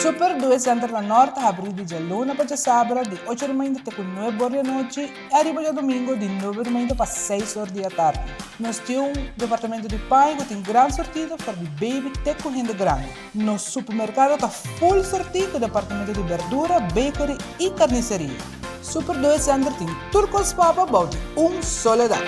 Super 2 Center da Norte abre de luna para sábado de 8h30 até 9h da noite e arriba de domingo de 9h30 para 6h da tarde. Nós temos um departamento de pai que tem grande sortida para de baby até com renda grande. Nosso supermercado está full sortido com departamento de verdura, bakery e carniceria. Super 2 Center tem turcos papa about soledad.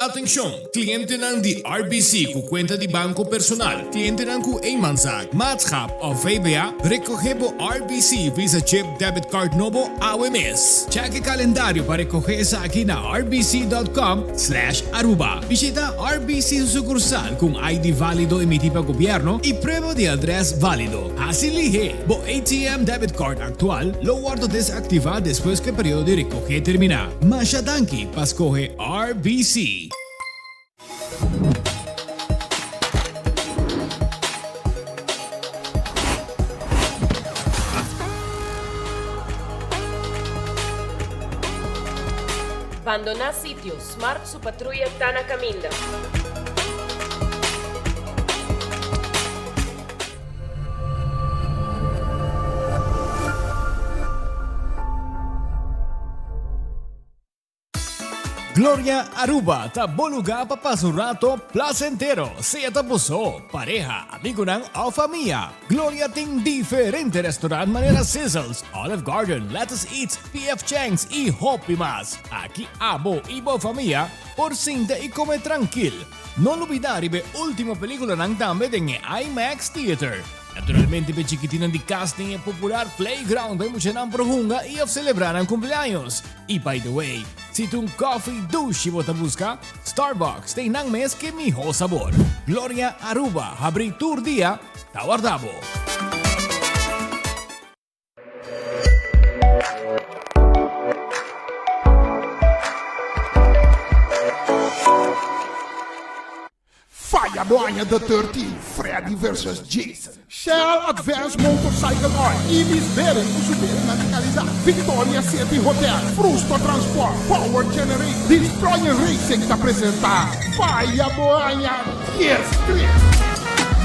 Atenção, cliënten ng die RBC com conta de banco personal, cliënten ng ku eenmanszaak, maatschap of VBA, recogibo RBC Visa Chip Debit Card Novo AWMS. Cheque calendario para recoger sa akin na rbc.com/aruba. Visita RBC sucursal kung ID válido emitido pa gobyerno y prueba de address válido. Asilihe, bo ATM debit card actual, lo guardo desactiva después que periodo de recoger termina. Masyadanki, paskohe RBC. Abandonar sitio, Smart su patrulla está na caminda. Gloria Aruba, taboluga papasurato placentero, sea tapuso, pareja, amigo ng o familia. Gloria ting diferente restaurant manera Sizzles, Olive Garden, Lettuce Eats, PF Chang's y Hopi Mas. Aquí abo ibo familia, por cinta y come tranquil. No olvidar ibe última película ng dame ng IMAX Theater. Naturalmente, be chiquitina di casting e popular playground ay mucha ng prohunga y of celebrar ang cumpleaños. Y by the way, si tung coffee douche bota busca, Starbucks tem nang mes que miho sabor. Gloria Aruba, habri tour dia, tawardabo. Fireboy the 13, Freddy vs Jason. Shell Advanced Motorcycle Oil, Ibis Beren, Usuberen na kalidad. Victoria City Hotel, Frusto Transport, Power Generate, Destroyer Racing te apresenta Fireboy Yes 3.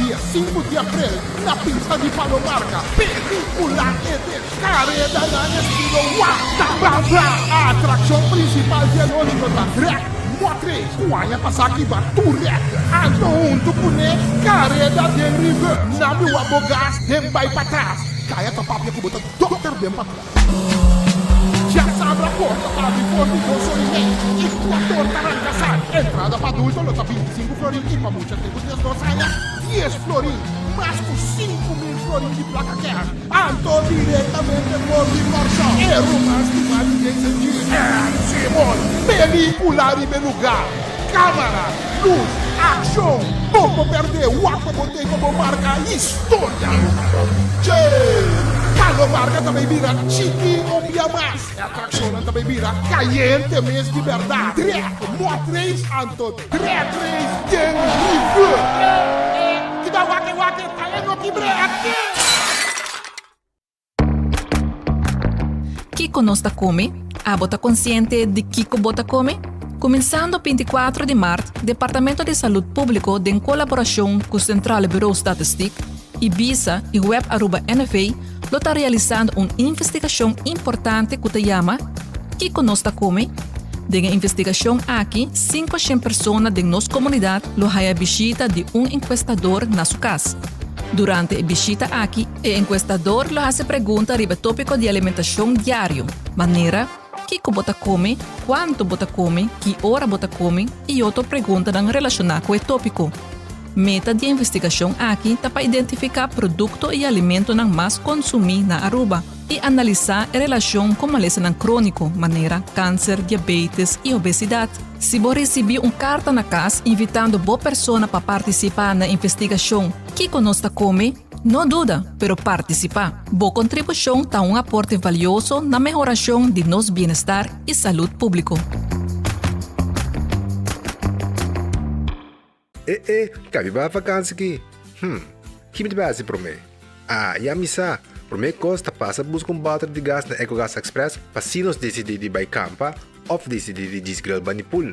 Dia 5 de abril, na pista de Palomarca, película e descarrega na estilo Watababra. A atração principal de anônimo da Drag Motriz, Kuanya Pasaki Baturek, Ando Tukune, Careda de River, Nabi Wabogas, Dembay Patras, Kaya Tapapia Kubuta, Dr. Bempatrás. Já sabe a porta para o Porto do Solimento, Equador Tarancaçar, entrada para adulto, lota 25 florim e para muitas tempo de doçanha, 10 florim, mas com 5.000 florim de placa cash, ando diretamente por Limorção, erro mais que mais ninguém sentiu, Simon, película e lugar, câmara, luz, ação, como perder o Aqua botei como marca história. Palomarca também vira Chiqui ou Piamas. A atração também vira Caliente mês de verdade. Drag, Motriz, Anto, Drag Race, Den River. Que dá wake, tá indo aqui, break. Kiko nos ta come? Abo ta consciente de Kiko bota come? Começando 24 de março, Departamento de Saúde Público, em colaboração com o Central Bureau Statistic, Ibiza e Web Aruba NFA, está realizando uma investigação importante que se chama Kiko nos ta come? De a investigação aqui, 500 pessoas de nossa comunidade a visita de encuestador na sua casa. Durante a visita aqui, o encuestador hace perguntas sobre o tópico de alimentação diário, maneira Kiko bota come, quanto bota come, que hora bota come e outra pergunta relacionada com o tópico. Meta de investigação aqui é para identificar produto e alimento que mais consumir na Aruba e analisar a relação com maleza crônico, maneira câncer, diabetes e obesidade. Se você receber carta na casa invitando boa pessoa para participar na investigação, Kiko nos ta come? Não duda, pero participar. Boa contribuição está aporte valioso na melhoração de nosso bem-estar e saúde público. Cabe ba vakansie aqui? Que me base para mim? E a missa, para mim costa passa buscar bater de gás na EcoGas Express para se nós decidir de ir campa ou decidir de desgrill banipul.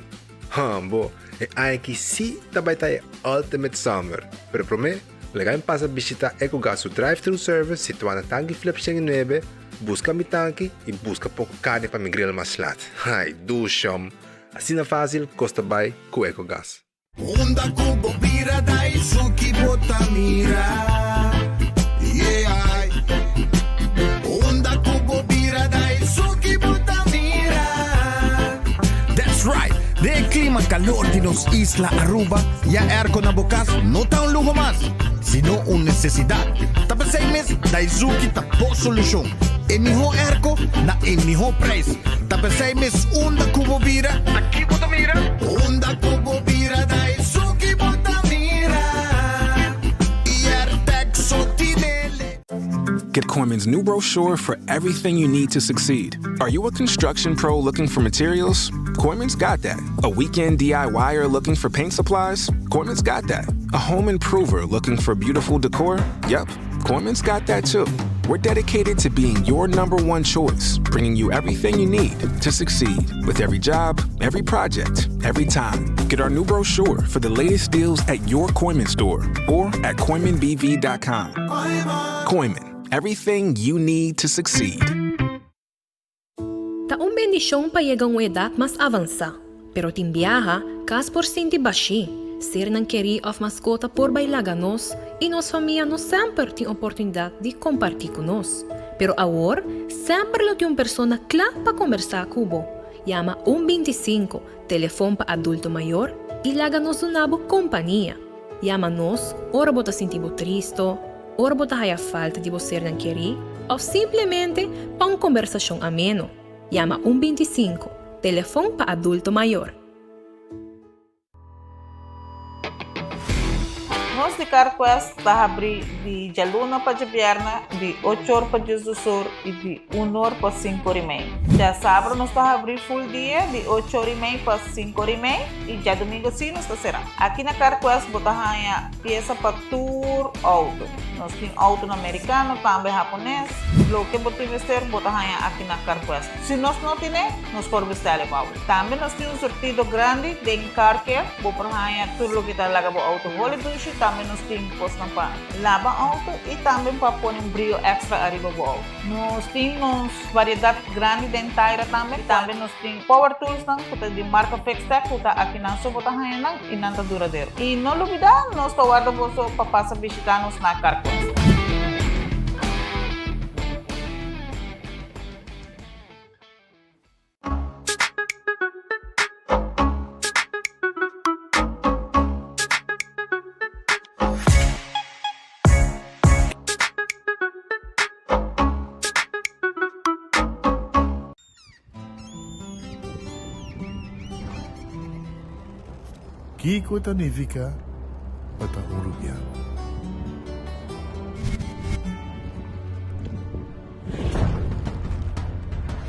Bo, e aqui sim também tá Ultimate Summer, pero para mim Legal passa visitar EcoGas o drive-thru service situado na tanque Flip 9, busca mi tanque e busca pouco carne para mi grill mais lat. Ai, dushom. Assim na fácil, costa bay com EcoGas. Onda kubo bira dai suki botamira. Yeah. Onda kubo bira dai suki botamira. That's right. De clima calor de nos Isla Aruba, ya aircon na bukas, no ta un lujo más, sino una necesidad. Tapos 6 meses, dai suki tapo solusyon. E miho airco na e miho price. Tapos 6 meses, onda kubo bira, aqui botamira. Onda kubo bira dai suki botamira. Ier texo tinele. Get Koiman's new brochure for everything you need to succeed. Are you a construction pro looking for materials? Koiman's got that. A weekend DIYer looking for paint supplies? Koiman's got that. A home improver looking for beautiful decor? Yep, Koiman's got that too. We're dedicated to being your #1 choice, bringing you everything you need to succeed with every job, every project, every time. Get our new brochure for the latest deals at your Koiman store or at KoimanBV.com. Koiman, everything you need to succeed. Taong bendisyong payegang edad mas avansa, pero timbiaha kas por sinti bashi, ser ng keri of mascota por bailaganos, e nos família nos sempre tem oportunidade de compartilhar conosco. Pero agora, sempre lo tem uma persona clara para conversar cubo. Llama 125, telefone para adulto maior, e laga-nos unabo companhia. Llama-nos, ora bota sentibo tristo, ora bota haya falta de você ng keri, ou simplesmente para uma conversação ameno. Llama 125, telefone para adulto maior. Nós de Carquest está abrir de Jaluna para Jabierna, de 8 horas para Jesus e de 1 hora para 5 horas e meia. Já sábado nós está abrir full dia, de 8 horas e meia para 5 horas e meia, e já domingo sim nós está será. Aqui na Carquest botamos peça para tour auto. Nós temos auto americano, também japonês. Lo que botamos ter, botamos aqui na Carquest. Se nós não temos, nós podemos vestir o auto. Também nós temos um sortido grande de car care, botamos tudo lo que está lá para auto. Também nós temos para lavar auto e também para pôr um brilho extra arriba do auto. Nós temos variedade grande de inteira também. Também nós temos power tools de marca Fextec, que está aqui na sua bota e não está duradouro. E não olvidar, nós estamos guardando para passar a visitar-nos na Carquest. Kiko Tanivika Bata Urubiano.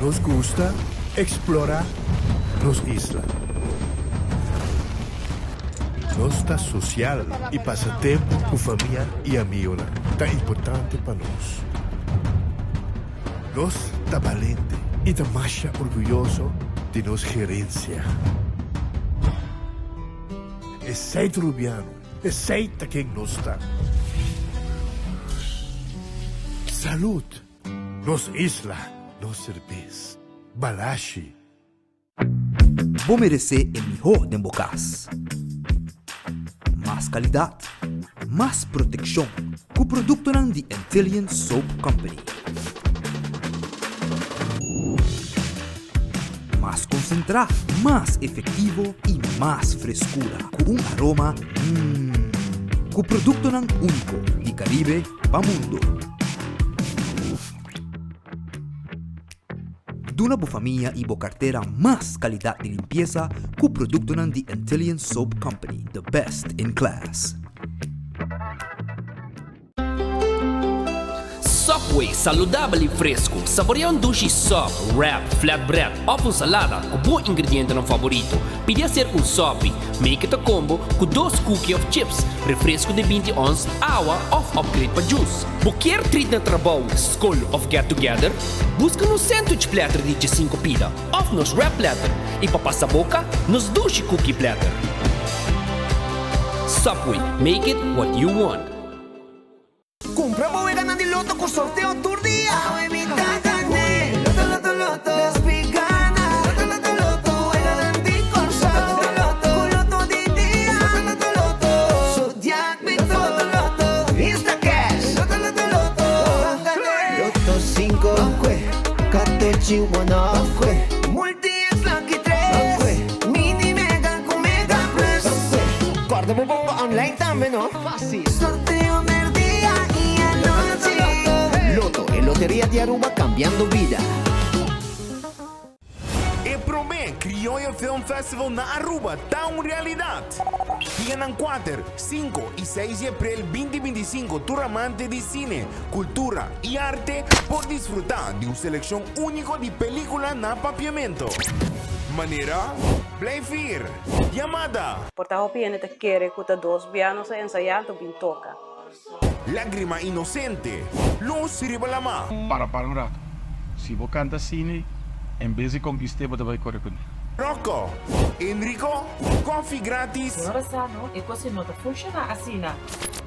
Nos gusta explorar nos islas. Nos está social e passa tempo com família e amigos. Tá importante para nós. Nós está valente e está mais orgulhoso de nos gerência. É sempre Rubiano, é sempre quem nós está. Salud, nos isla, nos cerveza, balashi. Vou merecer o melhor de bocas. Mais qualidade, mais proteção, com o produto de Intelligent Soap Company. Mais concentrado, mais efetivo e mais frescura, com aroma com o produto único de Caribe para o mundo. Duna bo família e bo carteira mais qualidade de limpeza com o produto de Intelligent Soap Company, the best in class. Subway, saudável e fresco. Saboreia um sushi sub, wrap, flatbread, ou salada com bom ingrediente no favorito. Pide ser um sub, make it a combo com 2 cookies of chips, refresco de 20 ons, água ou upgrade para juice. Qualquer treat na trabalho, school of get together, busca no sandwich platter de 5 pida, ou nos wrap platter, e para passar boca, nos sushi cookie platter. Subway, make it what you want. Compra boe ganando el loto con sorteo tour día. Evita gané. Loto, loto, loto. Las picanas. Loto, loto, loto. Juega de con sorteo loto. Con loto di día. Loto, loto, loto. Zodiac Bito. Loto, loto. Insta Cash. Loto, loto, loto. Loto 5. 14 1 Multi X Lucky 3. Mini Mega con Mega Plus. Guarda bomba online también, ¿no? Fácil. Sorteo del día y anoche. Loto, en Lotería de Aruba cambiando vida. E Promé Criollo Film Festival na Aruba está uma realidade. Dia 4, 5 e 6 de abril 2025, tu amante de cine, cultura e arte por desfrutar de uma seleção única de película na papiamento. Maneira, Play Fear, Llamada. Porta piene te quiere que dos pianos ensayando pintoca. Lágrima Inocente, Luz Ribalama. Para um rato. Se você canta cine, em vez de conquistar, você vai correr com ele. Rocco, Enrico, coffee grátis. Senhora Sano, e você não funciona assim, não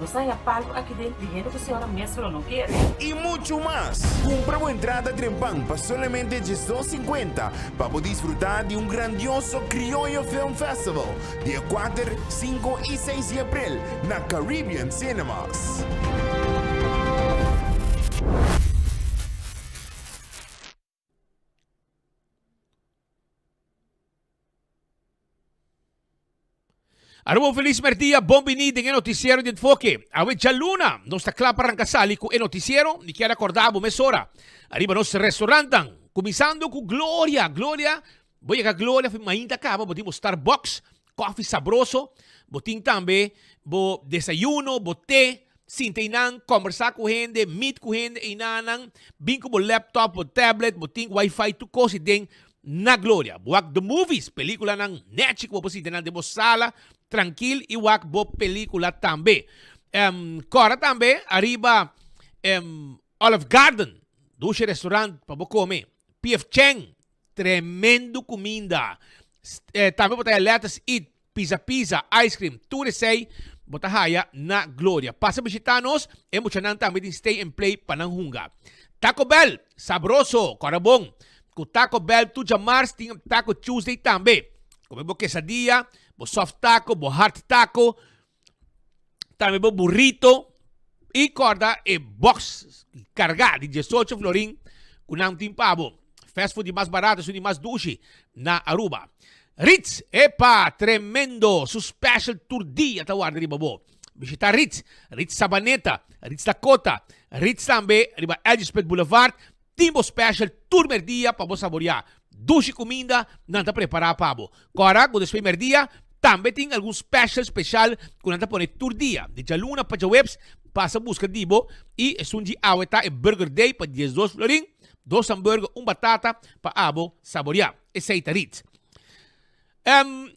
sai a palco aqui dentro, dizendo que a senhora mestra não quer. E muito mais. Compra uma entrada trempão para somente $2.50 para poder desfrutar de um grandioso Criollo Film Festival, dia 4, 5 e 6 de abril, na Caribbean Cinemas. Aruba feliz merdia, bom venida em noticiero de enfoque. Awe Jaluna, nos está claro para arrancar com o noticiero, ni quer acordar, mesora. Arriba nos restaurantan, começando com Gloria. Gloria, voy a Gloria, foi mainda acaba, botimos Starbucks, coffee sabroso, botim também, bo desayuno, bo té, sintainan, conversar com gente, meet com gente, inanan, binco bo laptop, bo tablet, botim wifi, tu cosi den na Gloria. Buak the movies, película ng Netflix, bo posite ng demo sala, tranquil e wak bo película também. Cora também, arriba Olive Garden, duche restaurante para bo comer. PF Cheng, tremendo comida. Também botaya let's eat, pizza, ice cream, tudo sei, botahaya na Gloria. Passa visitanos, e muchanan também din stay and play pananghunga. Taco Bell, sabroso, corabong. Com Taco Bell, tu jamars, tem Taco Tuesday também. Come bo quesadilla, bo soft taco, bo hard taco, também bo burrito, e corda e box cargado de 18 florin, com um timpabo. Fast food mais barato, de mais duche na Aruba. Ritz, epa, tremendo, su special tour dia, tawar riba bo. Visitar Ritz Sabaneta, Ritz Dakota, Ritz também, riba Elgispet Boulevard, timbo special tour merdia para bo saborear. Duche comida, nanta preparar pabo. Cora, quando despe merdia, também tem algum special quando nanta pone tour dia. De Jaluna para webs, passa busca dibo e sunji aweta e burger day para 12 florin, 2 hambúrguer, batata para abo saborear. Esse é Ritz.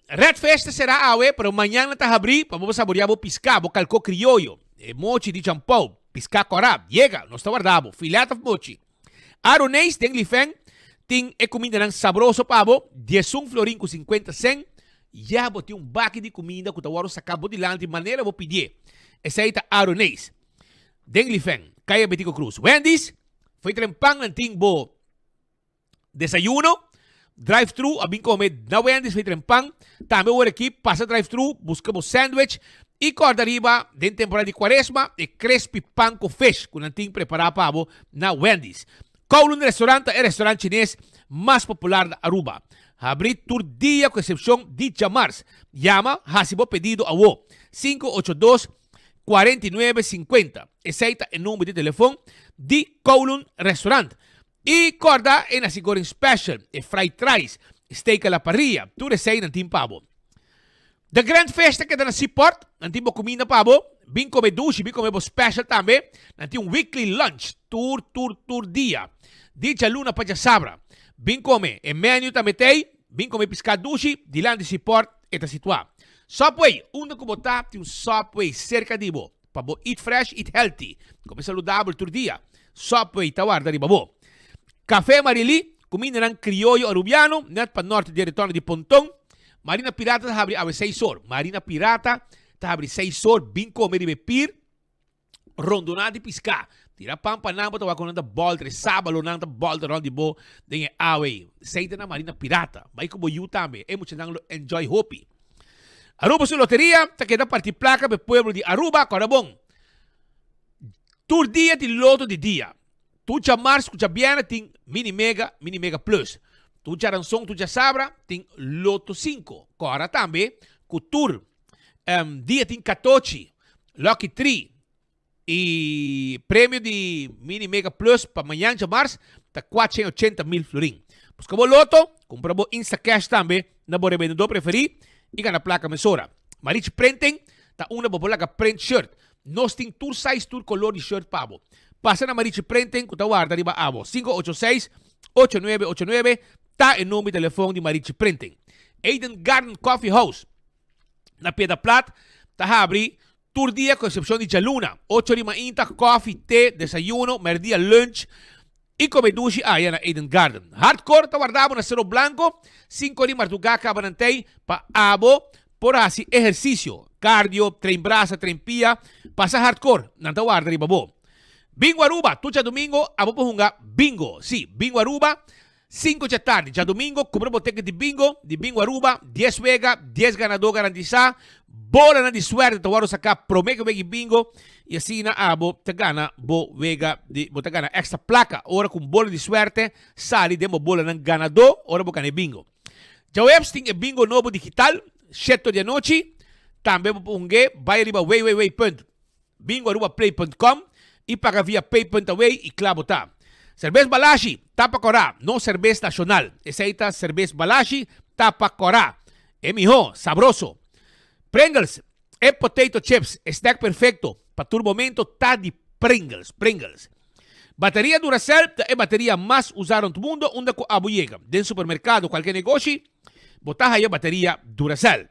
Red Festa será awe, pero amanhã na abrir para vamos saborear o piscabo, calco criollo, mochi de champão, pisca corab, llega, nós está guardado, filete of mochi. Aronês tem lifeng, tem comida ng sabroso pabo, 11 florin com 50 cent, já botei baque de comida que tawaro sa cabo de lante, maneira vou pedir. Esse aí tá Aronês. Tem lifeng, Caia Betico Cruz. Wendy's, foi trempang ng ting bo desayuno, drive-thru, abing come na Wendy's, foi trempang, também o aqui, passa drive-thru, buscamos sandwich, e corda arriba, den temporada de quaresma, e crispy pan com fish, com nanting preparar pabo na Wendy's. Kowloon Restaurante é o restaurante chinês mais popular da Aruba. Abrir tour dia com exceção de chamars. Llama, hasibo pedido a wo, 582-4950. Aceita o número de telefone de Kowloon Restaurante. E corda em Asigorin Special, e fried rice, steak a la parrilla, tudo sei nanting pabo. The Grand Festa que dá na Seaport, nanting bo comida pabo, bem come duche, bem come bo special também, nanting weekly lunch, tour dia. Di Jaluna para Sabra, bem come, e menu também tem, bem come piscar duche, de lá de Seaport, eta situado. Subway, onde como tá, tem Subway cerca de bo, para bo eat fresh, eat healthy, come saludável tour dia. Subway, tawar da riba bo. Café Marili, comida ng criollo arubiano, net pa norte de retorno de Pontong. Marina Pirata ta habri awe 6 horas. Marina Pirata ta habri 6 horas, bin come ribe pir. Rondona di pisca. Tira pampa nang pa tawa ko nang ball tre sabalo nang ta ball ron di bo ding away. Seita na marina pirata. May ko bo tambe. E mo nang enjoy hopi. Aruba su loteria, ta queda parti placa per pueblo di Aruba, Corabon. Tour dia di loto di dia. Tu cha mars, tu cha biana ting mini mega plus. Tu cha ransong, tu cha sabra ting loto 5. Cora tambe ku tour dia ting 14. Lucky 3. E prêmio de Mini Mega Plus para amanhã de março tá 480,000 florin. Busca o loto, compra o Insta Cash também na bo revendedor preferido e ganha placa mesora. Marich Printing tá uma bo placa print shirt. Nós tem tour size tour color de shirt pabo. Passa na Marich Printing que tá guarda riba abo 586-8989 tá em nome de telefone de Marich Printing. Eden Garden Coffee House na Pedra Plat tá abre tour dia com exceção de Jaluna. 8 de manhã, coffee, té, desayuno, merdia, lunch e comedushi aí na Eden Garden. Hardcore, tá guardado na Cerro Blanco. 5 de martuca, cabanantei, pa abo, por assim, exercício, cardio, trem braça, trem pia, passa hardcore, não tá guarda de babo. Bingo Aruba, tu já domingo, abo pohunga, bingo. Sim, Bingo Aruba, 5 da tarde, já domingo, compra boteca de bingo Aruba, 10 vega, 10 ganador garantizado, bola na de suerte, te varo sacar promega vega bingo, e assim na abo, te gana, bo vega, te gana extra placa, ora com bola de suerte, sali, demo bola na ganador, ora bo gana bingo. Já o Epstein é bingo novo digital, 7 de noite, também bo punge, vai riba bingoarubaplay.com, e paga via pay.away e clavo tá. Cerveza Balashi, tapa corá, não cerveza nacional. Essa cerveza Balashi, tapa corá. É mijo, sabroso. Pringles, é potato chips, snack perfecto. Para todo momento, tá de Pringles. Bateria Duracell é bateria mais usada no mundo, onde com a boiega. Dentro do supermercado, qualquer negócio, botar aí a bateria Duracell.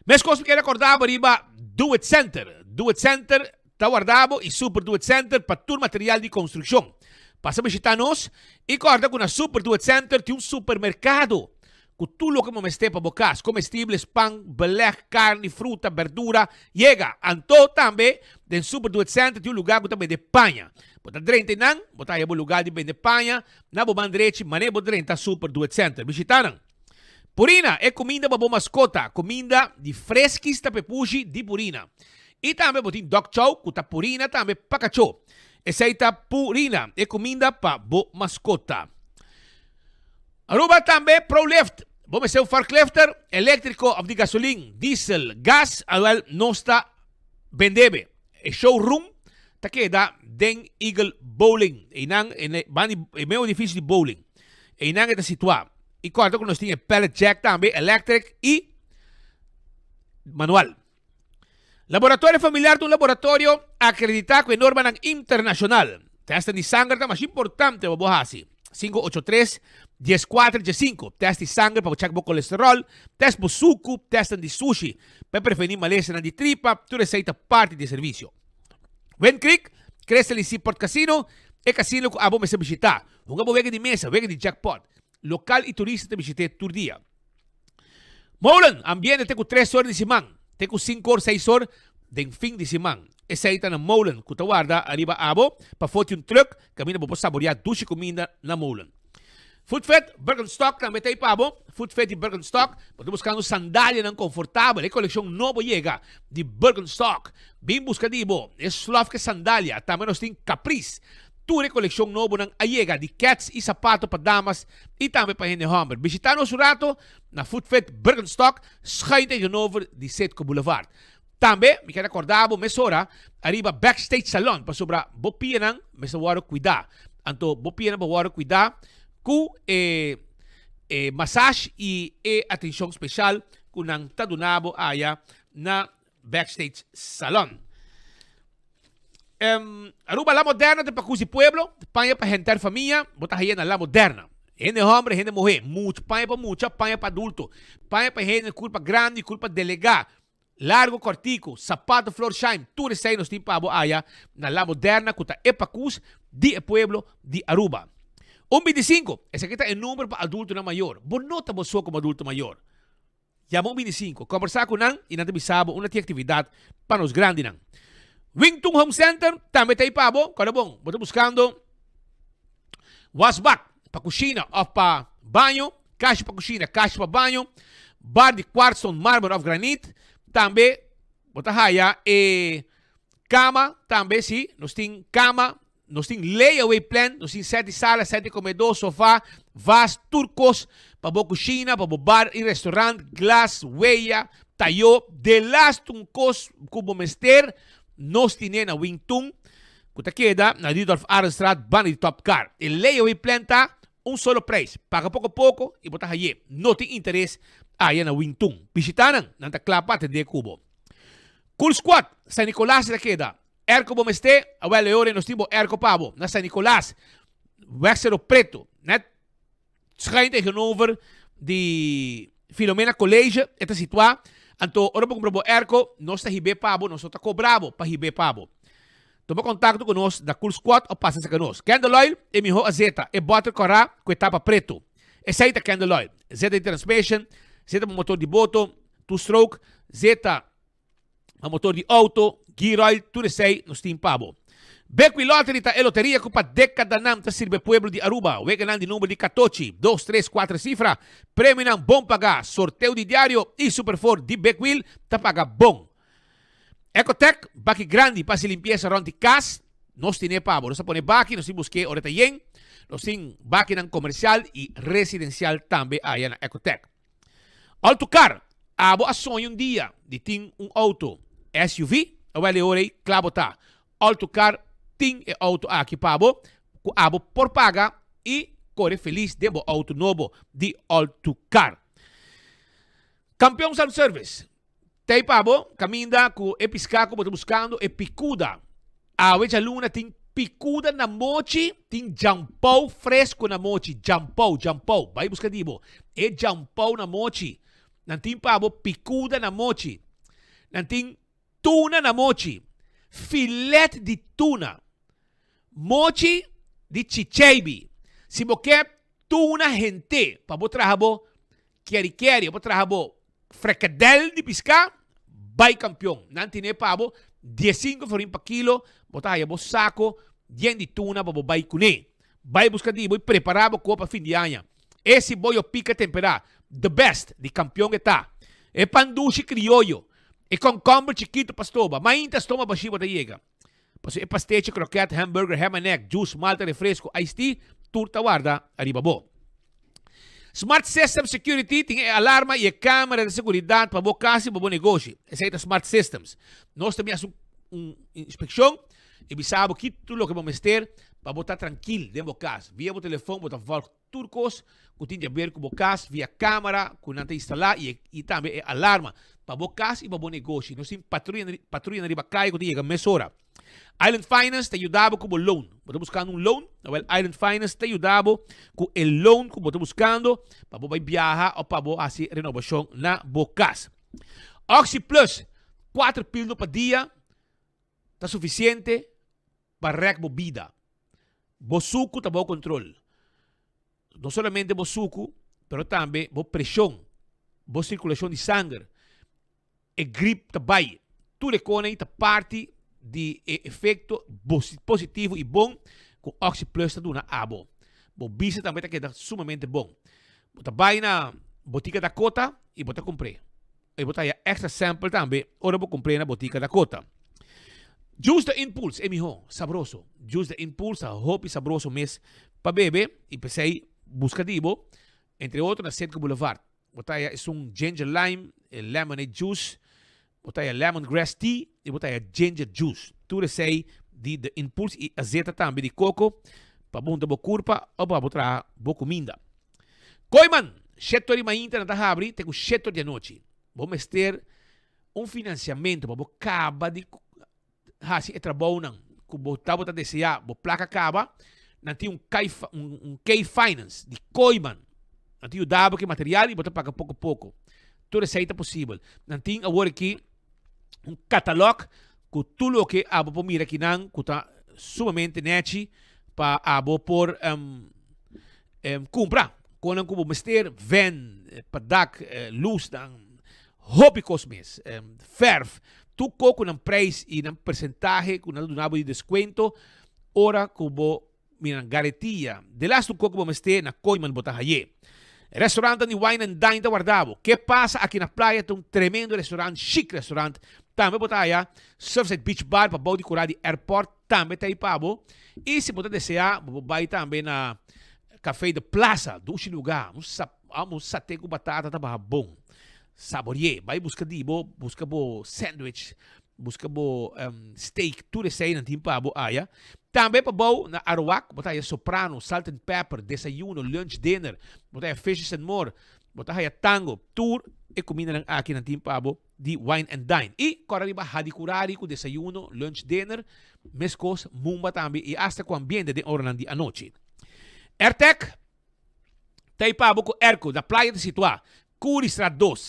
Mas coisa que recordar, riba Do It Center. Do It Center, tá guardado e Super Do It Center para todo material de construção. Passa a visitar-nos e corda com a Super Do It Center de supermercado. Com tudo o que me esteja para bocas, comestíveis, pão, beleg, carne, fruta, verdura. Chega, anto também, do Super Do It Center de lugar que também de panha. Bota drente não, bota aí o lugar de vender panha, na bo bandrete, mané bo drente Super Do It Center. Visitaram. Purina é comida para boa mascota, comida de fresquista pepuji de Purina. E também botin dog chow, kuta Purina também para cachorro. Essa Purina é comida para boa mascota. Aruba também ProLift. Vamos ser o forklifter elétrico of de gasolina, diesel, gas, alwel nosta vendebe. E showroom ta queda den Eagle Bowling. E nang e meu edifício de bowling. E nang está situado. E corta que nós tinha pellet jack também, electric e manual. Laboratório familiar de um laboratório acreditado com norma internacional. Testa de sangue é mais importante para você. 583-14-5. Teste de sangue para checar o colesterol. Teste de suco. Teste de sushi. Para prevenir malestar de tripa. Tu receita parte de serviço. Wen Creek, cresce ali Seaport Casino. E casino que abo me se visitar. Um abo vega de mesa, vega de jackpot. Local e turista te visite todo dia. Molen, ambiente te com 3 horas de semana. Te com 5 horas, 6 horas de fim de semana. Essa aí tá na Molen, que tu guarda arriba abo, para foto um truck, caminho para saborear duche comida na Molen. Footfet, Birkenstock, também tem para abo. Footfet e Birkenstock, para buscando sandália não confortável. E coleção nova chega de Birkenstock. Bem buscadivo, é slof que sandália. Também nós tem Caprice. Tua coleção nova ng ayega de cats e sapato para damas e também para gente homem. Visita-nos rato na Footfit Birkenstock, schijnt tegenover de Setco Boulevard. Também, me quero acordar, mesora, arriba Backstage Salon, para sobra bopia nang, mesawaro cuidar. Anto bopia nang bawaro cuidar, ku massage e atenção especial ku nang tadunabo aya na Backstage Salon. Aruba La Moderna de Pacusi Pueblo, panha para gente família, bota aí na La Moderna. Gente homem, gente mulher, muito, panha para mucha, panha para adulto, panha para gente culpa grande, culpa delegado, largo cortico, sapato flor shine, tudo isso aí nos tem para aya na La Moderna, que é Pacus de Pueblo de Aruba. 125, esse aqui é o número para adulto na maior. Bonota você como adulto maior. Llama 125, conversar com nang e não te bisabo uma atividade para os grandes nang. Wingtung Home Center, também tayo pabo. Kada bong, bota buscando washback, pa kusina o pa banho, caixa pa kusina, caixa pa banho, bar de quartzo, marble of granite, também bota haya cama, também si, nós tem cama, nós tem layaway plan, nós tem 7 salas, 7 comedor, sofá, vas turcos, pa bo kusina, pa bo bar e restaurant, glass, weia, tayo, de las tungkos kubo mester, nós tem na Wingtung, kuta queda na Rudolf Arenstraat, Bani Top Car. El layaway plan tá solo preço, paga pouco a pouco e bota haye. Não tem interesse aí na Wingtung. Visitanan, nanta klapa te de kubo. Cool Squad, San Nicolás da queda. Erco bomeste, awele ore nos tibo erco pabo. Na San Nicolás, Wexero Preto, net schijnt tegenover die Filomena College, esta situa. Anto, ora po comprabo erco, nós tá hibe pabo, nós tá cobrabo pa hibe pabo. Toma contato conosco da Cool Squad ou passa sa conosco. Candle Oil e miho a zeta e bota corá com etapa preto. E saída Candle Oil. Zeta de transmission, zeta para motor de boto, two-stroke, zeta para motor de auto, gear oil, tudo sei no steam pabo. Becqui Lottery ta e loteria com pa década nam ta sirve pueblo de Aruba. Wega nan di número de 14, 2, 3, 4 cifra. Prêmio nan bom pagar. Sorteio de diário e Superfor de Becquil ta paga bom. Ecotec, baki grande para se limpieza ronti cas, nos tiene pavo. Nos pone baki, nos busque oreta yen, nos tin baki nan comercial y residencial también allá na Ecotec. Autocar, abo a sonho dia de tin un auto SUV, awele ore clavo ta. Autocar tin e auto aqui pabo, ku abo por paga e corre feliz debo auto novo de Autocar. Campeão Sound Service. Tem pabo, caminda com e piscaco, boto buscando e picuda. A veja luna tem picuda na mochi, tem jampou fresco na mochi, jampou. Vai buscar dibo. E jampou na mochi. Não tem pabo, picuda na mochi. Não tem tuna na mochi. Filete de tuna. Mochi de chichebi. Se você quer tuna gente, pabo trahabo, queri, pabo trahabo, frecadel de piscar, vai campeão. Nantine pabo, 15 florin pa kilo, botaya bo saco, yen de tuna, babo vai cune. Vai buscar di, vai preparar bo para fim de ano. Esse boio pica temperar, the best, de campeão que tá. E pandushi criollo, e concombre chiquito pastoba, mainta estoma baixi bota llega. E pasteche, croquete, hamburger, ham and egg, juice, malta, refresco, iced tea, turta guarda, arriba bo. Smart System Security tem alarma e câmera de segurança para o casa e para o negócio. Esse é o Smart Systems. Nós também fazemos uma inspeção e bisamos que tudo o que vamos ter para botar tranquilo dentro do casa. Via o telefone, botar volta turcos, que tem a ver com o casa, via câmera, que não tem instalar e também alarma para o casa e para o negócio. Nós temos patrulha na riba caia que tem a mesora. Island Finance te ajudava com o loan. Você buscando loan? Well, Island Finance te ajudava com o loan que você buscando para você viajar ou para você fazer renovação na casa. Oxy Plus, 4 pílulas por dia, está suficiente para recuperar vida. Bosuco está bom controle. Não somente bosuco, mas também boa pressão, boa circulação de sangue, e gripe também. Tudo é parte de efeito positivo e bom com Oxy Plus está dando abo. O bisa também está sumamente bom. Bota vai na botica da Cota e bota comprei. E bota aí extra sample também. Ora vou comprar na botica da Cota. Juice the Impulse, mijo, sabroso. Juice the Impulse, hopi sabroso mes para bebe e pensei busca dibo, entre outros na Centro Boulevard. Bota aí ginger lime, lemonade juice. Botaya lemongrass tea e botaya ginger juice. Tudo sei de impulso e azeta também de coco para bunda bo curpa ou para botar bo comida. Koiman, setor de mainta na tahabri, tem o setor de noite. Vamos ter financiamento para bo caba de hasi e trabalho não. Que botar botar desejar, bo placa caba, não tem um K-Finance de Koiman. Não tem o dabo que material e botar paga pouco. Tudo sei é possível. Não tem agora aqui catálogo com tudo o que abo por mira aqui não, que está sumamente neti para abo por comprar. Quando como mister ven, padak, luz dan, hobby cosmes, ferf, tuko com um preço e um percentagem com um donabo de desconto, ora kubo minang garantia. De las tuko kubo meste na koiman botahaye. Restaurante de Wine and Dine da Guardavo. Que passa aqui na praia? Tem um tremendo restaurante, chique restaurante. Também botaya Surfside Beach Bar para Baudi Curadi Airport. Também tem pabo. E se você desejar, vai também na Café de Plaza, do lugar. Um satê com batata, tá bom. Saborie. Vai buscar dibo, busca bo sandwich, busca bo steak, tudo isso aí não tem pabo aya. Também para bom na Arawak, botaya soprano, salt and pepper, desayuno, lunch, dinner, botaya fishes and more, botaya tango, tour e comida ng akin ng team pabo di Wine and Dine. E korariba hadikurari ko desayuno, lunch, dinner, meskos, mumba tambi e hasta ko ambiente de hora di anoche. Airtech, tay pabo ko Erco, da Playa de Situa, Curi Strat 2,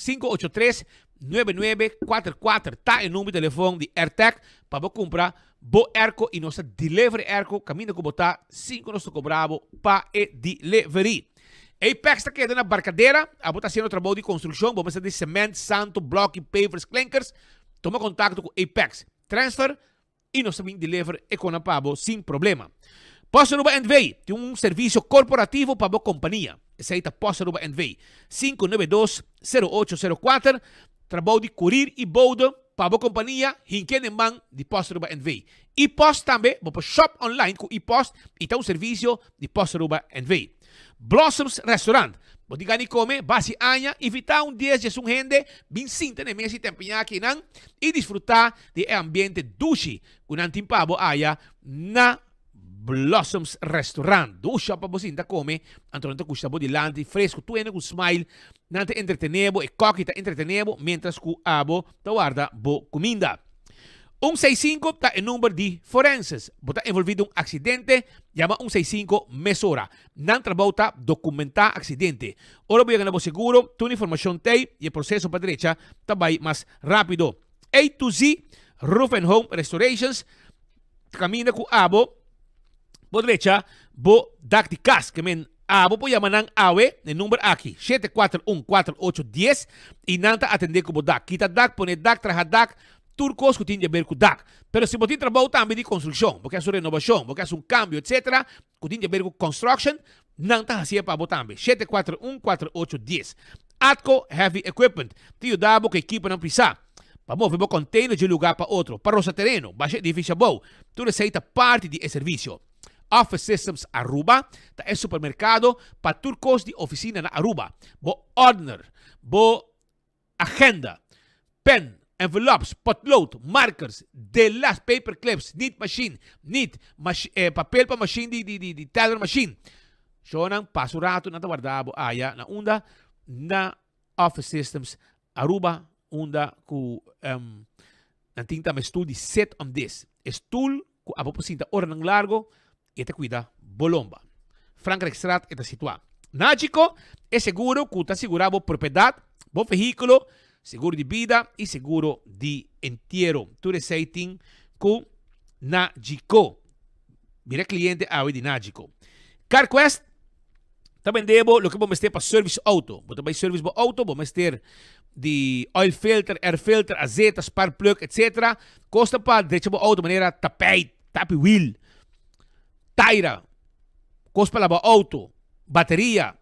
583-9944, tá em número de telefone de Airtech, para comprar bo Erco e nossa delivery Erco, caminho que botar 5 nosso cobravo pa e delivery. Apex está quedando na barcadeira, a botar sendo trabalho de construção, vamos fazer de cimento, santo, bloco, pavers, clankers. Toma contato com Apex Transfer e nós também deliver e com a pabo sem problema. Posta Aruba Envy tem um serviço corporativo para a companhia. Esse aí tá Posta Aruba Envy 592-0804, trabalho de curir e boldo para a companhia Hinkeneman de Posta Aruba Envy. E post também, vou shop online com e-post e tem um serviço de Posta Aruba Envy. Blossoms Restaurant. Pode ganhar come, base anha, evitar um dia de sua gente, bem sinta na mesa e tempenhar aqui não, e desfrutar de ambiente duche, com um timpabo aya na Blossoms Restaurant. Ducha para você ainda come, então não custa de lante, fresco, tu ainda com smile, não te entretenebo, e coque te entretenebo, mientras que abo te guarda bo comida. 165 está em número de forenses. Está envolvido em um acidente, chama 165 mesora. Não trabalha documentar acidente. Ora voy a ganar seguro, tu informação tem e o processo para direita também mais rápido. A to Z, Roof and Home Restorations, camina com abo, por direita, bo dacti cas, que men abo po yaman ng awe, el número aqui, 741-4810, e nanta atender com o DAC. Kita DAC, pone DAC, traja DAC, turcos que tinha a ver com DAC. Pero se você trabalha também de construção, porque é sua renovação, porque é um cambio, etc., que tinha a ver com construction, não está assim para botar também. 741-4810. Atco Heavy Equipment. Te dá que equipa não precisa. Para mover o container de um lugar para outro. Para o terreno, baixa edifício bom. Tu receita parte de serviço. Office Systems Aruba, tá é supermercado para turcos de oficina na Aruba. Bo ordner, bo agenda, pen, envelopes, potlood, markers, de las paper clips, knit machine, papel para machine de teller machine. So nang pasurato na guardabo aya na unda na Office Systems Aruba unda ku nantinta me studi set on this. Stool ku abo posinta ora ng largo e te cuida bolomba. Frank Rextrat eta situado. Nágico é seguro que está segurado propriedade, bom veículo, seguro de vida e seguro de entierro. Tu receiting com Nágico. Mira cliente a de Nágico. CarQuest também debo lo que vamos ter para service auto. Vou também service para auto, vamos ter de oil filter, air filter, azeta, spark plug, etc. Costa para direito para auto maneira tapete, wheel, taira, costa para auto, bateria,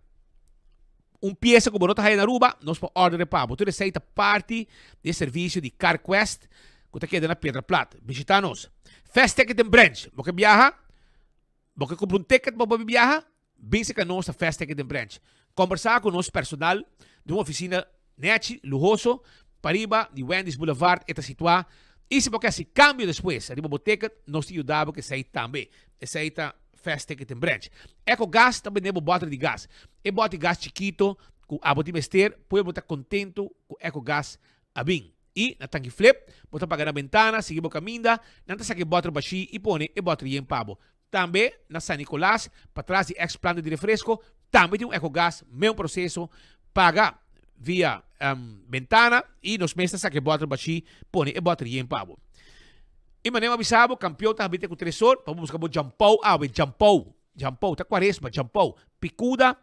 peça como nota na Aruba, nós podemos ordenar para você receita parte de serviço de CarQuest que está aqui na Pedra Plata. Visita-nos. Fast Ticket and Branch. Você viaja, você compra ticket para viajar, vem se conosco Fast Ticket and Branch. Conversar com o nosso personal de uma oficina net, lujoso, para riba de Wendy's Boulevard, está situado. E se você cambio depois, arriba o ticket, nós te ajudamos que saia também. Essa aí está Fast Ticket and Branch. Eco Gas também tem bote de gás. E bote de gás chiquito, que a bote mester, pode estar contento com Eco Gas a bem. E na tanque flip, bota pagar na ventana, seguir o caminho, não está saque bote baixi e põe e bote em pabo. Também na San Nicolás, para trás de ex-planta de refresco, também tem um Eco Gas, mesmo processo, paga via ventana e nos mestres saque bote baixi, põe e bote em pabo. E manem avisado, campeão tá habite com tresor, vamos buscar o jampou, jampou, tá quaresma, jampou, picuda,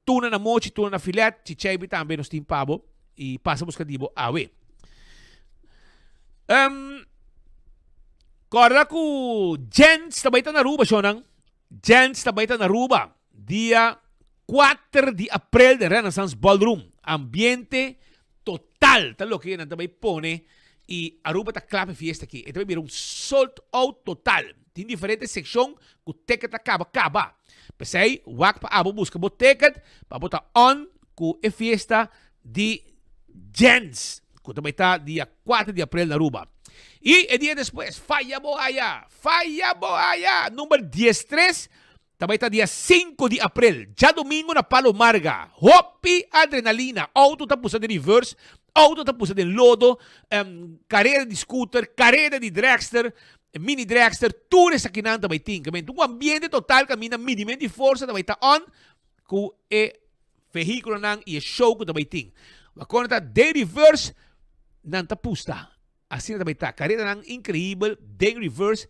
tuna na mochi, tuna na filete, chichebe também nos tem pabo, e passa buscar dibo awe. Corda ku Jens tabay ta Aruba Shonang. Jens tabay ta Aruba. Dia 4 de April de Renaissance Ballroom. Ambiente total. Talo que tabay pone e Aruba ta clap fiesta aqui. E tabay um sold out total. Tem diferentes seção ku ticket acaba. Pesay, wak pa abo busca bo ticket pa bota on ku e fiesta de Jens. Ku tabay ta dia 4 de April na Aruba. E dia depois, Faya Boaya, número 13, também está dia 5 de abril, já domingo na Palomarga, Hopi Adrenalina, auto tapusa de reverse, auto tapusa de lodo, carreira de scooter, carreira de dragster, mini dragster, tudo isso aqui não também tem, um ambiente total, caminha mínimo de força, também está on, com o veículo não e o show que também tem. Quando está de reverse, não tapusta. Assim também está. Carreira nang incrível, de reverse,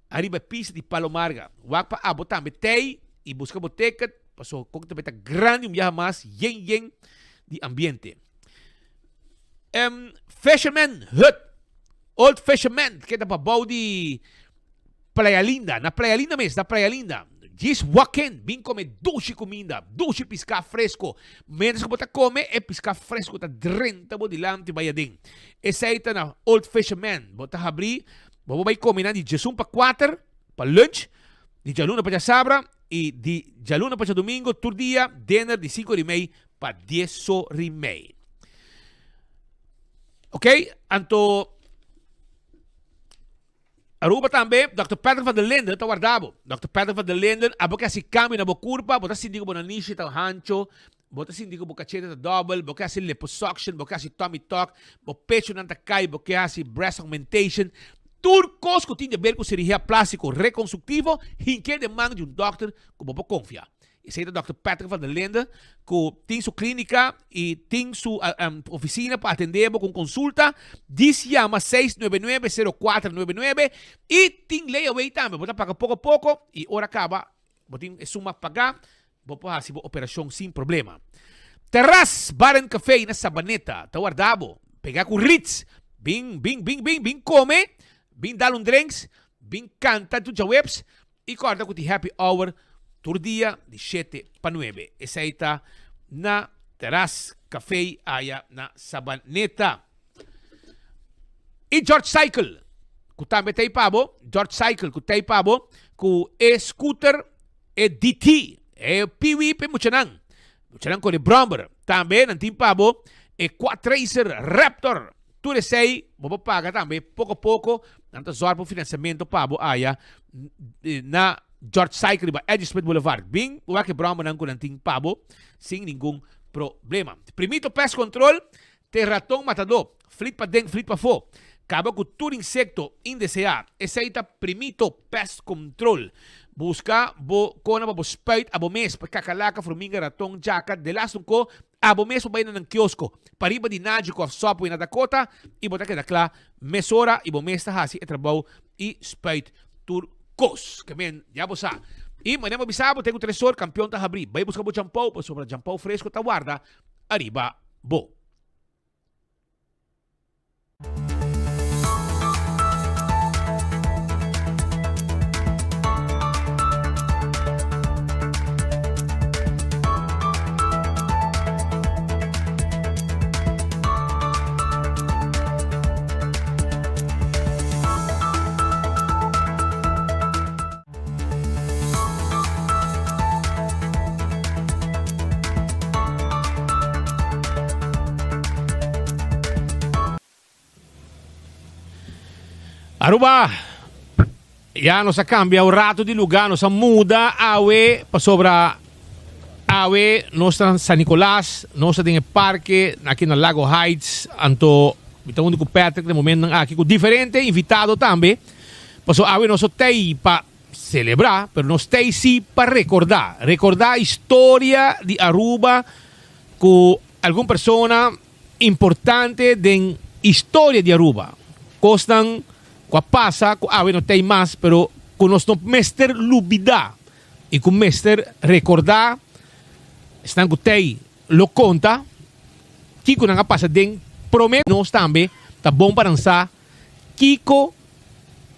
arriba pista de Palomarga. Wak pa abo também tem e busca boteca, passou com também está grande mais, yen de ambiente. Fisherman Hut, Old Fisherman, que está para bau de Praia Linda, na Praia Linda mesmo, na Praia Linda. Diz walk-in, vim comer doce comida, doce piscar fresco. Menos que você come é piscar fresco, tá 30 de lamte bayading. Essa aí tá na Old Fisherman. Você abrir, você vai comer de Jesus para 4, para lunch, de jaluna para sabra, e de jaluna para domingo, todo dia, dinner de 5:30 para 10:30. Ok? Anto Aruba também, Dr. Patrick van der Linden, está guardado. Dr. Patrick van der Linden, abo kasi kami na bo curva, bota sindigo bo na niche, ta hancho, bota sindigo bo cachete ta double, bo kasi liposuction, bo kasi tummy tuck, bo pecho nang takay, bo kasi breast augmentation. Turcos que tem de ver com cirurgia plástico reconstructivo, hinque de mão de doctor que bo confia. Esse é o Dr. Patrick van der Linden, que tem sua clínica e tem sua oficina para atender com consulta. Diz chama 699-0499 e tem layaway também. Você paga pouco a pouco e hora acaba. Você tem suma pagar, você pode fazer operação sem problema. Terras Bar and Café na Sabaneta, tá guardado. Pegar com Ritz, bing come, bing dar drinks, bing canta tu webs e corda com o happy hour. Todo dia de 7 para 9. Essa aí está na Terras Café Aya na Sabaneta. E George Cycle. Que também tem pabo. George Cycle que tem pabo. Que é scooter é DT. É Piwi pe Muchanang. Muchanang com o Bromber. Também não tem pabo. É Quatracer Raptor. Tudo isso aí. Vou pagar também pouco a pouco. Não está só para o financiamento pabo Aya na George Cycle ba Edge Smith Boulevard. Bing, wak Brahma nang kunanting pabo sem nenhum problema. Primito Pest Control, te ratong matado, flip pa deng, flip pa fo. Kaba ku tur insecto indeseado. Esa ita Primito Pest Control. Busca bo kona bo spuit abo mes pa kakalaka formiga ratong jacket de lasong ko abo mes pa ng kiosko. Pariba di Nagico of Sopo na Dakota, ibo ta kedakla mesora ibo mes ta hasi etrabaw i spuit tur Cos, que men, já você sabe. E amanhã eu bisabo, tenho o tresor, campeão tá abrir. Vai buscar o jampau, sobre o jampau fresco, tá guarda, arriba, bo. Aruba, ya nos cambia un rato di lugar, nos muda awe pa sobra awe nos San Nicolás, nos tem parque aqui na Lago Heights, anto bitawon ko Patrick de momento aqui com diferente invitado também. Paso awe nos tei pa celebrar, pero nos tei si pa recordar a história de Aruba com alguma persona importante den história de Aruba. Costan qua passa, non tem mais, pero con nostro mester lubida e con mester recordar, stan con te lo conta, chi con nga passa den promet nos tambe, ta bom para sa, Kiko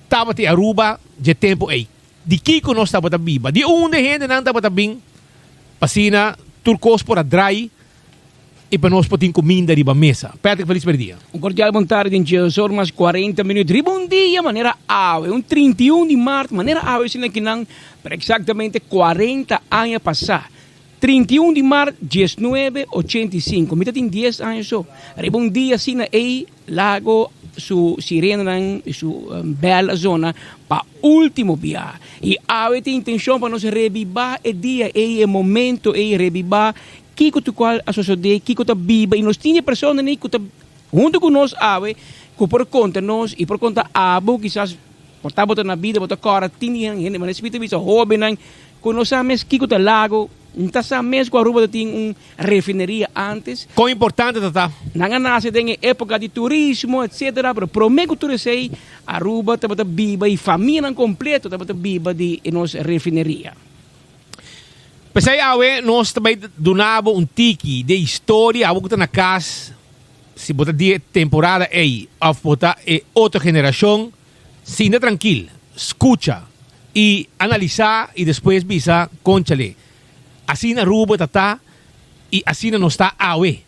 estava te Aruba de tempo aí. De Kiko não estava a biba. De onde gente não estava bem. Pasina, turcos por a dry. E para nós podemos comida riba mesa. Patrick, feliz dia. Um cordial bom tarde, são mais 40 minutos. Bom dia, maneira ave. 31 de março, maneira ave, sino que não, para exatamente 40 anos passar. 31 de março, 1985. Mita tem 10 anos só. Bom dia, sino aí, lago, su sirena, su bela zona, para último viagem. E ave tem intenção para nós revivar o dia, o momento, revivar. Kiko tu qual a sociedade, Kiko ta biba, e nós tinha pessoas que tá junto com nós ave, que por conta nós e por conta abo, quizás portar botar na vida, botar cara, tinha gente, mas espírito bisa jovem, que nós sabemos Kiko ta lago, não sabemos que a Aruba tinha refineria antes. Quão importante tá? Não nasce tem época de turismo, etc. Pero prometo que tu sei, Aruba ta botar biba e família completa ta botar biba de nossa refineria. Pesai awe, nós também donava tiki de história, algo que está na casa, se botar de temporada aí, a botar outra geração, sinta tranquilo, escuta e analisar e depois bisa conchale. Assim na Aruba tá e assim não está awe.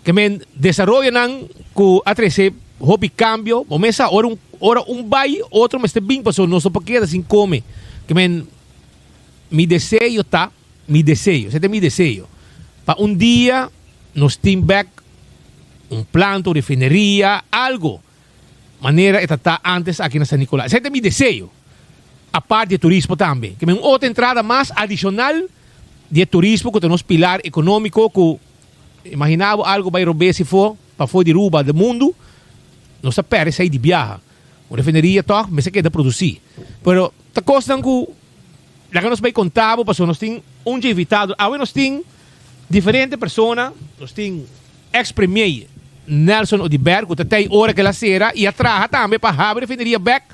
Que men desarrollo nan ku atrese hobby cambio, o mesa ora bai, outro mas bem passou nosso paquete assim come. Que men mi desejo tá mi desejo, ese es mi deseo. Para un día nos team back un planto, refinería, algo. Manera está antes aquí en San Nicolás. Ese es mi deseo. Aparte de turismo también. Que me otra entrada más adicional de turismo que tenemos pilar económico que imaginaba algo vai romper si for para fora de Aruba do mundo. Não se perde sair de viaje. Uma refineria toch, mas se queda produzir. Pero ta costa que la que nos vai contar, porque nós temos invitado, agora nós temos diferentes pessoas, nós temos ex-premier Nelson Odiber, que tem hora que ela será, e atrás também para a refineria back,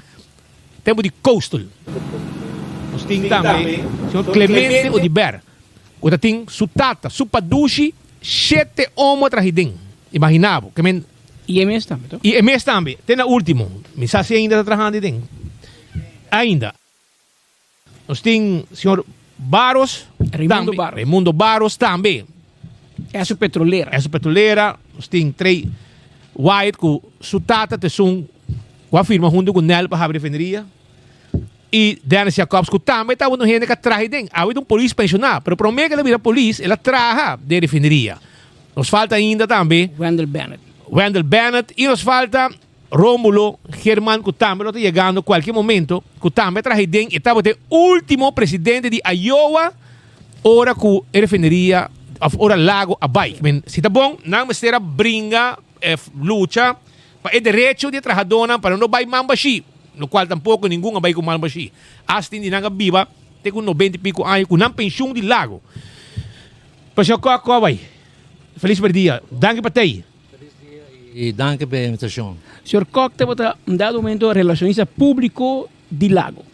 temos de Coastal. Nós temos também o senhor Clemente Odiber, que tem sua tata, sua paduche, 7 homens atrás de dentro. Imaginava. E MS também. E MS também. Tem a última, me sabe ainda está trabalhando dentro. Ainda. Nós temos o senhor Barros, Raimundo Barros também. É a sua petroleira. É a sua petroleira. Nós temos 3 White, que sua tata tem com a firma junto com Nel para a refineria. E Dennis Jacobs, que também está no gente que traz dentro. Há um polícia pensionado, mas para mim que ela vira polícia, ela traz de refineria. Nos falta ainda também Wendell Bennett. E nos falta Rómulo Germán, que também está chegando a qualquer momento, que também traz dentro. E estava o último presidente de Iowa, ora que a refineria, ora lago a bike. Se está bom, não me será brinca, luta, para o direito de trabalhadora, para não vai mambaxi. No qual tampouco ninguém vai com malbaxi. Assim, de nanga viva, tem com 90 e pico anos, com não pensão de lago. Pastor Coco, vai. Feliz dia. Danke para ti. E danke pela invitação. Senhor Koch, tem um dado momento relacionista público de lago.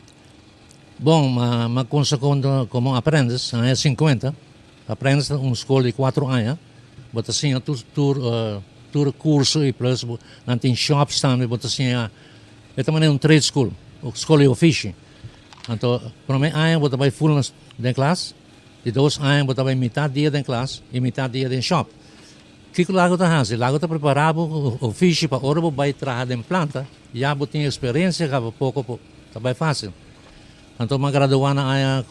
Bom, mas como aprendes, na época 50, aprendes uma escola de 4 anos, bota assim, tur curso e plus, não tem shops também, bota assim, é também trade school, escola de ofício. Então, para mim, eu vai full na classe, de 2 anos, eu vai metade dia da classe e metade dia da shop. O que o lago está fazendo? O lago está preparado o ofício para hora vai trabalhar em planta, já eu tenho experiência, que pouco está bem fácil. Então, eu graduei na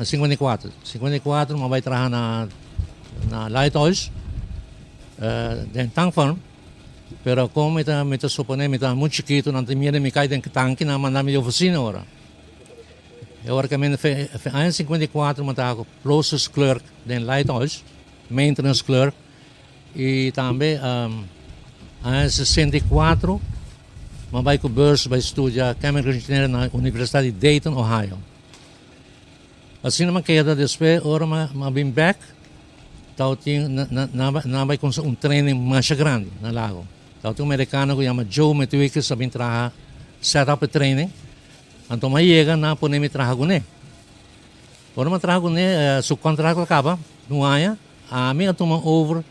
54. 54, eu vai trabalhar na Lighthouse, em Tank Farm. Pero como me supone me está muito chiquito, não tem medo de me cair dentro do tanque, não mandar minha oficina agora. Agora que em 54 eu estava process clerk den Lighthouse, maintenance clerk, e também em 64 eu vai com burs para estudar Chemical Engineering na Universidade de Dayton, Ohio. Assim eu queda depois, agora eu vim back, então eu vai com training mais grande na lago. Então, um americano que chama Joe Metwick, sabe trabalhar, set up training. Então, eu chego na pone me trabalhar com ele. Quando eu trabalho com ele, seu contrato acaba, no ano, a minha toma over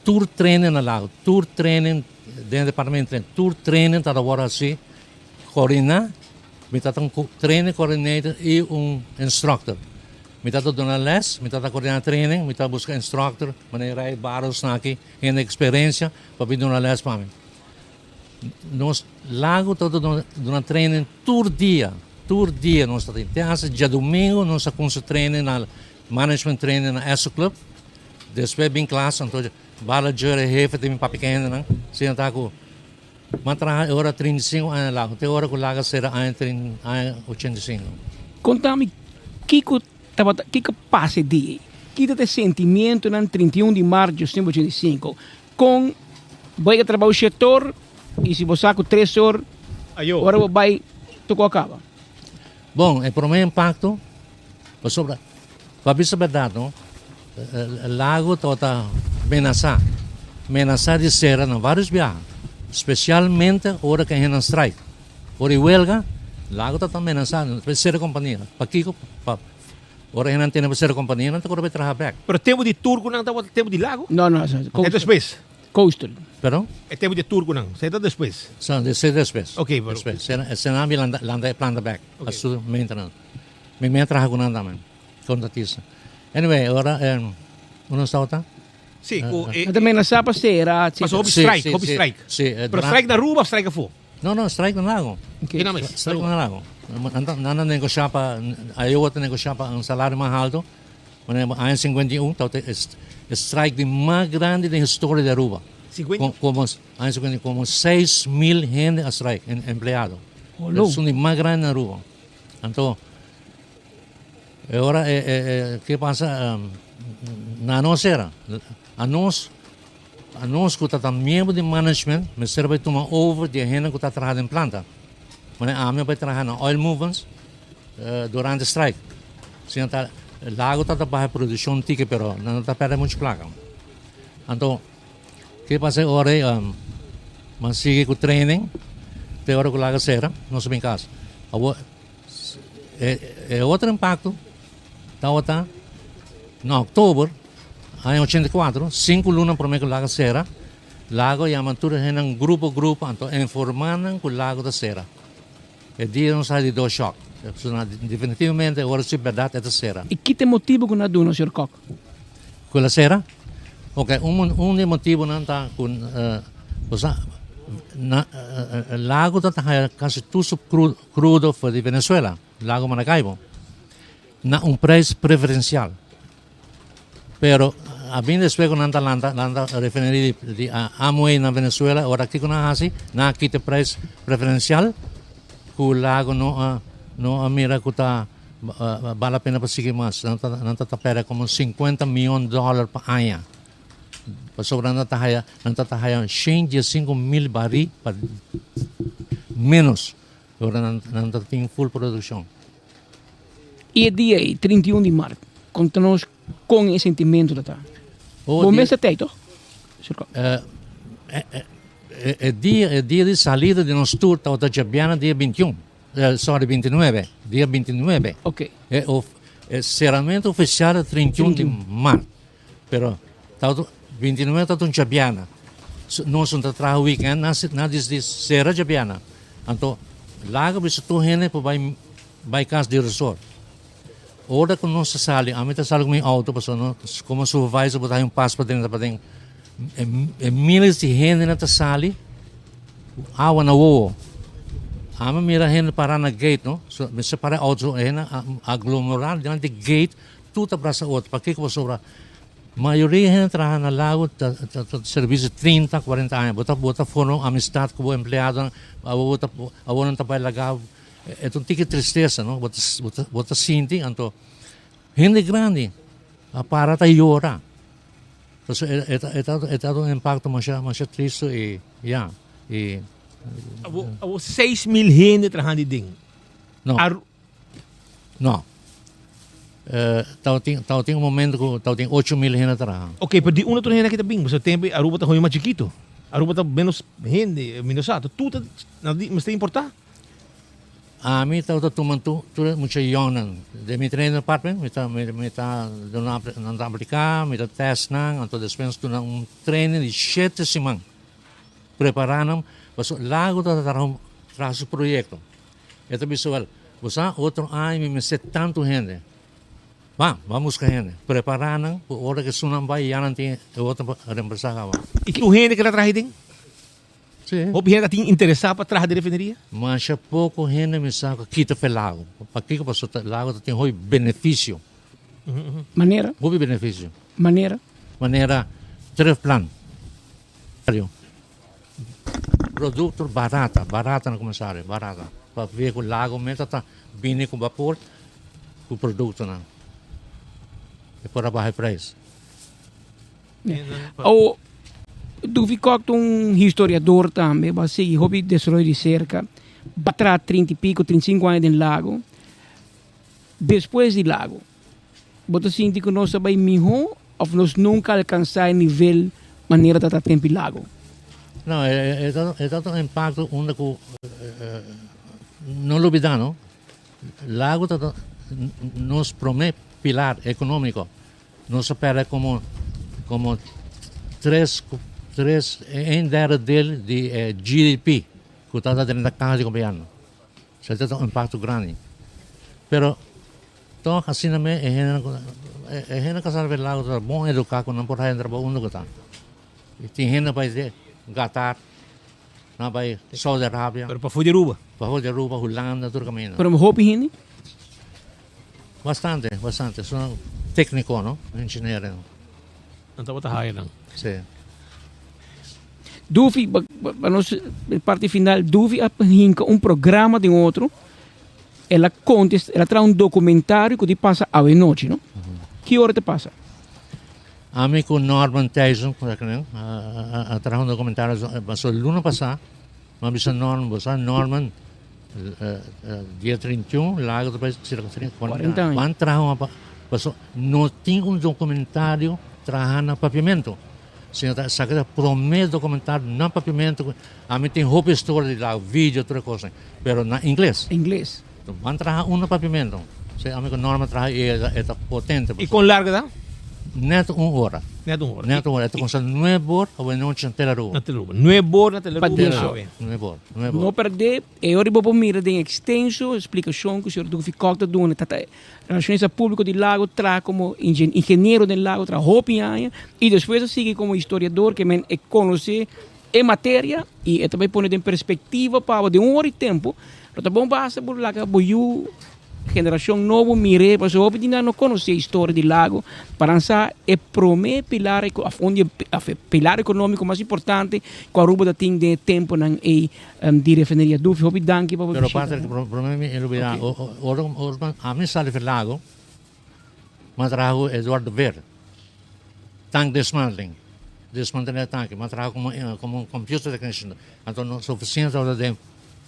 tour training na lago. Tour training dentro do departamento, tour training, tá agora assim, coordenar, me tá training coordinator e instructor. Me tá dando les, me tá coordenar training, me tá buscar instructor, maneira aí baros na aqui, em experiência, para vir dar les para mim. Nós lago todo dando training tour dia, nós tá tendo. Dia domingo nós tá com training na management training na ESO Club. Depois bem classe, então bala jure jefe de para pequeno, né? Se tá com mantra hora 35 anos lá, até hora que laga será ano 85. Contame, que passa dia? Que te sentimento no 31 de março de 1985 com vai trabalhar o setor e se você com 3 horas, agora vai tu acaba. Bom, é para mim impacto, para dizer a verdade, não? Lago está amenaçado de ser em vários viagens, especialmente hora que é strike. Hora huelga, lago está amenaçado, vai ser a companhia. Para Kiko, hora que não tem para ser a companhia, não tem que trabalhar back. Pero tempo de turco não está tempo de lago? Não, é depois. Coastal. Perdão? É tempo de turco não, sai depois. São depois. Ok, bro. Se não me landa planta back, a sua maintenance. Me trabalha com nada também, contratista. Anyway, agora, onde está o Sim, também na sapa será. Mas houve strike. Sim, pero strike na rua ou strike na fora? Não, strike no lago. Okay. Strike no lago. Não negociar para, aí eu vou negociar para salário mais alto. Em 51, strike de mais grande da história da Aruba. 50? Como 6,000 gente a strike, empregado. São de mais grande na Aruba. Então, agora, que passa na nossa era? A nós que está membro de management, me serve tomar over de gente que está trabalhando em planta. Mas a mim vai trabalhar na oil movements durante o strike. Lago está para produção tica, pero não está para muito placa. Então, que passa agora? Mas sigue com training, até hora que o lago será, não se bem caso. É outro impacto. Está em outubro, em 84, 5 lunas para mim que o lago será. Lago e a mantura em grupo, então informando que o lago da será. É dia não sai de 2 choques. Definitivamente, agora se verdade é da serra. E que te motivo que não dá, Sr. Koch? Com a serra? Ok, um motivo não está com... lago está quase tudo crudo foi de Venezuela, lago Maracaibo. Na preço preferencial. Pero, a bem después que não está refineria de Amway na Venezuela, agora aqui que não há assim, não quita preço preferencial, que o lago não mira que está vale a pena para seguir mais. Não está pera como $50 milhões por ano. Para sobrar não está 105 mil barris menos. Agora não está tem full produção. E dia 31 de março, conta-nos com esse sentimento da o mês é teito? É dia de saída de nosso tour da Jabiana dia 21. Sorry, 29. Dia 29. Ok. É encerramento oficial 31 de março. Pero, 29 está em Jabiana. Nós estamos trabalhando weekend, na desde Serra Jabiana. Então, lá que você está indo para vai casa de resort. Ora que nós saímos, a mim está saindo com meu auto, como supervisor, botar passo para dentro, milhares de gente na sala, água na rua. A mim mira gente parar na gate, não? Me separa auto, aglomerar diante do gate, tudo abraça outro. Para que você sobra? A maioria de gente trabalha na lago, serviço 30, 40 anos. Bota foram amistade com o empregado, a outra não está para lagar. É um tique tristeza, não? Bota sente, então, gente grande, a parada llora. Então, é um impacto mais triste e 6 mil gente trabalhando dentro. Não. Tem momento que tem 8 mil gente trabalhando. Ok, pero di una to gente que está bem, você tem Aruba está mais chiquito. Aruba está menos gente, menos alto. Tudo mas tem importar? A mim está tomando tudo muito young. De meu training department, me está dando aplicar, me está test então depois tu training de 7 semanas. preparando para o lago traz o projeto. Então, pessoal, você outro ano me ser tanto gente. Vamos com gente. Preparando, por hora que sunam vai, já não tem outra reembolsar. E que o gente que ela traz tem? Sim. O gente tem interessado para trás da refineria? Mas pouco gente me sabe que quita o lago. Para que o lago tem um benefício? Maneira? Houve benefício. Maneira? Maneira, 3 planos. Produto barata na comissária, barata. Para ver que o lago mesmo está vindo com vapor, o produto não. É para baixar preço. O do ficou um historiador também, vai seguir hobby desenvolver de cerca, para 30 e pico, 35 anos no lago. Depois do lago, você sente que nós vai melhor ou nós nunca alcançar o nível maneira de estar tempo lago? Não, é tanto um impacto único, não olvidar, não? Lago nos promete pilar econômico, nos espera como 3 dele de GDP, que está dentro da casa de governo. Isso é um impacto grande. Pero, então, assim também, é gente que sabe lago, é bom educar, não pode entrar para onde está. E tem gente que vai dizer, Qatar, não vai Saudi Arábia. Pero para fora de Aruba? Para fora de Aruba, Holanda, todo caminho. Pero me gente? Bastante. São técnico, não? Engenheiro. Então, você está não? Sim. Duvi, para nós, parte final, Duvi apanha programa de outro. Ela traz documentário que te passa à noite, não? Que hora te passa? A mim com Norman Tyson, traz documentário, passou luna passada, mas bisa Norman, dia 31, lá depois cerca de 40 anos. Quando traz não tem documentário trazendo papiamento. Senhor, sabe, promete documentário não papiamento. A mim tem roupa história de lá, vídeo, outra coisa, mas na inglês. Inglês. Então, quando traz papiamento, a mim com Norman traz é potente. E com larga, não? Neto 1 hora. Neto 1 hora. Neto 1 hora. Com 9 horas, ou noite na Telaruba. 9 horas na Telaruba. 9 horas. Não perder, eu vou mirar de extenso, explicação que o senhor do ficou da dona, relações público de lago, traz como engenheiro do lago, traz roupa e depois sigue como historiador que me conhece em matéria e também põe em perspectiva para de hora e tempo. Então, bom, basta por lá que geração nova mire, mas eu não conhece a história do lago, para lançar é promete pilar econômico mais importante que a Aruba tem de tempo na de refineria do Fio Danke para pero padre que problema é olvidar a mim sale do lago mas trago Eduardo Ver tank desmantling tanque mas trago como computer technician então suficiente para de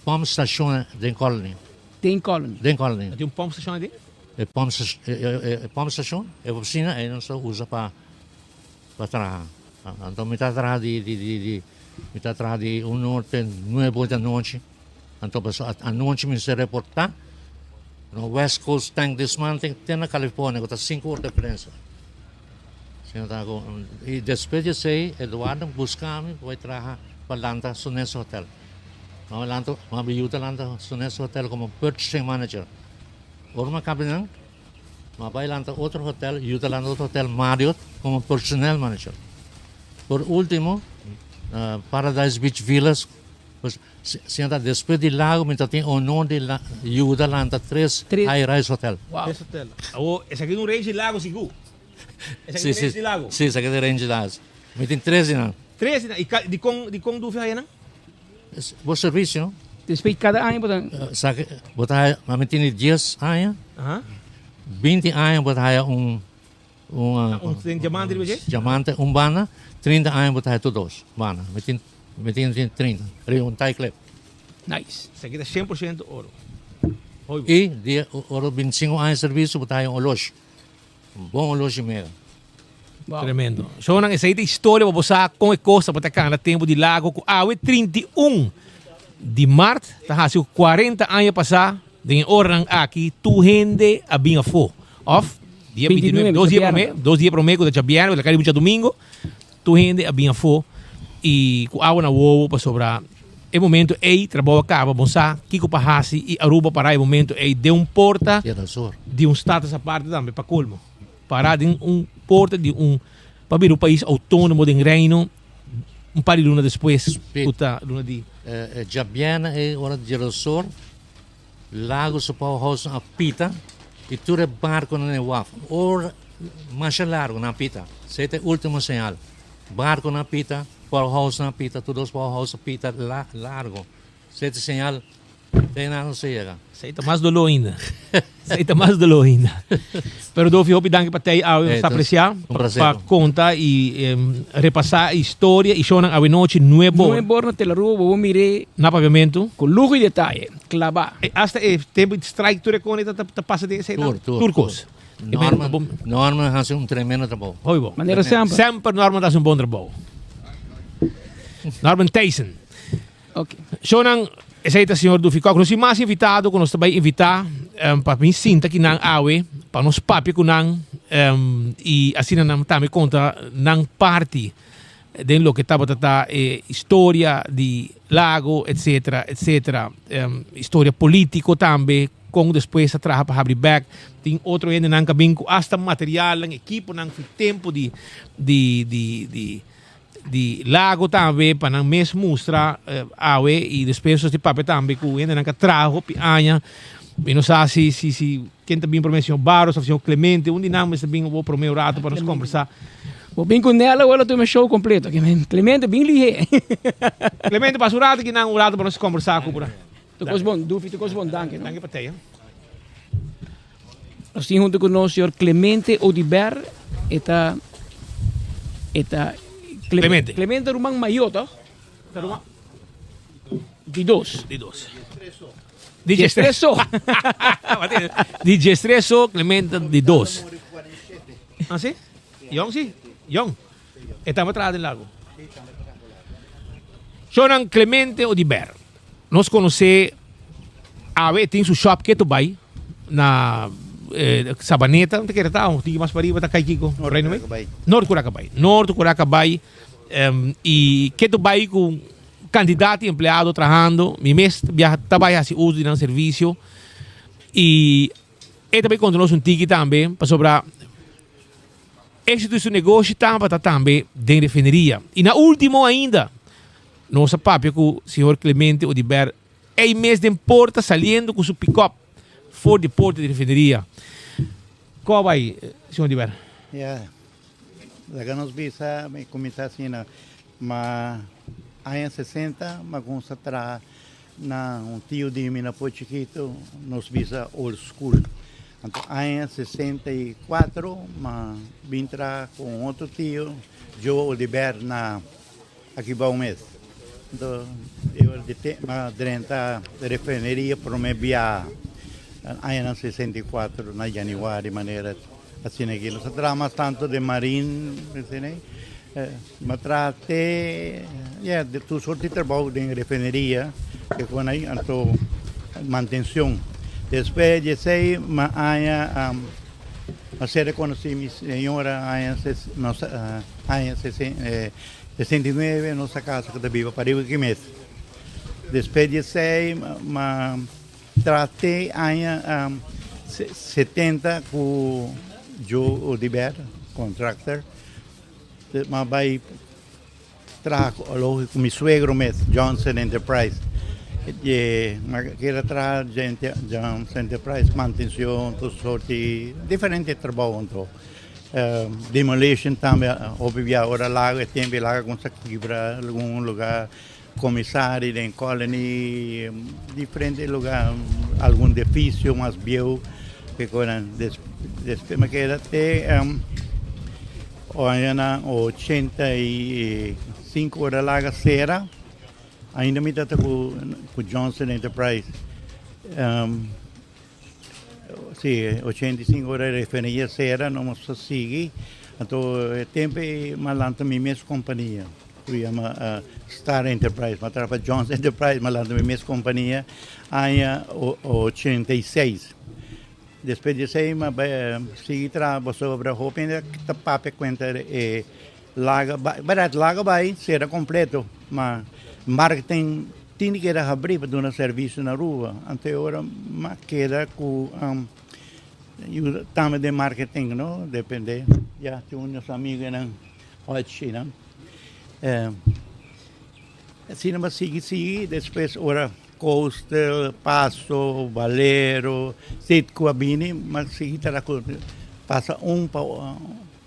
pump station de colony. Tem colony. Tem colony. Tem pump station ali? Pump station, é oficina, e não só usa para trabalhar. Então, me está atrás de norte, 9 da noite. Então, a noite me se reportar. No West Coast Tank Dismantling, tem na Califórnia, que está 5 horas de diferença. E depois de sei, Eduardo buscar-me, vai trabalhar para Lanta, Sunes Hotel. Lanto, mabiuta Lanta, Sunes Hotel como purchasing manager. Orma cabinan, mabai Lanta outro hotel, Yuta Lanta outro hotel Marriott como personnel manager. Por último, Paradise Beach Villas, senta depois de lago, me tem o nome de Yuta Lanta 3 high-rise hotel. Wow. Esse hotel. Esse aqui no range de lago, Sigu. Esse aqui no range de lago. Sim, esse aqui é range de lago. Me tem 13 não. 13 não. E de com dúvida aí não? Bom serviço, não? Depois cada ano, botar, mas tem 10 anos, 20 anos, botar um diamante, diamante, bana, 30 anos, botar todos, bana, me tem 30, um tie clip. Nice. Isso aqui é 100% ouro. E de ouro 25 anos de serviço, botar loja, bom loja mesmo. Wow. Tremendo. So, nang isa ito história babosa kung ikosa patakan na tempo de lago ko awit 31 de março, tahasi 40 anos passar, din orang aqui, tu gente abinha fo. Off, dia 29, 2 dias pro mês, 2 dias pro mês, quando é Chabiano, quando é domingo, tu gente abinha fo. e com água na uovo para sobrar. É momento aí trabalho acaba, bom sa, Kiko Pahasi e Aruba para é momento aí de porta de status à parte também para colmo. Para de porta de para vir país autônomo de reino par de luna depois, puta luna di. Jabiana é hora de Girosor, lago se pode house a pita e tu é barco na waf. Or mais largo na pita. Sete último sinal. Barco na pita, por house na pita, todos por house pita largo. Sete sinal, tem nada não chega. Seita mais dolor ainda. Seita mais dolor ainda. Pero do fio danke para tei ao apreciar para contar e repassar a história e shonan a noite nuevo. Nuevo na Telaruba, vou mire na pavimento com luxo e detalhe. Clava. Hasta tempo de strike tu reconeta ta passa de sei turcos. Norma faz tremendo trabalho. Hoi bom. Maneira sempre. Sempre Norma faz bom trabalho. Norman Tyson. Ok. Shonan aceita senhor do Ficó, nós mais invitado, que nós também invitar para mim sinta que não awe, para nos papi que não e assim não também conta não parte de lo que estava tata história de lago, etc, etc, história político também, com depois atrás para abrir back, tem outro ainda não cabinho hasta material, equipo não foi tempo de lago também para não mesmo mostrar awe e depois de papel também que ainda não trago pianha e não sei se quem também promessou Barros ou Clemente um dinâmico também vou prometer o rato para nos conversar. Vou bem com ela ou ela tem um show completo. Clemente bem ligeiro. Clemente passa o rato que não o rato para nos conversar com por. Tu coisa bom, tu coisa bom, danke. Danke para te. Nós temos junto com o senhor Clemente Odiber eta Clemente Rumang Mayoto. Di dos. DJ Stresso. DJ Stresso, Clemente di dos. Ah, sim? Yong, sim? Yong. Estamos atrás do lago. Shonan Clemente Odiber. Nós conhecemos tem seu shop que tu vai na Sabaneta, não te quer estar, tem mais para ir para Kiko, Norte Curacabay, e que tu vai com candidato empregado trabalhando, mi mês trabalha assim uso de um serviço e também quando nós ticket também para sobrar êxito do negócio também de refineria e na última ainda nossa papi com o senhor Clemente Odiber mês de porta saliendo com seu pick-up for de porta de refineria. Qual vai, senhor Odiber? Lá nos bisa me comentar assim mas em 60 mas concentrar na tio de mim na Chiquito nos bisa old school. Então em 64 mas vim com outro tio Joe Odiber na aqui vai mês. Então eu de dentro da refineria para me via em 64 na januário maneira assim aqui nós trabalhamos tanto de marinho assim mas trate de tu sorte de trabalho de refineria que com aí então manutenção depois de sei mas a ser reconhecida minha senhora em 69 nossa casa que viva para o que mês depois de sei mas tratei em 70 com Joe Odiber, contractor, mas vai trago com meu suegro mesmo, Johnson Enterprise. E quero trazer Johnson Enterprise, manutenção, toda sorte, diferente trabalho então. Demolition também, obviamente agora lá tem lá com quebra algum lugar comissário em colony, diferente lugar, algum edifício mais viejo que quando desde me queda até na 85 horas lá será ainda me dá com Johnson Enterprise sim 85 horas referência será não mas sigue então tempo malanta minha mesma companhia chama Star Enterprise mas trabalha Johnson Enterprise malanta minha mesma companhia em 86 depois de sair mas sigue trabalhando sobre a roupa ainda que papai conta laga vai será completo, mas marketing tem que abrir para dar serviço na rua. Até agora, mas queda com também de marketing, não? Depende. Já tem uns amigos não, hoje não. Assim, mas sigue, depois ora Coastal, Passo, Valero, Sitco, Abini, mas sigue passa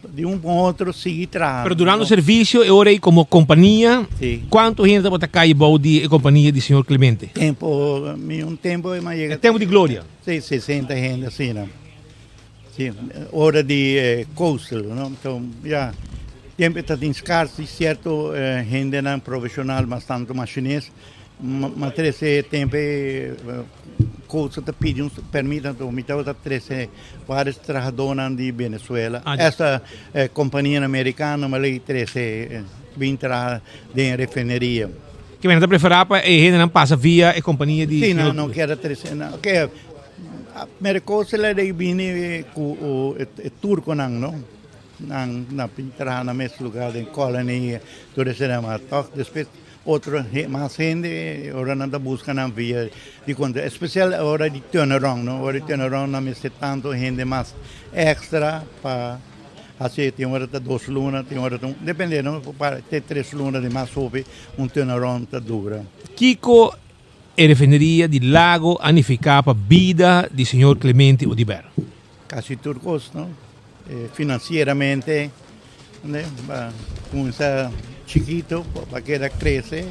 de um para outro, sigue trás. Pero durante o serviço, eu orei como companhia. Quanto gente bota cair de companhia de senhor Clemente? Um tempo é mais. É tempo de glória. Sim, 60 gente assim, não? Sim, hora de coastal, não? Então, já, tempo está escasso, certo, gente não profissional, mas tanto machinês, mas esse tempo coastal está pedindo permite, então, me está treze vários trabalhadores de Venezuela. Essa companhia americana, mas ele 13 vem de refineria. Que vem da preferar para a gente não passa via a companhia de. Sim, não quero 13, não. Mercosul ele vine com o turco não na pintar na mesmo lugar em colônia tudo isso é mas depois outro mais gente ora nada busca na via de conta especial hora de turnaround não hora de turnaround na mesmo tanto gente mais extra para assim tem hora de 2 lunas tem hora de dependendo para ter 3 lunas de mais sobre turnaround tá dura Kiko e refineria di Lago Anificapa vida di signor Clemente Odiber. Casi turcos, no? Financieramente, comienza chiquito, para que crece.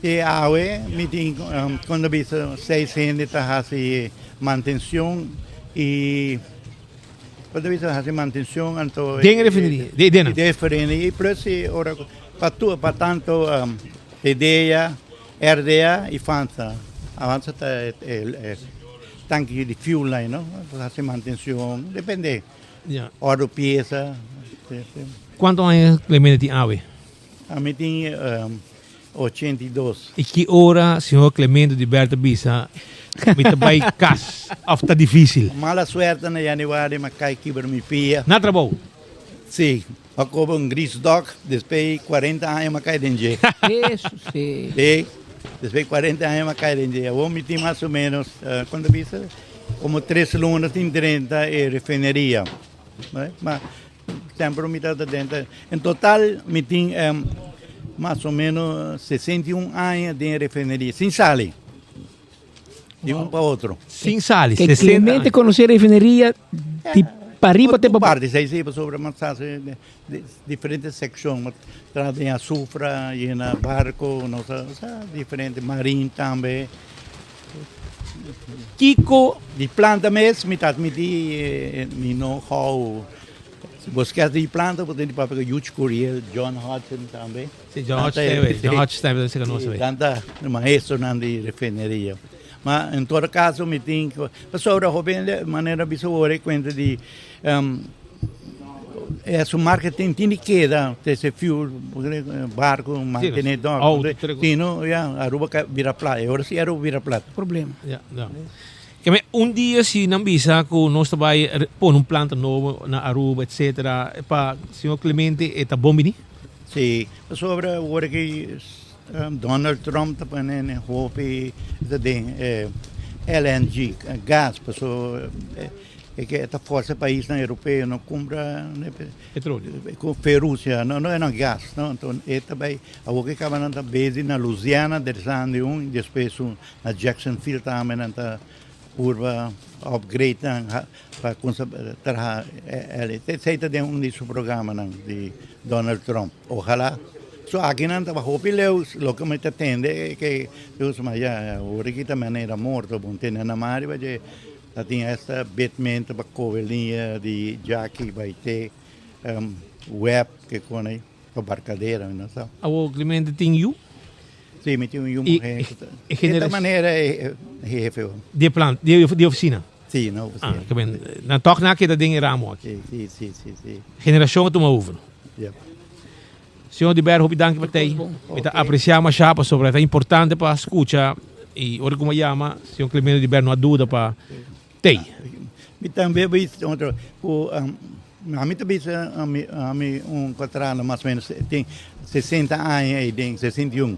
E ahora, quando visto 600 hace manutención y quando visto hace manutención, entonces de refinería, de refinería y plus ahora para tanto ideia RDA e FANSA. Avança está tanque de fuel line, não? Faz manutenção, depende. Oro peça. Quanto anos Clemente tem ave? A mim tem 82. E que hora, senhor Clemente de Berta Bisa, me vai cas, of tá difícil? Mala suerte na januário, mas cai quebra me pia. Na trabalho? Sim. Acaba gris dog, depois 40 anos, mas cai dentro. Isso, sim. Depois 40 anos, mas cai dentro. Eu me tem mais ou menos, quando vista, como 3 lunas em 30 e refineria. Mas sempre me está dentro. Em total, me tem mais ou menos 61 anos de refineria, sem sale. De um para outro. Sem sale, que Clemente conhecer a refineria de para arriba até para parte, sei sobre uma diferentes secções, trazem açúcar, e na barco, nossa, diferente marinho também. Kiko de planta mesmo, me know-how. Se você quer de planta, você tem que pegar Hugh Curiel, John Hodgson também. Sim, John Hodgson também você conhece bem. Tanta maestro na refineria. Mas em todo caso, me tem que pessoal da de maneira visual conta de esse marketing tem que dar esse fuel barco mantenedor tino Aruba vira plata agora se Aruba vira plata problema dia se não visa que nós vai pôr planta novo na Aruba etc para senhor Clemente está bom bem sim sobre agora que Donald Trump está fazendo hope de LNG gás pessoal que esta força país europeu não compra petróleo com ferrúcia não é gás não então também a o que acaba na base na Louisiana descende depois na Jacksonville também na curva upgrade para conservar esse é desse programa de Donald Trump ojalá so aqui não estava hopileu lo que me atende que eu mas já o que também era morto bom tem na mari vai tinha esta betmento para covelinha de Jackie vai ter web que com aí para barcadeira não sabe o Clemente tem you sim me tem um de maneira de planta de oficina sim na oficina que bem na toque na que da ding ramo aqui sim geração tu uma senhor Odiber, bedankt para ti. Kita apreciamos chapa sobre é importante para escutar e ora como chama, senhor Clemente Odiber não há dúvida para ti. E também visto outro A mim também, a mim contrato mais ou menos tem 60 anos e tem 61.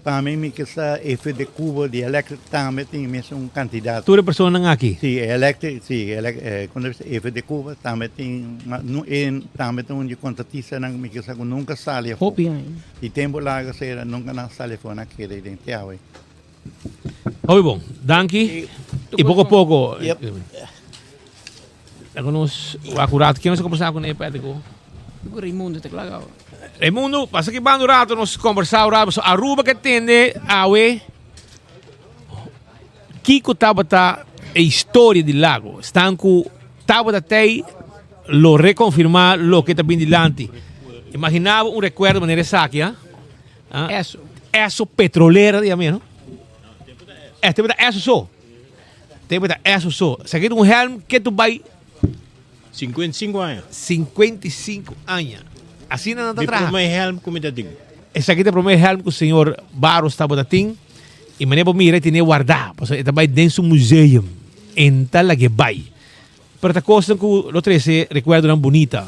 Para mim, que essa efeito de Cuba, de elétrico, também tem mesmo candidato. Toda pessoa não aqui? Sim, elétrico, sim, quando efeito de Cuba, também tem, também tem um contratista, que essa nunca sai. E tempo lá, que nunca não sai fora naquele, tem teawe. Oi, bom, danke. E pouco a pouco. Alguns acurados, quem você conversar com ele, Pedro? O Raimundo está claro. Raimundo, passa que bando rato nós conversar sobre Aruba que tende awe. Kiko tabata a história do lago. Estão com tabata até lo reconfirmar lo que está bem dilante. Imaginava um recuerdo de maneira saquia. Eso petrolera de mim, não? É, tem eso só. Tem eso só. Se aqui um helm que tu vai 55 anos. 55 anos. Assim não está atrás. O primeiro helm como está ding. Esse aqui é o primeiro helm que o senhor Barros está botando. E maneira para mim, ele vai guardar. Porque ele vai dentro do museu. Então, lá que vai. Pero a coisa que o 13 recuerdo não bonita.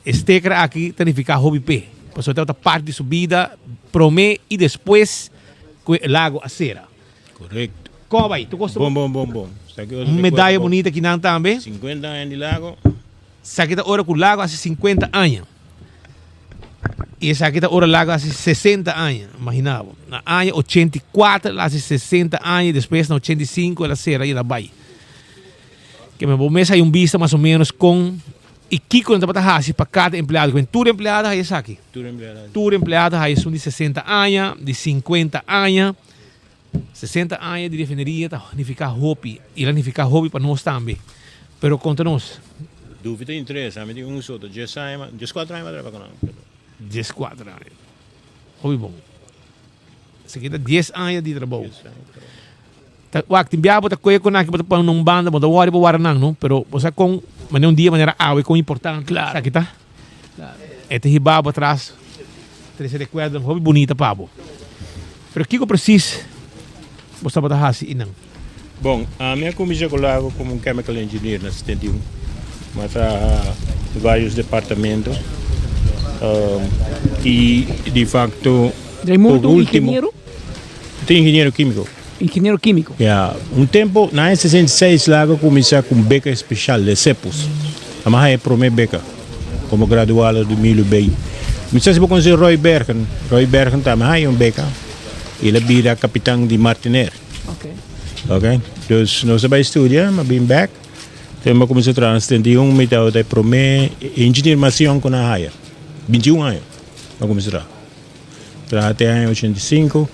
Este cara aqui tem que ficar hobby pé. Porque tem outra parte de subida, promê e depois o lago Acera. Correto. Como vai? Tu gosta? Bom. Uma medalha bonita que não também. 50 anos de lago. Essa aqui está hora com o lago há 50 anos. E essa aqui está hora lago há 60 anos. Imaginava. Na ano 84, há 60 anos. Depois, na 85, ela será aí na Bahia. Que me mês aí vista mais ou menos com. E Kiko não está para cada empregado. Com tudo empregado, aí essa aqui. Tudo empregado, aí são de 60 anos, de 50 anos. 60 anos de refineria, tá? Não ficar hobby. E lá não ficar hobby para nós também. Pero conta-nos. Dúvida e interesse, a mim tem um só, 10 anos, 14 anos trabalha com nós. 14 anos. Hobby bom. Isso aqui dá 10 anos de trabalho. Wak, timbiabo ta kuya ko na kita pa nung banda mo, tawari pa waranang, no? Pero, sa kung manong dia manera awe kung importante. Claro. Sa kita? Claro. Ete hibabo atrás. Três recuerdos, hobby bonita, pabo. Pero Kiko precis, basta ba tahasi inang? Bom, a minha comissão colago como um chemical engineer na 71. Matra vários departamentos. E, de facto, Raimundo, engenheiro? Tem engenheiro químico. Engenheiro químico. Yeah. Um tempo, na 66, lá eu comecei com beca especial de CEPUS. A minha é primeira beca, como graduado do Milho Bay. Comecei a conhecer Roy Bergen. Roy Bergen também é uma beca. Ele vira capitão de Martiner. Ok. Dus nós vamos estudar, mas bem back. Então eu comecei a trabalhar em 71, me deu a primeira engenheiro macião com a Haya. 21 anos. Eu comecei a trabalhar até em 85.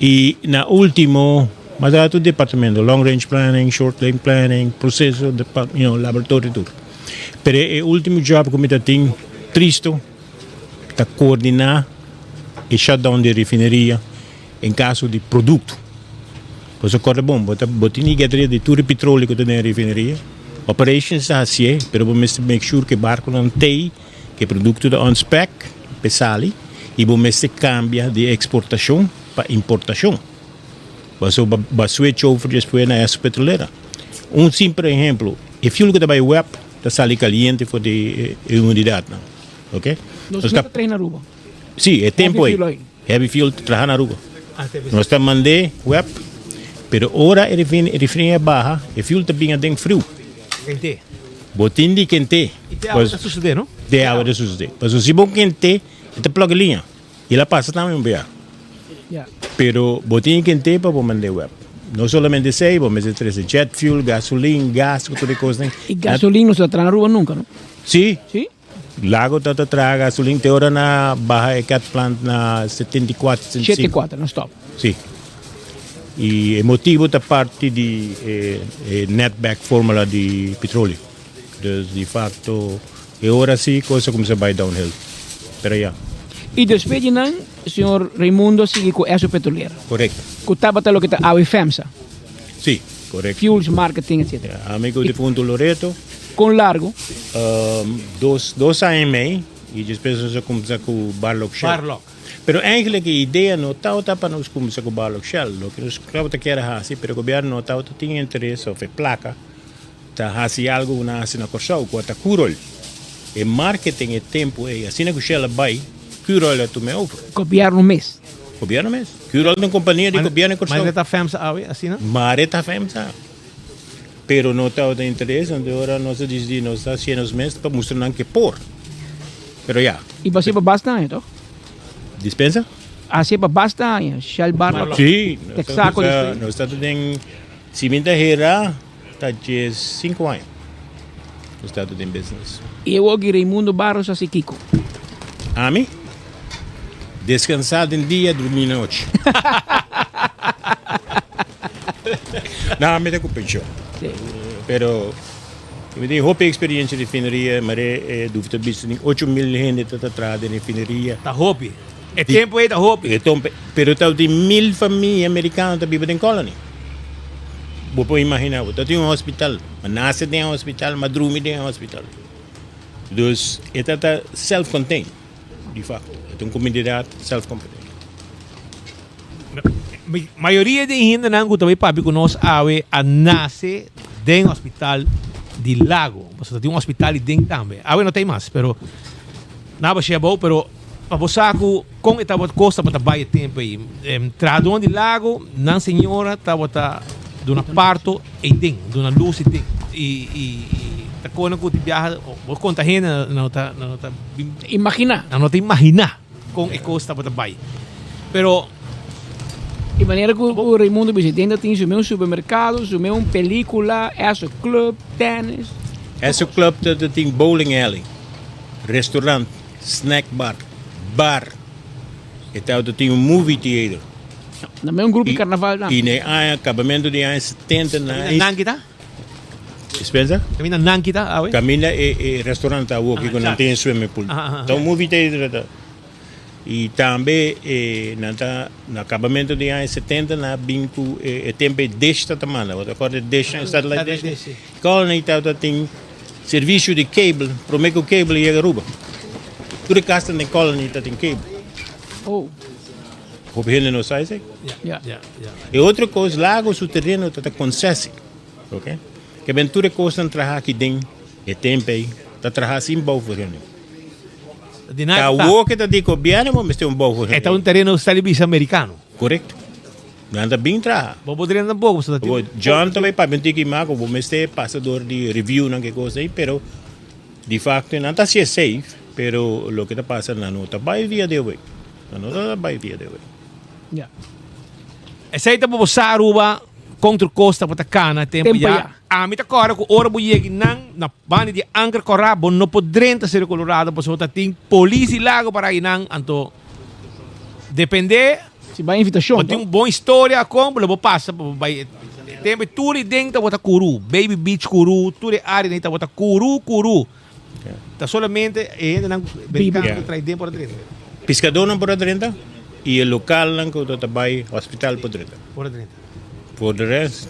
E na último, mas era tudo departamento, long range planning, short range planning, processo, laboratório e tudo. Pero o último job que eu tenho, triste, é coordenar o shutdown de refineria em caso de produto. Pois é corre bom, botar ninguém de tudo petróleo que tem na refineria. Operations está assim, pero vamos make sure que o barco não tem, que o produto está on spec, pesali, e vamos cambia de exportação para importação. Vai switch over depois na essa petroleira. Um simples exemplo, o fuel que está by web está sali caliente por de umidade, não? Ok? Nós estamos treinando na Aruba. Sim, é tempo aí. Heavy fuel trabalha na Aruba. Nós estamos mandando web, pero ora a refineria baixa, o fuel está bem dentro frio. Quente. Botin de quente. E tem água de suceder, não? Tem água de suceder. Mas se bom quente, está plug linha. E ela passa também um bem. Pero botin quente para mandar web. Não somente sei, vamos dizer jet fuel, gasolina, gás, toda coisa. E gasolina não se traz na Aruba nunca, não? Sim. Lago está traz gasolina, tem hora na Barra Cat Plant na 74, 75. 74, não stop. Sim. E o motivo da parte de netback fórmula de petróleo. Dus de facto, agora sim, coisa começa a vai downhill. Pero já. E depois de não, o senhor Raimundo sigue com essa petroleira. Correto. Com o que está a FEMSA. Sim, correto. Fuels, marketing, etc. Amigo de Punto Loreto. Com largo? 2 anos e meio. E depois nós começamos com o Barlock Shell. Barlock. Pero eigenlijk a ideia não está para nós começar com o Barlock Shell. O que nós queremos era assim, pero o governo não está tinha interesse ou placa. Está assim algo na Corsau, com a Curol. E marketing e tempo e assim que ela vai, curou tu me over. Governo mês. Governo mesmo. Curou de companhia de governo que Mas está FEMSA, assim, não? Mas está FEMSA. Pero não está de interesse, agora nós dizemos, nós está sendo os meses para mostrar que por. Pero já. E você basta, então? Dispensa? Assim basta, Shell Bar. Sim. Texaco. Nós estamos em Cimenta Hera, está de 5 anos. Nós estamos em business. E eu ouvi Raimundo Barros assim, Kiko. A mim? Descansar em dia, dormir na noite. Não, me dá com pensão. Pero eu tenho roupa experiência de refineria, mas é dúvida visto 8 mil gente está atrás da refineria. Tá roupa. É tempo aí da roupa. Pero tá de 1000 famílias americanas que vivem em colônia. Vou imaginar, tá tem hospital, mas nasce tem hospital, mas dorme tem hospital. Então, é self-contained, de facto. É uma comunidade self-contained. Maioria de gente não também papi conosco a nasce dentro do hospital de Lago. Você tem hospital dentro também. Awe não tem mais, pero nada é bom, pero para você com esta costa para trabalhar tempo aí. Tradão de Lago, não senhora, tá de uma parto e dentro, de uma luz e dentro. E tá quando que viaja, vou contar gente não tá imaginar, não te imaginar com a costa para trabalhar. Pero de maneira que o Raimundo Presidente tem o meu supermercado, o meu película, esse club, tênis. Esse club tem bowling alley, restaurante, snack bar, e tal tem movie theater. Também um grupo de carnaval não. E nem acabamento de anos 70 na. Nankita? Dispensa? Camina Nankita, awe? Camina e restaurante a que não tem swimming pool. Então movie theater. E também no acabamento de anos 70 na binco tempo desta tamanho, você acorda desta estado desta. Qual nem tal tem serviço de cable, prometo que o cable chega ruba. Tudo casa na colônia tem cable. Oh. Hope ele não sai, sei? Yeah. E outra coisa, lago subterrâneo está concesse, ok? Que aventura coisa não trabalha aqui dentro, e tempo aí, está trabalhando sem bom forreno. Tá o que tá de governo, mas tem bom forreno. É um terreno estabelecido americano. Correto. Anda bem tra. Vou poder andar pouco, você tá. John também para mentir que mago, vou mestre passador de review não que coisa aí, pero de facto não está se safe, pero lo que está passando não está vai via de hoje. Não está vai via de hoje. Yeah. Essa aí tá para você Aruba contra costa para cana tempo já. A mim tá agora com hora buieg na banda de Anchor Corrabo não poderá ser colorado, porque você tem polícia lago para ir não, então depender se vai invitação. Tem uma boa história como vou passar vai tempo tudo dentro bota curu, baby beach curu, tudo área dentro bota curu. Tá solamente ainda não americano traz dentro por dentro. Pescador não por dentro e o local não que tá vai hospital por dentro. Por dentro. Por de resto,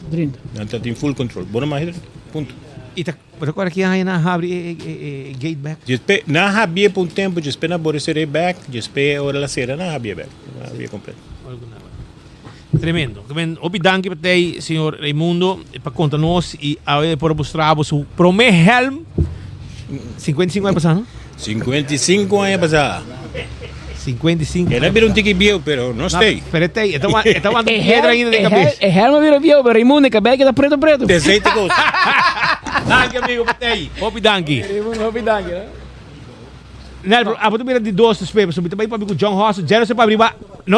dentro. Não tem full control. Bora mais ponto. E tá agora aqui aí na abre gate back. Despe na habia por tempo, despe na bora ser back, despe hora la sera na habia back. Na habia completo. Tremendo. Obidanki para te, senhor Raimundo, para contar-nos e a por mostrar o prome helm 55 anos passado. 55 anos passado. 55. Ela vira tiki bio, pero não sei. Espera, estava pedra ainda de cabeça. É helma vira bio, pero Raimundo cabelo tá preto. Deseita coisa. Danke amigo, patei. Obidanki. Obidanki, né? Não, a botar de dois espelhos, sobre também para o John Hoss, já não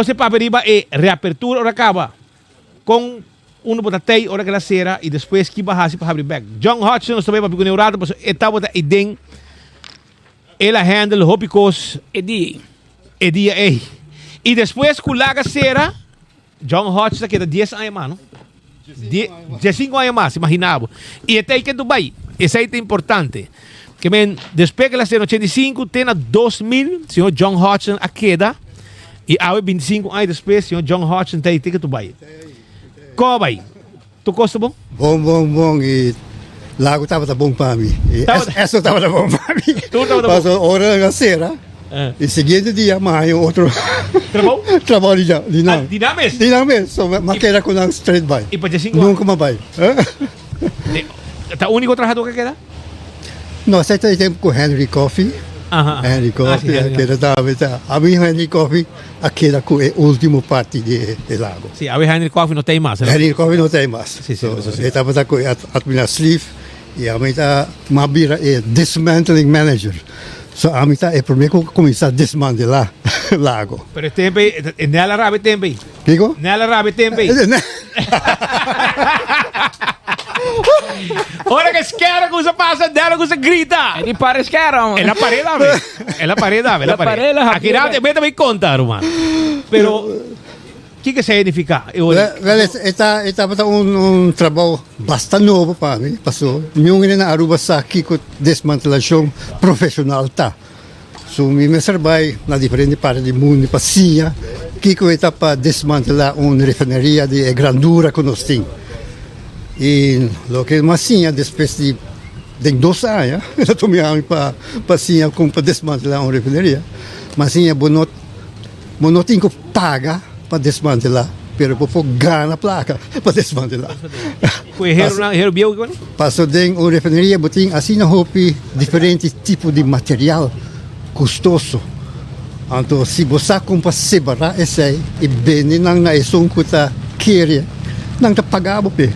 se para abrir e reapertura ora acaba com botatei ora que la sera e depois que barrase para abrir back. John Hodgson também para o neurado, mas etapa da idem ela handle hopicos dia ei. E depois com laga sera John Hodgson que era 10 anos mano. 15 anos mais, imaginava. E até que Dubai, esse aí é importante. Que depois que ela sera 85, tem a 2000, senhor John Hodgson a queda. E há 25 anos depois, senhor John Hodgson tem que Dubai. Como vai? Tu gosta bom? Bom. E lago estava bom para mim. Essa estava bom para mim. Tu estava bom? Passou hora da cera. E seguinte dia, mais outro. Trabalho? Trabalho de não. Dinames? Só maquera com a straight by. E para 5 nunca mais vai. Tá o único trabalhador que queda? No, sa tempo ko Henry Coffee. Henry Coffee, aquela dave tá. A mim Henry Coffee, aquela que é último parte de lago. Sì, a Henry Coffee non tem mais. Henry Coffee não tem mais. Sì, sì, so, estava tá com at minha sleeve e a mim tá mabira é dismantling manager. So a mim tá é primeiro que começar a desmantelar lago. Per tempo nella rabbia tempo. Digo? Nella rabbia tempo. Ora che schiera cosa passa, della cosa grita. E di pare schiera. È la pareda, è la pareda, è la pareda. Aqui nada, me também conta, Romano. Pero que significa? Estava trabalho bastante novo para mim, passou. Nenhum na Aruba aqui com desmantelação profissional tá. So me trabalho na diferente parte do mundo, passinha, que está para desmantelar uma refinaria de grandura que nós temos. E o que massinha depois de 2 anos, eu tomei para passinha para desmantelar uma refinaria. Massinha não tem que pagar para desmantelar, pero por ganhar a placa para desmantelar. Passou de uma refinaria, botem assim na roupa diferentes tipos de material custoso. Então, se você compra separar esse aí, e bem não na som que está querendo, não está pagando pe.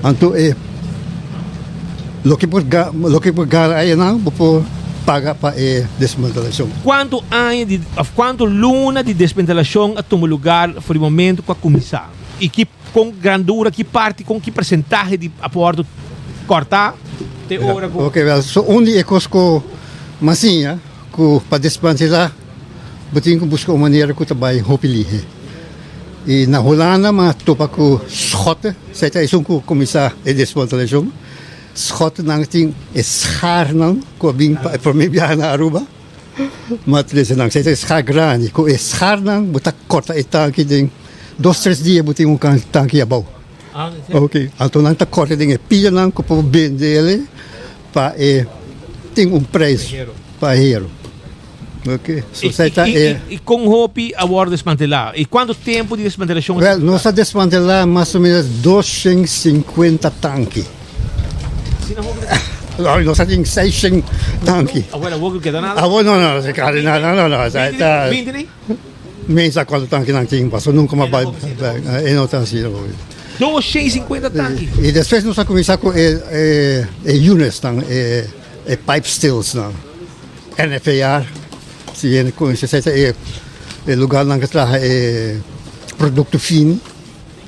Então, o que por ganhar aí não, por paga para desmantelação. Quanto luna de desmantelação a tomar lugar foi o momento que a começar? E que com grandura, que parte, com que percentagem de aporte cortar? Ok, so onde é cosco massinha que para desmantelar, botem que buscar uma maneira que também roupilie. E na Holanda, mas topa com schot, sei que isso que começar a desmantelação. Schot não tem schaar não, que bem para mim viajar na Aruba. Mas isso não, sei que schaar grande, que schaar não, botar corta e tanque de 2-3 dias botem tanque abaixo. Ok, então não tá corta de pilha não, que para vender ele para tem preço para hero. Ok, e com roupa a hora desmantelar. E quanto tempo de desmantelação? Nós a desmantelar mais ou menos 250 tanques. Nós temos 600 tanques. Agora vou que dá nada? Não, se cara não. 20 nem? Nem sabe quanto tanque não tem, passou nunca mais vai. Não está assim. 250 tanques. E depois nós começamos com units, pipe stills, NFAR. Se conhece é lugar onde traz produto fino.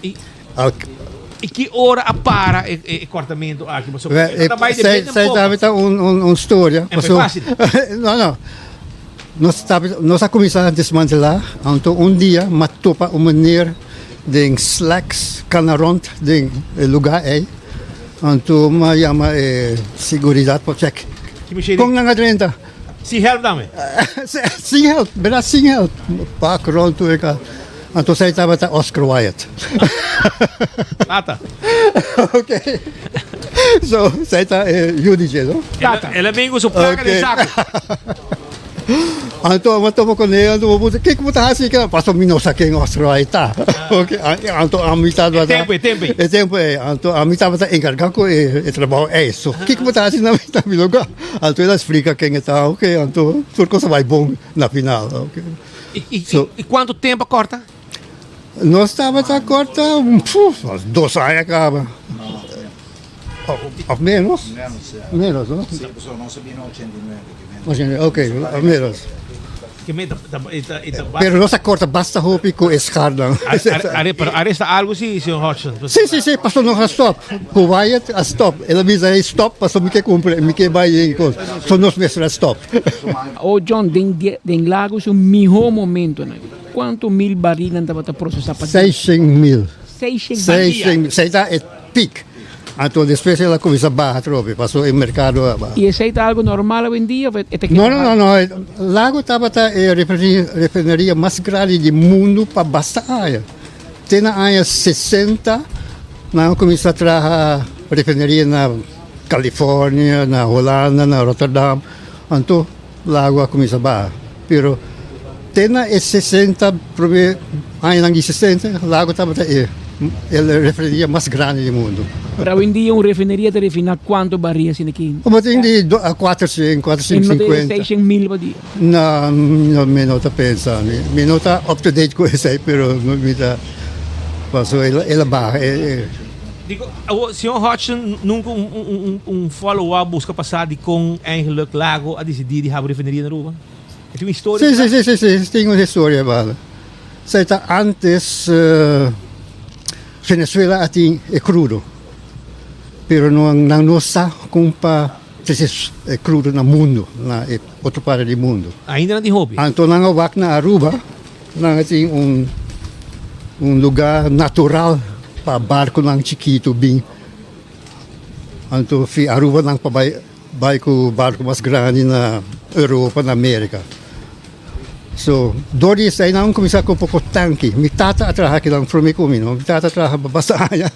E que hora a para o cortamento aqui? Sei uma história. Não. Nós começamos a desmantelar. Então dia matou para uma maneira de slacks canaront de lugar aí. Então me chama segurança para check. Com não adianta. Sim, help dame. Sim, help. Beras sim, help. Pak rond toe ik. Então saya estava a Oscar Wyatt. Lata. Ok. So, saya está UDG, não? Lata. Ela vem com o placa de saco. Então, eu estou com ele, o que você está fazendo? Passou minutos aqui em Oscar Wyatt. Ok. Então, a mim estava... É tempo. Então, a mim estava encarregado com o trabalho. Isso. O que você está fazendo na minha lugar? Então, ela explica quem está. Ok. Então, tudo coisa vai bom na final. Ok. E quanto tempo corta? Nós estávamos a cortar uns 2 anos acaba. Ou menos? Menos, não? Sim, pessoal, não sabia no 89. Ok, menos. Pero nossa corta basta roupa com escarda. Arresta algo sim, Sr. Hodgson? Sim, passou no stop. Com Wyatt, a stop. Ela me diz stop, passou me que cumpre, me que vai em coisa. Só nós mesmos stop. O John, den Lagos o melhor momento, né? Quanto mil barris não estava a processar? 600.000. 600.000? 600 é peak. Então, depois ela começa a baixar, passou no mercado. E esse é algo normal hoje em dia? Não. Lago estava a refinaria mais grande do mundo para basta área. Tem na área 60, não começou a trabalhar refinaria na Califórnia, na Holanda, na Rotterdam. Então, lago começa a baixar. Pero tem na 60, primeiro ano de 60, lago estava a refinería más grande del mundo. Pero hoy en día una refinería te refina cuánto barriles tiene aquí. Como tiene 450. 600,000 ba dia? No, no me nota pensando. Me nota up to date com isso aí, pero não me dá. Passou ela barra. Digo, o senhor Hodgson nunca follow-up busca passar de com eigenlijk Lago a decidir de abrir refineria na Aruba? Tem uma história? Sim, tem uma história, vale. Saita antes Venezuela ating é crudo. Pero não está com pa é crudo no mundo, na outra parte do mundo. Ainda não tem hobby? Então nang wak na Aruba, nang ating lugar natural para barco ng chiquito bing. Então fi Aruba nang pabay ko barco mas grande na Europa, na América. So, Doris ay nang kumisa ko po tanki. Mi tata atraha kilang prome ko mino. Mi tata atraha babasaya.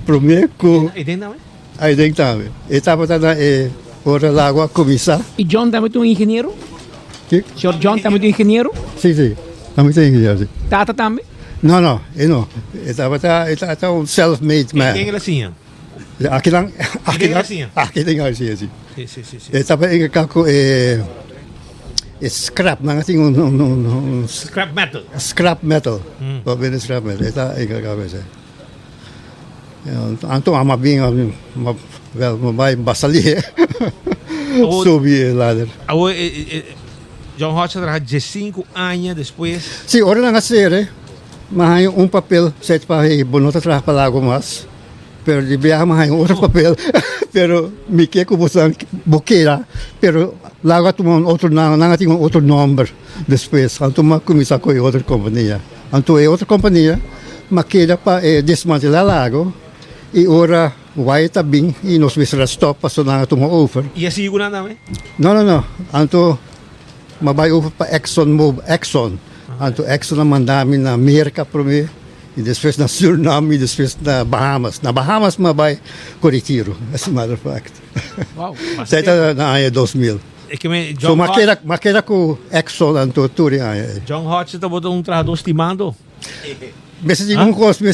Prome ko. Ay ding tame. Etapa na ora lagua kumisa. E John também tu engenheiro? Senhor John também tu engenheiro? Sim. Também tem engenheiro. Tata também? No. Etapa un self-made man. Quem ela sim? Aqui lang sim. Sim. Etapa inga kako scrap nang ating scrap metal. Scrap metal. Pabili scrap metal. Ita igagawin siya. Anto amabing mabay basali. Subi ladder. John Hodgson trabalha 15 anos depois. Sim, ora na hacer, mahay papel set pa bonota trabalha para lago mas. Pero di biya mahay outro papel. Pero mike ko busang bukera. Pero lago tumon outro nangating outro number depois. Anto makumisa ko outra companhia. Anto outra companhia makeda pa desmantelar lago. E ora vai tabing e nos visra stop paso na tumo over. E assim guna namin? No. Anto mabay over pa Exxon. Anto Exxon naman namin na Amerika prome. E depois na Suriname, depois na Bahamas. Na Bahamas mabay ko retiro, as a matter of fact. Wow. Sa ita na aya 2000. So makeda ko Exxon anto turi aya. John Hodgson to boto trabalho estimando. Basta tinha costo.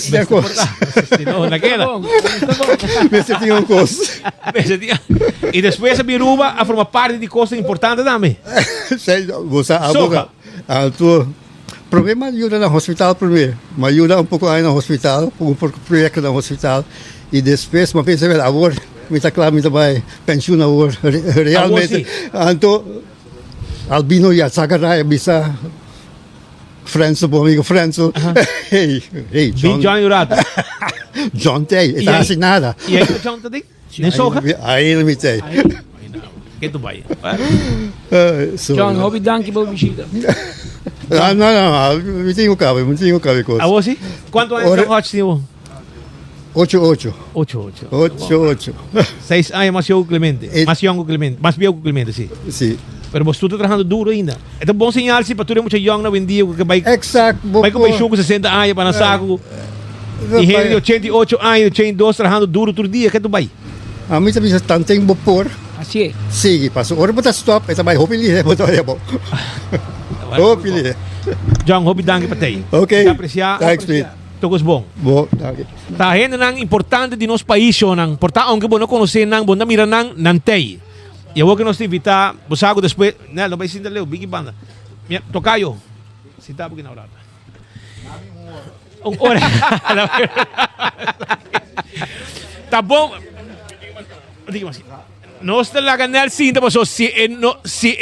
Não, naquela. Basta tinha costo. E depois a Biruba a formar parte de coisa importante também. Você aboga. Anto problema ajuda no hospital primeiro. Me ajuda pouco aí no hospital, um projeto no hospital. E depois me pensa, agora me está claro, me vai pensão agora. Realmente, anto Albino já sacará bisa Franso, bom amigo Franso. Hey, John. John Jurato. John Tay, está assinada. E aí, John também? Nem soca? Aí não me tem. Que tu vai? John, hobby danke pela visita. Não, me tenho cabe coisa. A você? Quanto anos John Hodgson? 8. 6 anos mais young Clemente. Mais young Clemente. Mais viejo Clemente, sim. Sim. Pero você está trabalhando duro ainda. É um bom sinal se para tu é muito young na vendia que vai. Exacto. Vai com com 60 anos para saco. E gente de 88 anos, 82 trabalhando duro todo dia, que tu vai? A mim também está tem vapor. Assim é. Sim, passou. Ora botar stop, essa vai hopili, botar é bom. Hopili. John, hobby danke para ti. Ok. Apreciar. Thanks, Pete. Todos bom. Bom, danke. Tá rende nang importante de nosso país, nang porta aunque não conhecer nang bom mira nang nantei. E eu vou que nós te invitar, você algo depois, né, não vai sentir leu, big banda. Tocayo. Se tá porque na hora. Ora. Tá bom. Diga assim. Nós talaga nel sinta, so se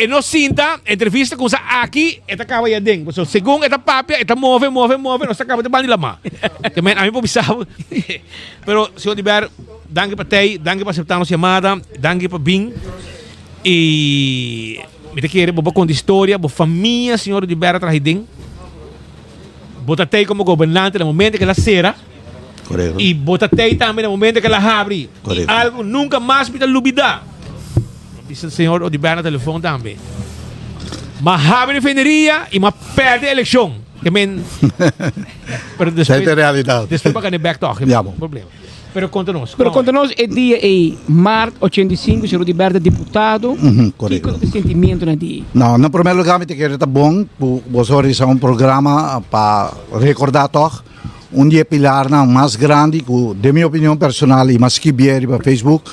no sinta, entrevista com aqui, eta acaba ya ding. So segundo eta papia, eta move, nós acaba de banila ma. Também a mim po bisao. Pero senhor Diber, danke para tei, danke para aceitar nossa chamada, danke para vir. E me querer boa com história, boa família, senhor Diber trahiding. Bota tei como governante no momento que ela será. Correcto. E bota tei também no momento que ela abre. Correcto. Algo nunca mais me olvidar. Diz o senhor Odiber no telefone também. Mas abre refineria e mas perde a eleição. Que men. Pero depois é a realidade. Depois para back talk. Já bom. Problema. Pero conta-nos. Pero conta-nos, é dia em março 85, senhor Odiber é deputado. Correcto. Que sentimento na dia? Não, no primeiro lugar, me quero tá bom. Você realizar programa para recordar toch dia pilar na mais grande, que, de minha opinião personal, e mais que vier para Facebook,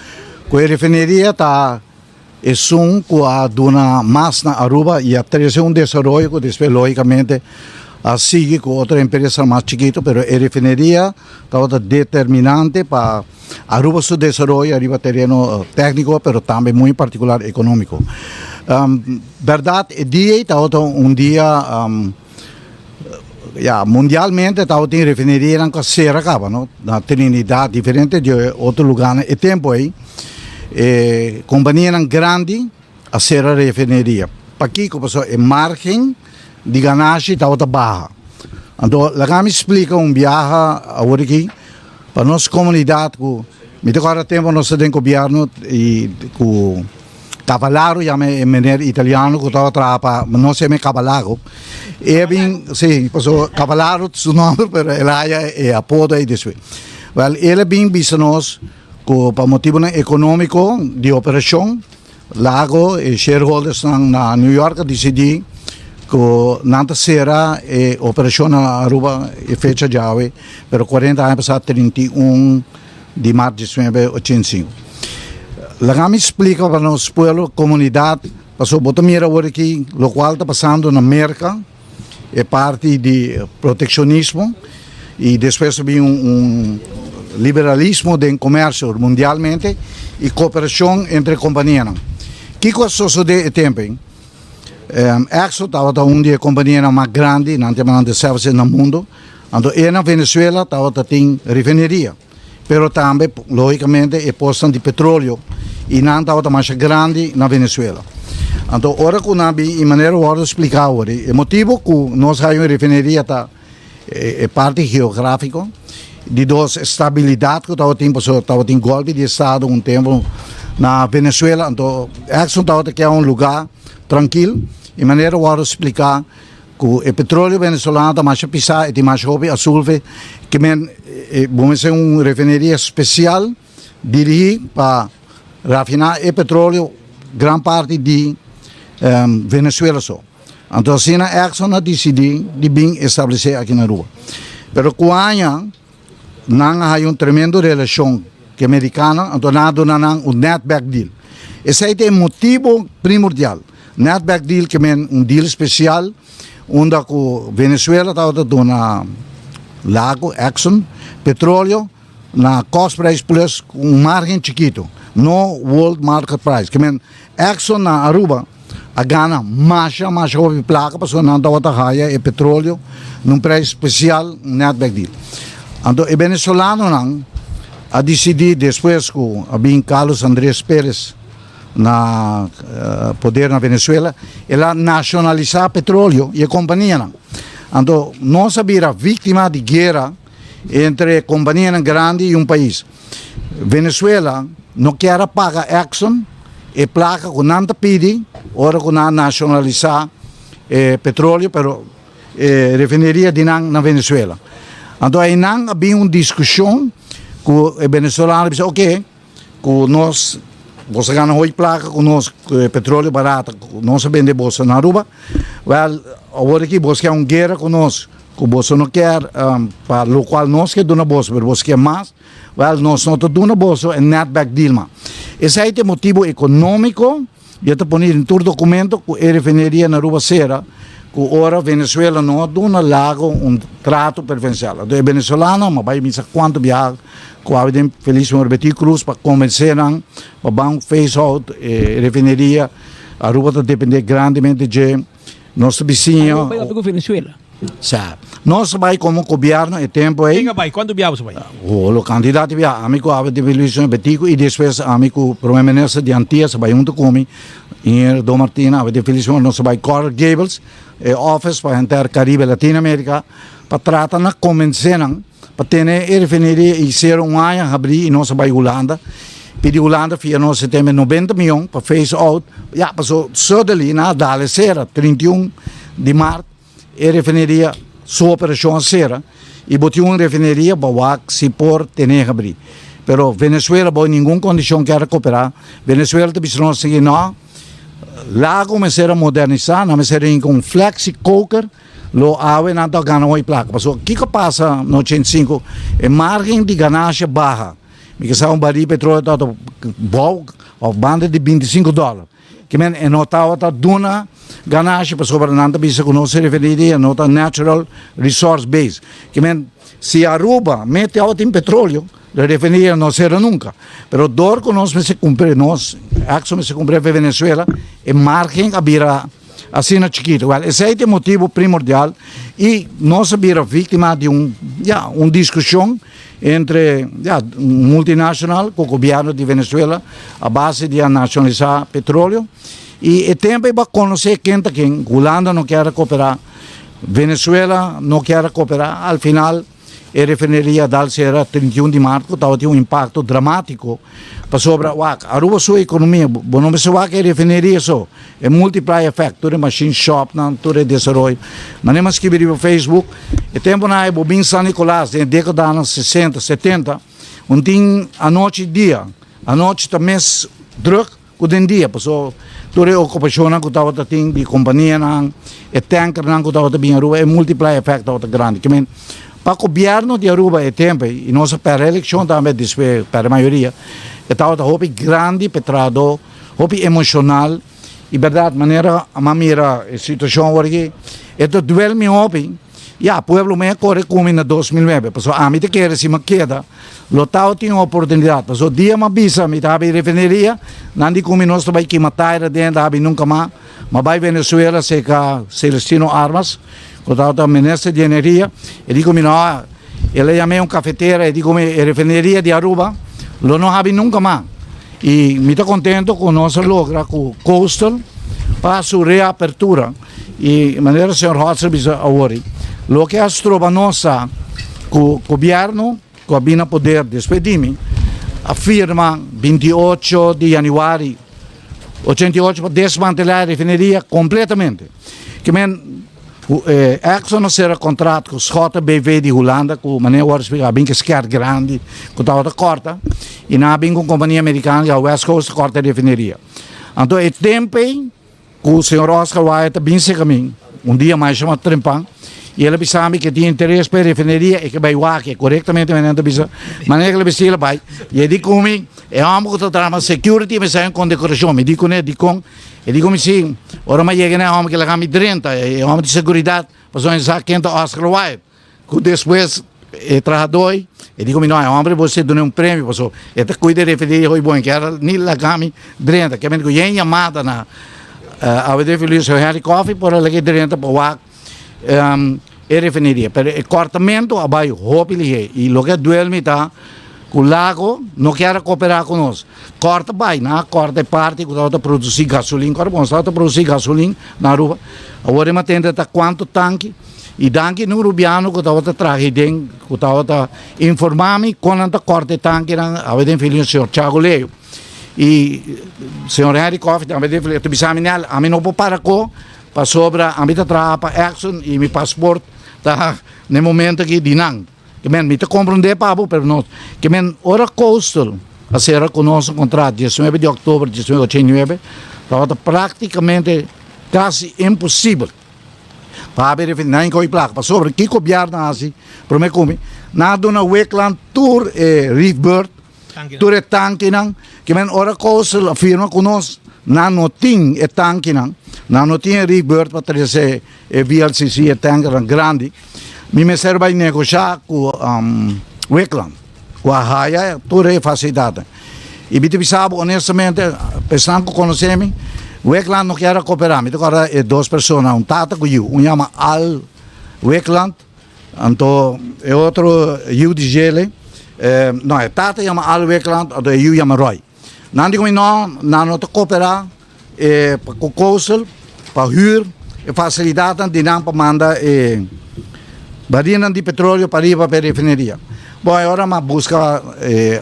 que a refineria está é que a dona mais na Aruba e a trazer desenvolvimento que depois, logicamente, a seguir com outra empresa mais chiquita, mas a refineria está determinante para Aruba su desenvolvimento, arriba terreno técnico, mas também muito particular econômico. Verdade, o dia está dia mundialmente está tem refineria na Serra Caba, no? Na Trinidad, diferente de outro lugar. E tempo aí, companhia grande a Serra Refineria. Para aqui, como é margem de ganagem está baixa. Então, lá me explica viagem agora aqui para nossa comunidade, me agora tempo nós temos governo e com Cavallaro, em maneira italiano, que estava trabalhando, não sei me Cavallaro. E bem, sim, passou Cavallaro, seu nome, mas ele é apodo aí desse. Well, ele bem visto nós, por motivo econômico de operação, Lago e shareholders na New York decidiram que nanta será a operação na Aruba e fecha já, mas 40 anos passado, 31 de março de 1985. Lá me explica para nós, pueblo, comunidade, passou botar mira aqui, o qual está passando na América, é parte de proteccionismo, e depois vem liberalismo de comércio mundialmente e cooperação entre companhias. O que sucede no tempo? Exxon estava dia companhia mais grande, não tem de serviços no mundo, e na Venezuela tem refineria. Pero também, logicamente, é posto de petróleo e não está mais grande na Venezuela. Então, ora que nós, de maneira de explicar, o motivo que nós temos uma refineria é parte geográfica, de duas estabilidade que estava em golpe de Estado tempo na Venezuela. Então, Exxon que é lugar tranquilo, de maneira de explicar que o petróleo venezuelano está mais pisado e mais hobby azul, que vamos ser uma refineria especial dirigida para rafinar o petróleo, grande parte de Venezuela só. Então, assim, a Exxon decidiu de bem estabelecer aqui na Aruba. Mas quando não há uma tremenda relação que americana, então não há net back deal. Esse é o motivo primordial. Net back deal que é deal especial, onde a Venezuela está dando lago, Exxon, petróleo, na cost price plus margem chiquito, no world market price. Que Exxon na Aruba, a gana mais houve placa, para não está raia e petróleo, num preço especial, net back deal. Então, o venezuelano não, a decidir depois que havia Carlos Andrés Pérez na poder na Venezuela, ela nacionalizar petróleo e a companhia não. Então, nós sabíamos vítima de guerra entre companhia grande e país. Venezuela não quer pagar Exxon e placa que não pede, ora que não nacionalizar petróleo, pero refineria de na Venezuela. Então, aí não havia uma discussão que o venezuelano disse, ok, que nós você ganha hoje placa com nós petróleo barato, nós vende bolsa na Aruba. Well, agora aqui você quer uma guerra conosco, que você não quer, para o qual nós quer dar bolsa, mas você quer mais. Well, nós não damos bolsa em net back deal. Esse é o motivo econômico. Eu estou pondo em todo documento que a refineria na Aruba será que ora Venezuela não dá lago trato preferencial. Então, venezuelano, mas vai me dizer quanto viaja. Quando Felício Betty Cruz para convencer para face out refineria a Aruba depende grandemente de nosso vizinho. Vai para Venezuela. Sabe. Nós vai como governo e tempo aí. Quem vai? Quando viaja vai? O candidato vai, amigo de Felício Betty e depois amigo primeiro-ministro de Antillas vai junto comigo. Em Dom Martina, de Felício nós vai Coral Gables, office para entrar Caribe, Latinoamérica, para tratar na convencer para ter a refineria e ser ano abrir e nós vai Holanda. Pedi Holanda, fia nós temos 90 milhões para face out. Já passou suddenly na Dale Serra, 31 de março, a refineria sua operação será e botou uma refineria para se por ter abrir. Pero Venezuela em nenhuma condição quer cooperar. Venezuela te precisa seguir não. Lá começar a modernizar, não começar com flexi coker, lo awe na to ganham oi placa. Mas o que passa no 85 é margem de ganância barra. Me que sa um baril de petróleo tá bom, ou banda de $25. Que men é notava tá duna ganância para sobre nanta bisa conosco referir nota natural resource base. Que men se Aruba mete alto em petróleo, la refinería no será nunca. Pero dor que nós se cumpre, nós, Exxon se cumpre para Venezuela, é margem a vira assim na chiquito. Well, esse é o motivo primordial e nós vira vítima de uma discussão entre multinacional com o governo de Venezuela a base de nacionalizar petróleo e é tempo para conhecer quem Holanda não quer cooperar, Venezuela não quer cooperar, al final a refineria dal será 31 de março, estava tendo um impacto dramático para sobre Aruba sua economia, não me soa que a refineria só, é multiply effect, tudo machine shop, tudo desenvolvimento, mas nem mais que vir no Facebook, e tempo na Bobin San Nicolás, na década dos anos 60, 70, tem a noite e dia, a noite também druk, o dia, passou toda a ocupação que estava tendo de companhia, e tanker que estava tendo em Aruba, é multiply effect, estava grande, que para o governo de Aruba é tempo, e nossa para a eleição também, para a maioria, estava um grande petrado, emocional, e verdade, maneira, a maneira, a situação hoje, é do duelo me hobby, e o povo me corre como em 2009, porque a mim te quer se me queda, lotado tinha uma oportunidade, porque o dia me bisa, me estava em refineria, não de como nós vai que matar dentro, nunca mais, mas vai Venezuela, se Celestino Armas, quando o ministro de Energia, e digo, não, ele chamou cafeteira, e digo, a refineria de Aruba, não habe nunca mais. E me estou contente com nossa logra, com o Coastal, para a sua reapertura. E de maneira, senhor Hotzer, agora, o que as trova nossa, com o governo, com a Bina Poder, despedir-me, afirma 28 de janeiro, 88, para desmantelar a refineria completamente. Que Exxon não será contrato com os JBV de Holanda, com maneira de bem que esquerda grande, com tal corta, e não bem com a companhia americana, que a West Coast corta a refineria. Então, é tempo que o senhor Oscar Wyatt bem se caminho, dia mais chama Trempan, e ele sabe que tinha interesse para a refineria e que vai lá, que corretamente maneira que ele precisa vai, e ele diz comigo, é homem que está security, mas é com decoração, me diz com ele, e digo assim, ora mais chega na homem que ela me 30, é homem de segurança, passou em saco quente Oscar Wilde, que depois é trabalhador, e digo não, é homem você deu um prêmio, passou, e te cuida de referir foi bom, que era nem lá cami 30, que me digo é chamada na a ver feliz seu Harry Coffee por ela que 30 para o é refineria, pero o cortamento abai hopili e lo que duel me tá o lago não quer cooperar conosco. Corta vai, na corta parte que está produzir gasolina, agora bom, está produzir gasolina na rua. Agora me tenta tá quanto tanque e tanque no rubiano que está traje den, que está informar-me quando está corta tanque na, a ver filho senhor Thiago Leo. E senhor Harry Coffey também tem filho, tu bisa minha, a mim não vou parar com para sobra, a mim tá trabalhando para Exxon e meu passaporte tá no momento aqui de nang. Que men, me te compreender, Pablo, pero no, que men, ora Coastal, a ser com nosso contrato, 19 de outubro de 1989, estava praticamente quase impossível. Para haver nem coi placa, para sobre que governo assim, para me comer, nada na Wakeland Tour Reef Bird, Tour e tanque não, que men, ora Coastal afirma com nós, não tem e tanque não tem Reef Bird para trazer VLCC e tanque grande. Me serve para negociar com Wakeland, com a Raia, toda a facilidade. E me sabe, honestamente, pensando que conhecemos, Wakeland não quer cooperar. Me agora é duas pessoas, tata com eu, chama Al Wakeland, então é outro eu de Gele, não, é tata chama Al Wakeland, então eu chama Roy. Não digo não cooperar com o Coastal, para huur, e facilidade de não para mandar barina de petróleo para ir para a refineria. Bom, agora me busca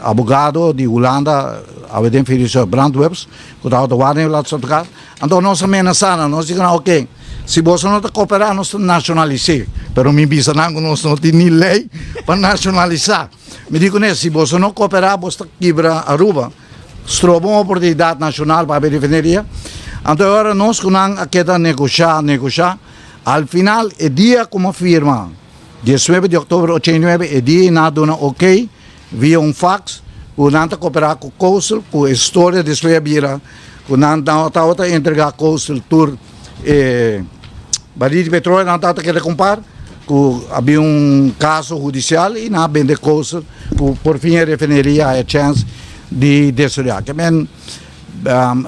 advogado de Holanda, a ver o Brandwebs, que está o Warner lá de Sotocar. Então, nós ameaçamos, nós dizemos, ok, se você não cooperar, nós nacionalizamos. Mas me dizem que nós não temos nem lei para nacionalizar. Me digo, se você não cooperar, você quebra Aruba. Se trouxe uma oportunidade nacional para a refineria. Então, agora nós que não queremos negociar, Al final, el día como firma, 19 de octubre 89, el día na dona ok, via un fax, unanta cooperar com o Coastal, com a história de sua vida, unanta entregar Coastal Tour, baril de petróleo, unanta querer comprar, havia caso judicial e na vende Coastal, por fim a refineria a chance de destruir. Que men,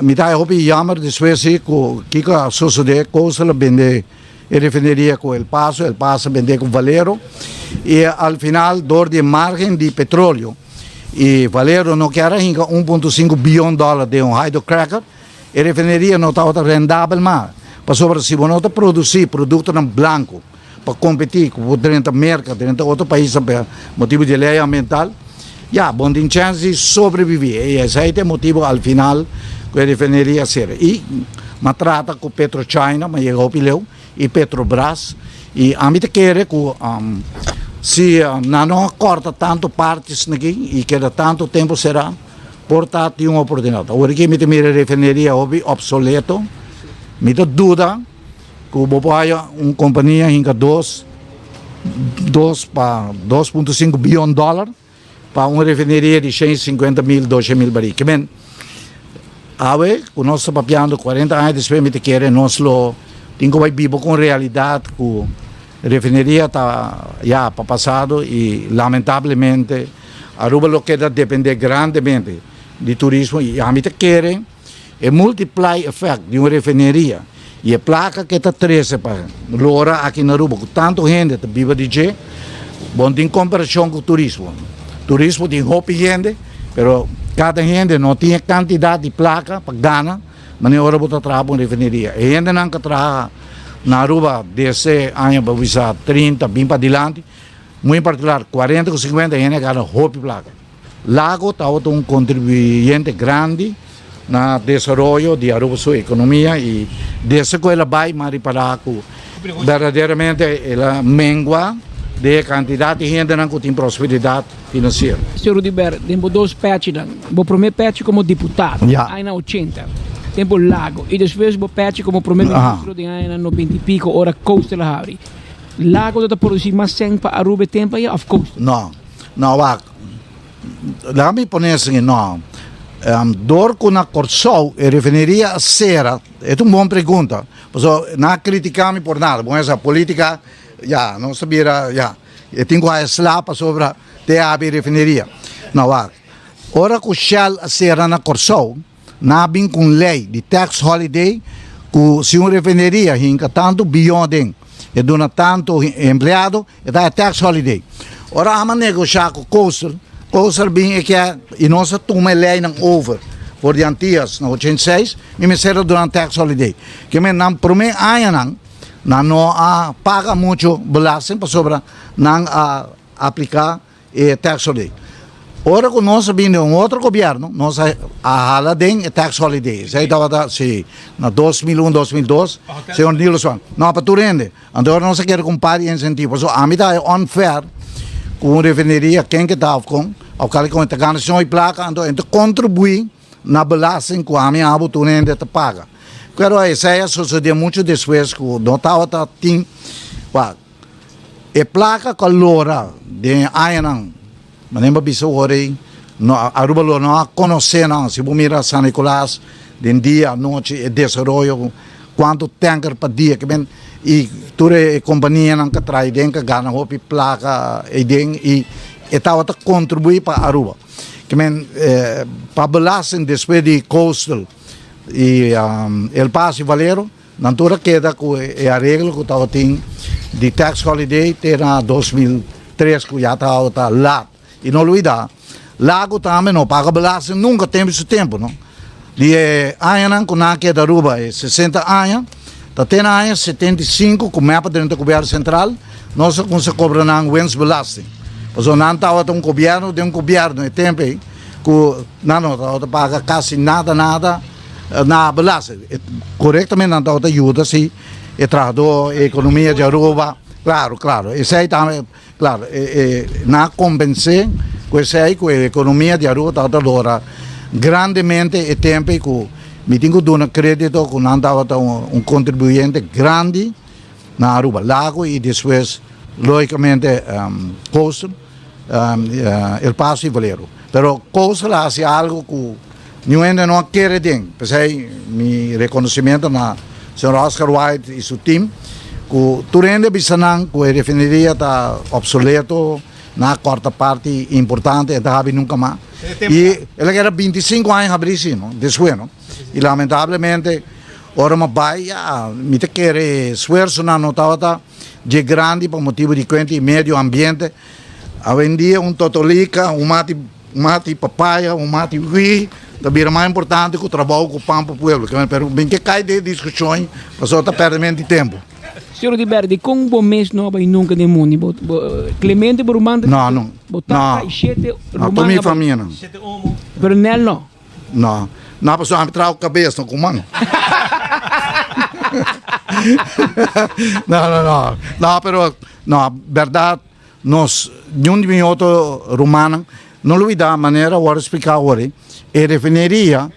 me dá hopi jammer de Suécia, que a sociedade Coastal vende a refineria com El Paso vende com Valero, e al final, door de margem de petróleo, e Valero não quer ainda $1.5 bilhão de hydrocracker, a refineria não está rendável mais. Para sobre se você não produzir produto em branco, para competir com dentro da América, dentro de outro país, por motivo de lei ambiental, bom tem chance de sobreviver. E esse é o motivo, ao final, que a refineria será. E me trata com PetroChina, mas chegou pileu, e Petrobras, e a mim quer que se não corta tanto partes aqui e queda tanto tempo será, portanto, uma oportunidade. Agora que me refineria obsoleto, me dúvida que há uma companhia em 2.5 bilhão de dólares para uma refineria de 150.000, 200.000 barris. Que bem, com nós papiando 40 anos depois, me quer nós temos que viver com realidade, que a refineria está já para passado e, lamentavelmente, Aruba lo queda depender grandemente de turismo e a mim querem é multiply effect de uma refineria e a placa que está 13 para Lora aqui na Aruba, com tanto gente que vive de G, bom tem comparação com o turismo. Turismo tem roupa gente, mas cada gente não tinha quantidade de placa para ganhar, mas na hora você trabalha uma refineria. A gente não trabalha na Aruba desde anos para visar 30, 20 para adiante, muito particular 40 ou 50 gente ganha roupa e placa. Lago está um contribuinte grande na desenvolvimento de Aruba sua economia e dessa coisa vai para que verdadeiramente ela mengua de quantidade de gente que tem prosperidade financeira. Sr. Rudiber, temos dois patches, o primeiro patch como deputado, aí na 80, temos Lago, e depois o patch como primeiro-ministro de aí na 90 e pico, ora Coastal Harry. Lago está produzindo mais sempre para Aruba tempo aí, of Coastal? Não, lá me põe assim, não. Dor com a Corsol e refineria a Serra, é uma boa pergunta. Não criticamos por nada, mas essa política, não sabia, eu tenho que falar sobre a TAB e refineria. Não, ora que o Shell a Serra na Corsol, não vem com lei de tax holiday, que se uma refineria hinca tanto bilhão de e dona tanto empregado, e dá tax holiday. Ora, a negociar com o Coastal, Coastal bem que e nós toma lei não over por diantias na 86, me será durante tax holiday. Que me não promete ano não paga muito belasting para sobre não aplicar tax holiday. Ora que nós vindo outro governo, nós hala den tax holiday. Sei estava se na 2001, 2002, senhor Nilson. Não para turende. Então nós quer comprar incentivos. So a mim é unfair com refineria quem que está com ao cali com a placa, então contribui na belasting que a minha abo turende te paga. Quero essa é sucedeu muito depois que não estava tem e placa calora de ainda mas nem para ore Aruba não conhece não se mira San Nicolás de dia noite e desenvolvimento quanto tanker para dia que bem e toda a companhia não que traz dentro que ganha roupa placa e den e estava a contribuir para Aruba que bem para belasting depois de Coastal e El Paso e Valero não toda queda com a regra que estava tem de tax holiday terá 2003 que já estava lá e não olvidar, Lago também não paga belasting, nunca tem esse tempo, não? De anos com a queda Aruba é 60 anos, tem anos 75 com mapa dentro do governo central, nós com se cobra não wens belasting. Porque não estava um governo de é tempo que não paga quase nada na belasting. Corretamente não estava ajuda se traduz a economia de Aruba. Claro. Isso aí também, claro, na convencer que isso aí que a economia de Aruba está agora grandemente e tempo que me tenho que dar crédito que não estava um contribuinte grande na Aruba. Lago y después, lógicamente, Coastal, El Paso y Valero. Pero Coastal hace algo que no quiere bien. Pues hay mi reconocimiento a señor Oscar White y su team. Que Turende Bisanang, que refinería está obsoleto, na quarta parte importante, está nunca más. Y él era 25 años abrir, ¿no? Después, ¿no? Y lamentablemente, ahora me vaya, me te quiere esfuerzo, no notaba de grande por motivo de cuenta y medio ambiente. A vendia totolica, mate papaya, mate gui, também é mais importante que o trabalho com o pampa pueblo. Pero bem que cai de discussões, passou a perder de tempo. Senhor de Berdi, com um bom mês não vai nunca de mundo. Clemente Burmanda. Não. Botar e não tô minha família. Pero nele não. Não, pessoal, me trago cabeça, não comando. Não, pero não, verdade, nós nenhum de outro romano não lhe dá maneira agora explicar agora. E refineria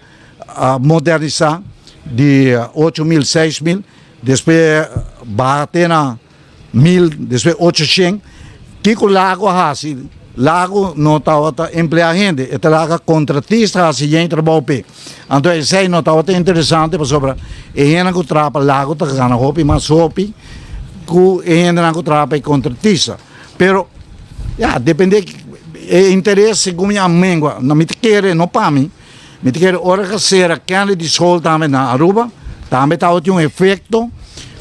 modernizar de 8.000, 6.000, depois bater na 1.000, depois 800. Que o lago assim, lago não está empregando gente, é lago contratista assim em trabalho pe. Então isso aí não está interessante para sobre. E ainda que trapa lago está ganhando roupa mas roupa que ainda que trapa contratista. Pero depende interesse como a mengua, não me quer não para mim. Me quer hora que será que de sol também na Aruba, também está efeito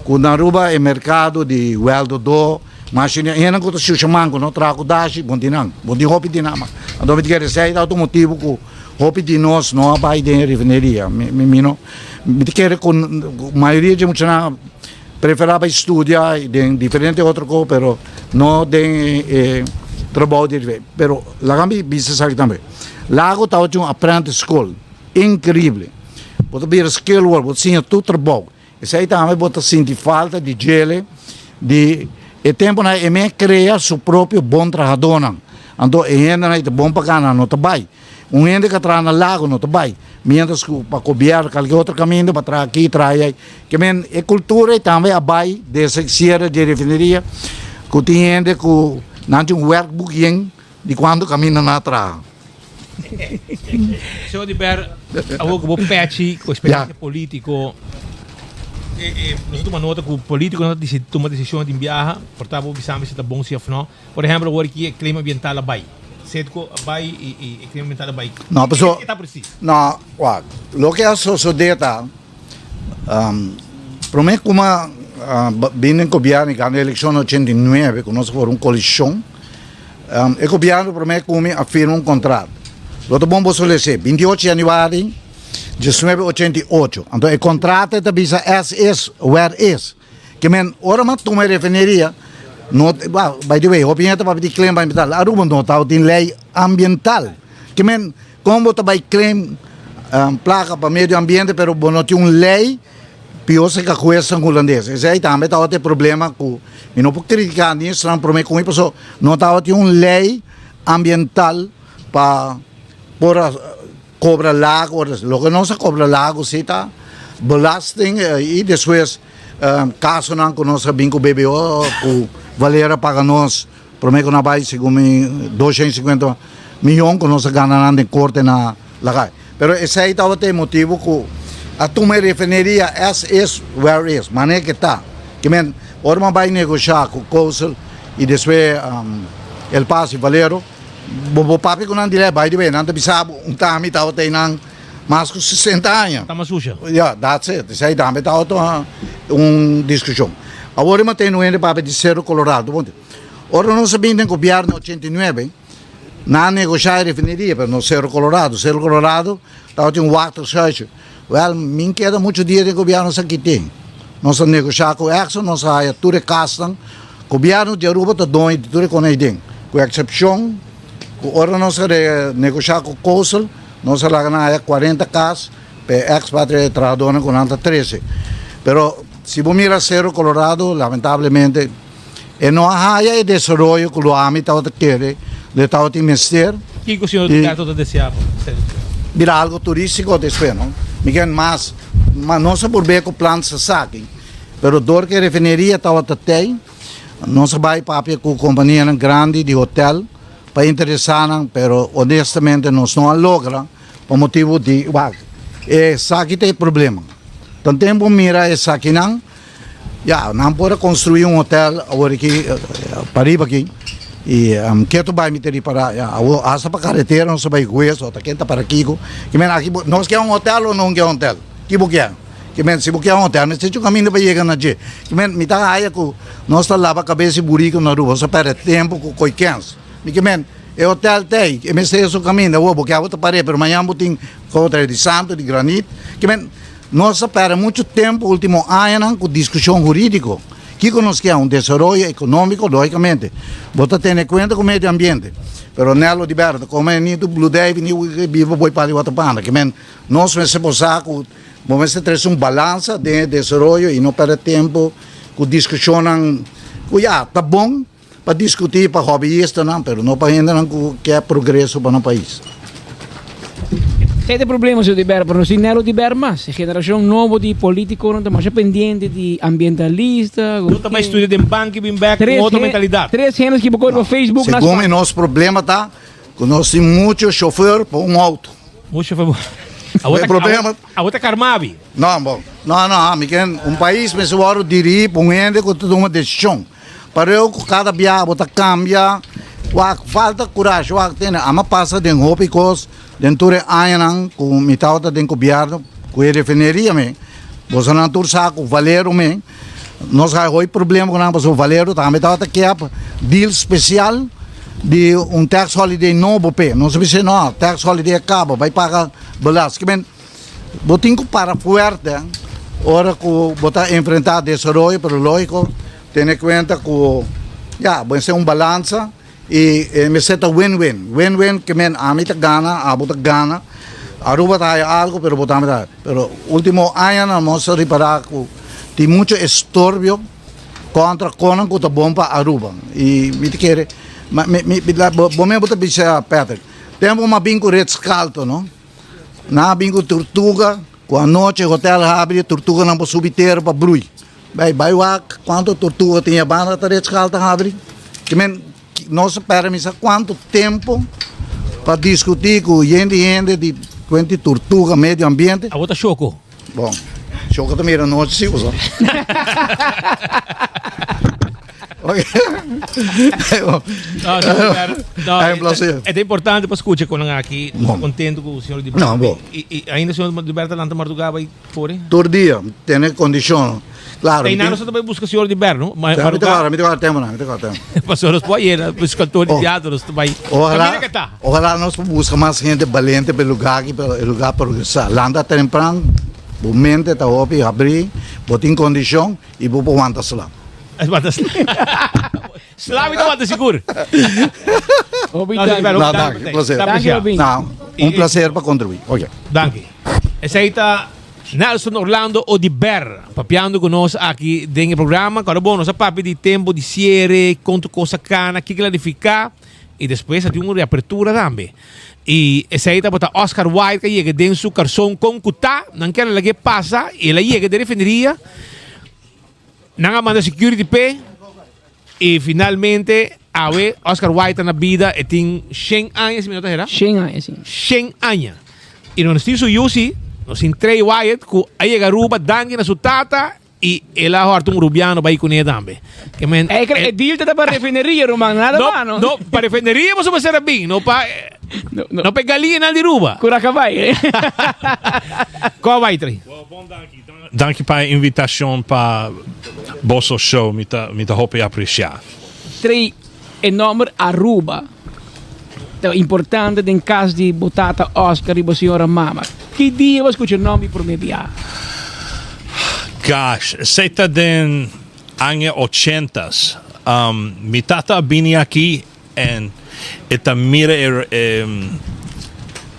que na Aruba é mercado de weldo do Machine, ainda que o chuchamanco não trago dashi, bom de roupa de nama. Então me quer sair do motivo que roupa de nós não vai de refineria. Me quer com a maioria de muitos preferava estudar em diferentes outras coisas, pero não de trabalho de refineria. Pero lá também business aqui também. Lago está um apprentice school incrível. Você vir skill work, você tinha tudo trabalho. Isso aí também você sente falta de gele, de e tempo na EME cria seu próprio bom trabalhador. Então ainda não é bom para ganhar no trabalho. Ainda que traz no lago no trabalho. Mientras que para copiar qualquer outro caminho para trazer aqui, trazer que men a cultura também abai dessa sierra de refineria que tem que não tem workbook de quando caminha na trás. Senhor de Ber, o patch, com experiência político, nós temos uma nota que o político não toma decisão de enviar, portanto, precisamos se está bom se não. Por exemplo, agora aqui é clima ambiental a Bahia. Certo, a Bahia e clima ambiental a Bahia. Não, pessoal, não, o que é a sociedade, prometo como vindo em governo, na eleição de 89, que nós fomos uma coalição, o governo promete como afirma contrato. Lo bom você ler 28 de janeiro de 1988. Então, o contrato é bisa as is where is. Que men ora mas tu me refineria no by the way, opinião para pedir claim ambiental. Aruba não tá tem lei ambiental. Que men como tu vai claim placa para meio ambiente, pero não tem uma lei pior que a coisa holandesa. Esse aí também tá outro problema que não pode criticar nisso, não promete com isso, não tá tem uma lei ambiental para por cobra lago, lo que não se cobra lago, se está belasting e depois caso não que nós sabemos que o BBO, que Valera paga nós, prometo que não vai segundo 250 milhões que nós ganhamos em corte na lagai. Pero esse aí está o motivo que a turma refineria as is where is, maneira que está. Que men, ora vai negociar com o Coastal e depois El Paso e Valero. Bobo papi ko nang dile, by the way, nang tabisabo, tami tao tayo ng mas ko 60 anos. Tama suja. Yeah, that's it. Isa dami tao to diskusyon. Agora mo tayo nuwende papi de Cerro Colorado. Ora não sabihin ng gobyerno 89, na negociar refineria pero no Cerro Colorado. Cerro Colorado, tao yung water search. Well, min queda muito dia de gobyerno sa kiting. Nós negociar com Exxon, nós haya ture castan. Gobyerno de Aruba ta doon ture con aiding. Com excepção ora nós negociar com o Coastal, nós lá 40 casos, para expatriados trabalhadores com 13. Pero se você mira Cerro Colorado, lamentavelmente, não há desenvolvimento que o AMI está querendo, ele está a investir. O que o senhor está deseando? Vira algo turístico depois, não? Miguel, mas não se por ver que o plano se saque. pero door que refineria estava tatei, nós vai papia com companhia grande de hotel, para interessar, pero honestamente nós não logra, por motivo de, aqui tem problema. Então tempo mira essa aqui não pode construir hotel agora aqui, para aqui, e que tu vai meter para asa para carretera, nós vai guiar, ou tá quenta para aqui, que men aqui nós quer hotel ou não quer hotel, que buquê? Que men se buquê hotel, mas se o caminho vai chegar na je, que men me tá aí com nós tá lava cabeça buraco na rua, só perde tempo com coiquens, que men é hotel tem, que men se o caminho, eu buquê outra parede, pero amanhã botin contra de santo, de granito, que men nós perde muito tempo último ano com discussão jurídica. Que nós queremos desenvolvimento econômico, logicamente. Bota ter em conta com o meio ambiente. Pero nelo liberta, como é nido Blue Day, ni vivo boi para outra banda. Que men nós vamos saco, vamos ter balança de desenvolvimento e não perder tempo com discussão tá bom para discutir para hobbyista não, pero não para ainda não que é progresso para o país. Tem problema se Diber, pero si Nelo Diber mas, geração nova de político não está mais pendente de ambientalista. Não também estuda de banco e back com outra mentalidade. 3 anos que bocou no Facebook. Segundo nosso problema tá, que nós temos muito chofer para auto. Muito chofer. Problema. A outra carmabi. Não, bom. Não, país mas o aro dirige, põe com toda uma decisão. Para eu cada dia bota cambia, falta coragem, tem, ama passa de roupa e coisa. Dentro de anos, com metade do governo, com a refineria, você não tursa com o Valero, nós temos problema com o Valero, também que é deal especial de tax holiday novo, nós sabemos não, tax holiday acaba, vai pagar balas, que botem para forte, hora que botar enfrentar desenvolvimento, pero lógico, tem em conta que vai ser balança. E me seta win-win que men amita gana, abuta gana, Aruba tayo algo pero botamos tayo. Pero último año nós reparar que tem muito estorbio contra conan que tá bom para Aruba. E me quer, bom me botar bicha Peter. Temos uma bingo rescalto, não? Na bingo tortuga, com a noite hotel abre tortuga não pode subir terra para brui. Vai quanto tortuga tinha banda tá rescalto abre. Que men nós esperamos quanto tempo para discutir com gente de quanto tortuga, meio ambiente. A outra choco. Bom, choco também era noite, sim, usa. É importante para escutar quando aqui, contente com o senhor de Não, bom. E ainda o senhor de Berta Lanta Martugá vai fora? Todo dia, tem condição. Claro. Tem nada, você também busca o senhor de Berno? Me toca tempo. Pastor, nós pode ir, os cantores de teatro, nós vai. Ojalá nós busca mais gente valente pelo lugar para progressar. Landa temprano, o mente está open, abrir, botar em condição e vou para o Antas lá. Slavi não anda seguro. Prazer para contribuir. Danke. Esse aí está Nelson Orlando Odiber, papiando conosco aqui dentro do programa. Agora, bom, nossa papi de tempo de série, quanto coisa cana, que clarificar e depois tem uma reapertura também. E esse aí está botando Oscar Wilde, que chega dentro do carção com Kutá, não quer que passa, e ele chega de refineria, não manda security pay, e finalmente, Oscar Wilde na vida, e tem 100 anos, minuto era? 100 anos, sim. 100 anos. E nós temos o Yussi, nós entrei Wyatt, que aí chega Ruba, dangue na sua tata, e ela harta rubiano vai com ele também. É deal para refineria, Romano, nada mais, não? Não, para refineria você vai ser bem, não para galinha de Ruba. Curaca vai. Qual vai, Trey? Dank para a invitação para Bosso Show, me hoop apreciar. Trey, é nome Aruba. É importante em caso de Botata Oscar e a senhora Mama. Que dia você escuta o nome para me enviar? Gosh, seita den año 80s. Mi tata vini aqui en esta mira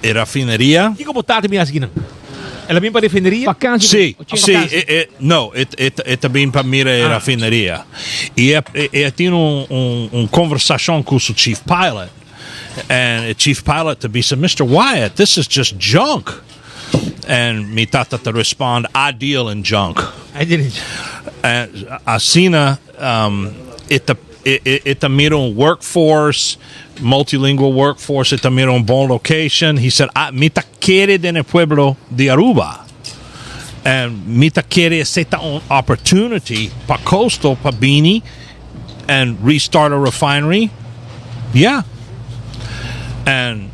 refineria. Que como tata minha esquina? Ela vem para refineria? Sim, não, esta vem para mira refineria. E tinha conversação com o chief pilot. And the chief pilot to be said, Mr. Wyatt, this is just junk. And me tata to respond, I deal in junk. I didn't. Asina, ita mira workforce, multilingual workforce, ita mira bon location. He said, mita quiere en el pueblo de Aruba. And mita quiere seta an opportunity pa coastal, pa Bini, and restart a refinery. Yeah. And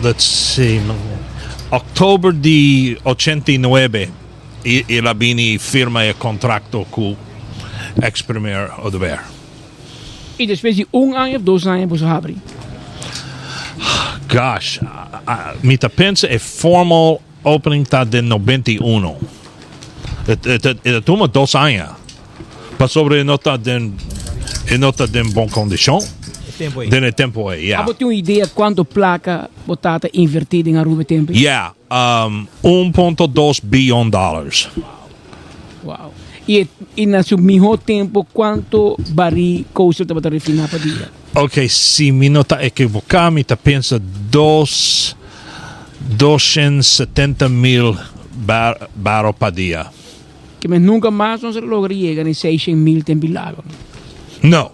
let's see, October di 89, ila Bini firma el contrato con ex-premier Odeber. E depois de 1 ano of 2 anos você abre? Gosh, mita pensa a formal opening ta de 91. Toma 2 anos. Para sobre nota den bon condição. Den tempo aí, yeah. Você tem uma ideia quanto placa botata invertida em Aruba tempo? Yeah, $1.2 billion. Wow. E no seu melhor tempo, quanto barril coastal está para refinar para dia? Ok, se me não está equivocado, me está pensa 270 mil barros para dia. Que mas nunca mais não se logra chegar em 600 mil tempo lago. No.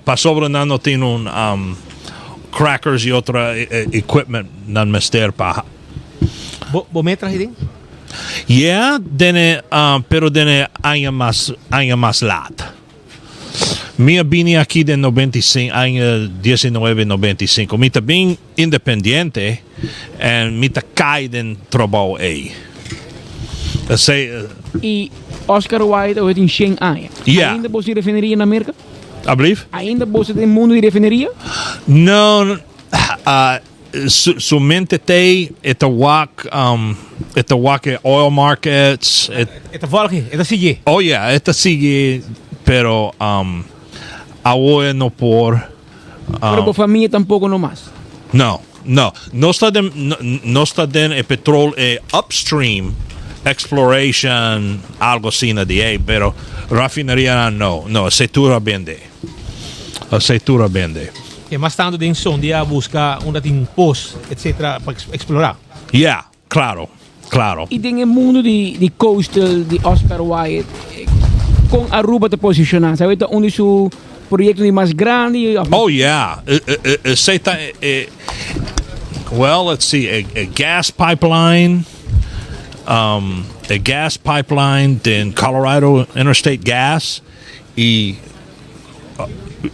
Para sobre não tem crackers e outra equipment não mister para. Bo metra aí? Yeah, pero dene año más lata. Minha bini aqui de 95, año 1995. Mita bem independiente and mita cai den trabalho aí. E Oscar Wilde hoje tem 100 anos. Yeah. Ainda você refineria na América? Abrief? Ainda você tem mundo de refineria? No, somente te eta walk oil markets. Eta volge, eta sigue. Oh yeah, eta sigue, pero ahora no por. Pero por familia tampoco no más. No está den el petróleo upstream exploration algo así de ahí, pero refinería no, aceitura vende. E mais tanto de sondia buscar onde tem poço, etc, para explorar. Yeah, claro. E tem o mundo de coastal de Oscar Wilde com Aruba te posicionar, sabe onde seu projeto é mais grande? Oh yeah, well, let's see, a gas pipeline. A gas pipeline in Colorado Interstate Gas y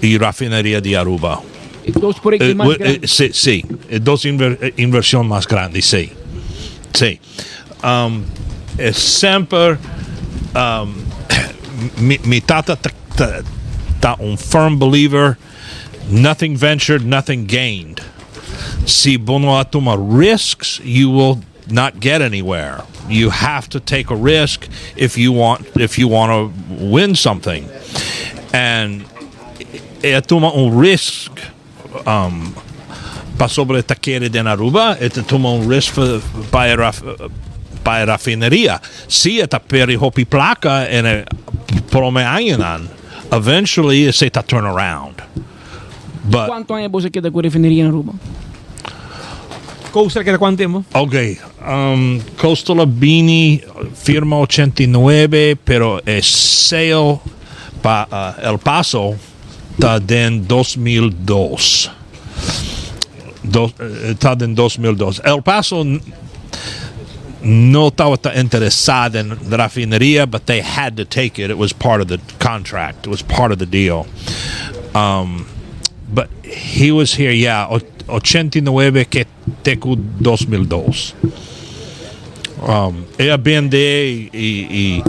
refinería de Aruba. Dos proyectos más grandes. Sí, dos inversión más grandes, sí. Siempre mi tata ta un firm believer, nothing ventured, nothing gained. Si bono toma risks, you will not get anywhere. You have to take a risk if you want to win something. And toma un risk para sobre taquere de Aruba, toma un risk para refinería. Si eta peri hopi placa en prome añanan, eventually it's a turn around. But ¿Cuánto años vos queda con refinería en Aruba? Coastal queda cuánto tiempo? Okay, Coastal Bini firma 89, pero el sale para El Paso está en 2002. Está en 2002. El Paso no estaba interesado en la refinería, but they had to take it. It was part of the contract. It was part of the deal. But he was here, 89 que tecu 2002. Ella vende y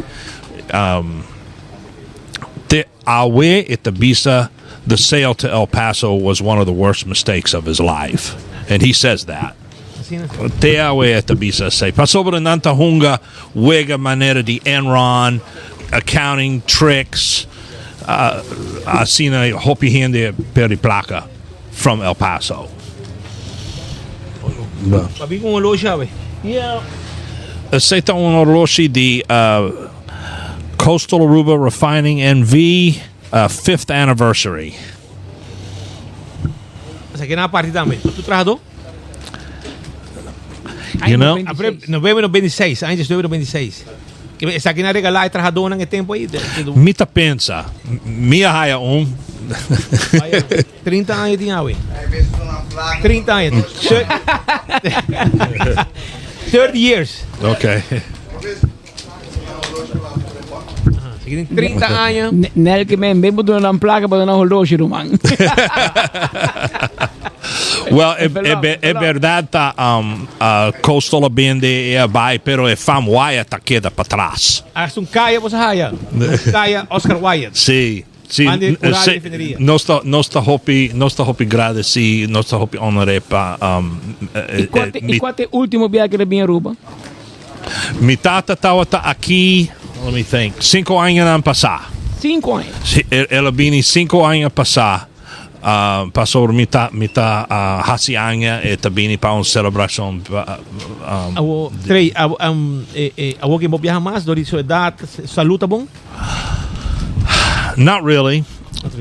te awe ita visa. The sale to El Paso was one of the worst mistakes of his life, and he says that. Te awe ita visa say pasobra nanta hunga wega manera di Enron accounting tricks. Asina hopi hende peri placa from El Paso. Papi con orologio, yeah. Aceita un orologio di Coastal Aruba Refining NV 5th anniversary. O sea que nada parte también. ¿Tú trabajado? You know? Novembro 26, años 2026. Essa aqui na regalar e trajador ng tempo aí. Mita pensa, minha raia 30 anos tinha, ué. 30 anos. 30 years. Ok. Sige, 30 anos. Nel que me bebo do na placa para não horloge, Roman. Well, é verdade tá coastal bende é vai, pero é fam Wyatt tá queda para trás. As caia você raia. Caia Oscar Wyatt. Sim. Sim, nós tá hopi agradeci, nós tá hopi honore pa E qual é o último viagem que ele vinha Aruba? Mi tata tava aqui, let me think, 5 anos não passar. 5 anos? Ela vini 5 anos passar. Passou mita hasi anya e tabini pa celebração. Awo que mo viaja mais, dori sua idade, saúde tá bom? Not really.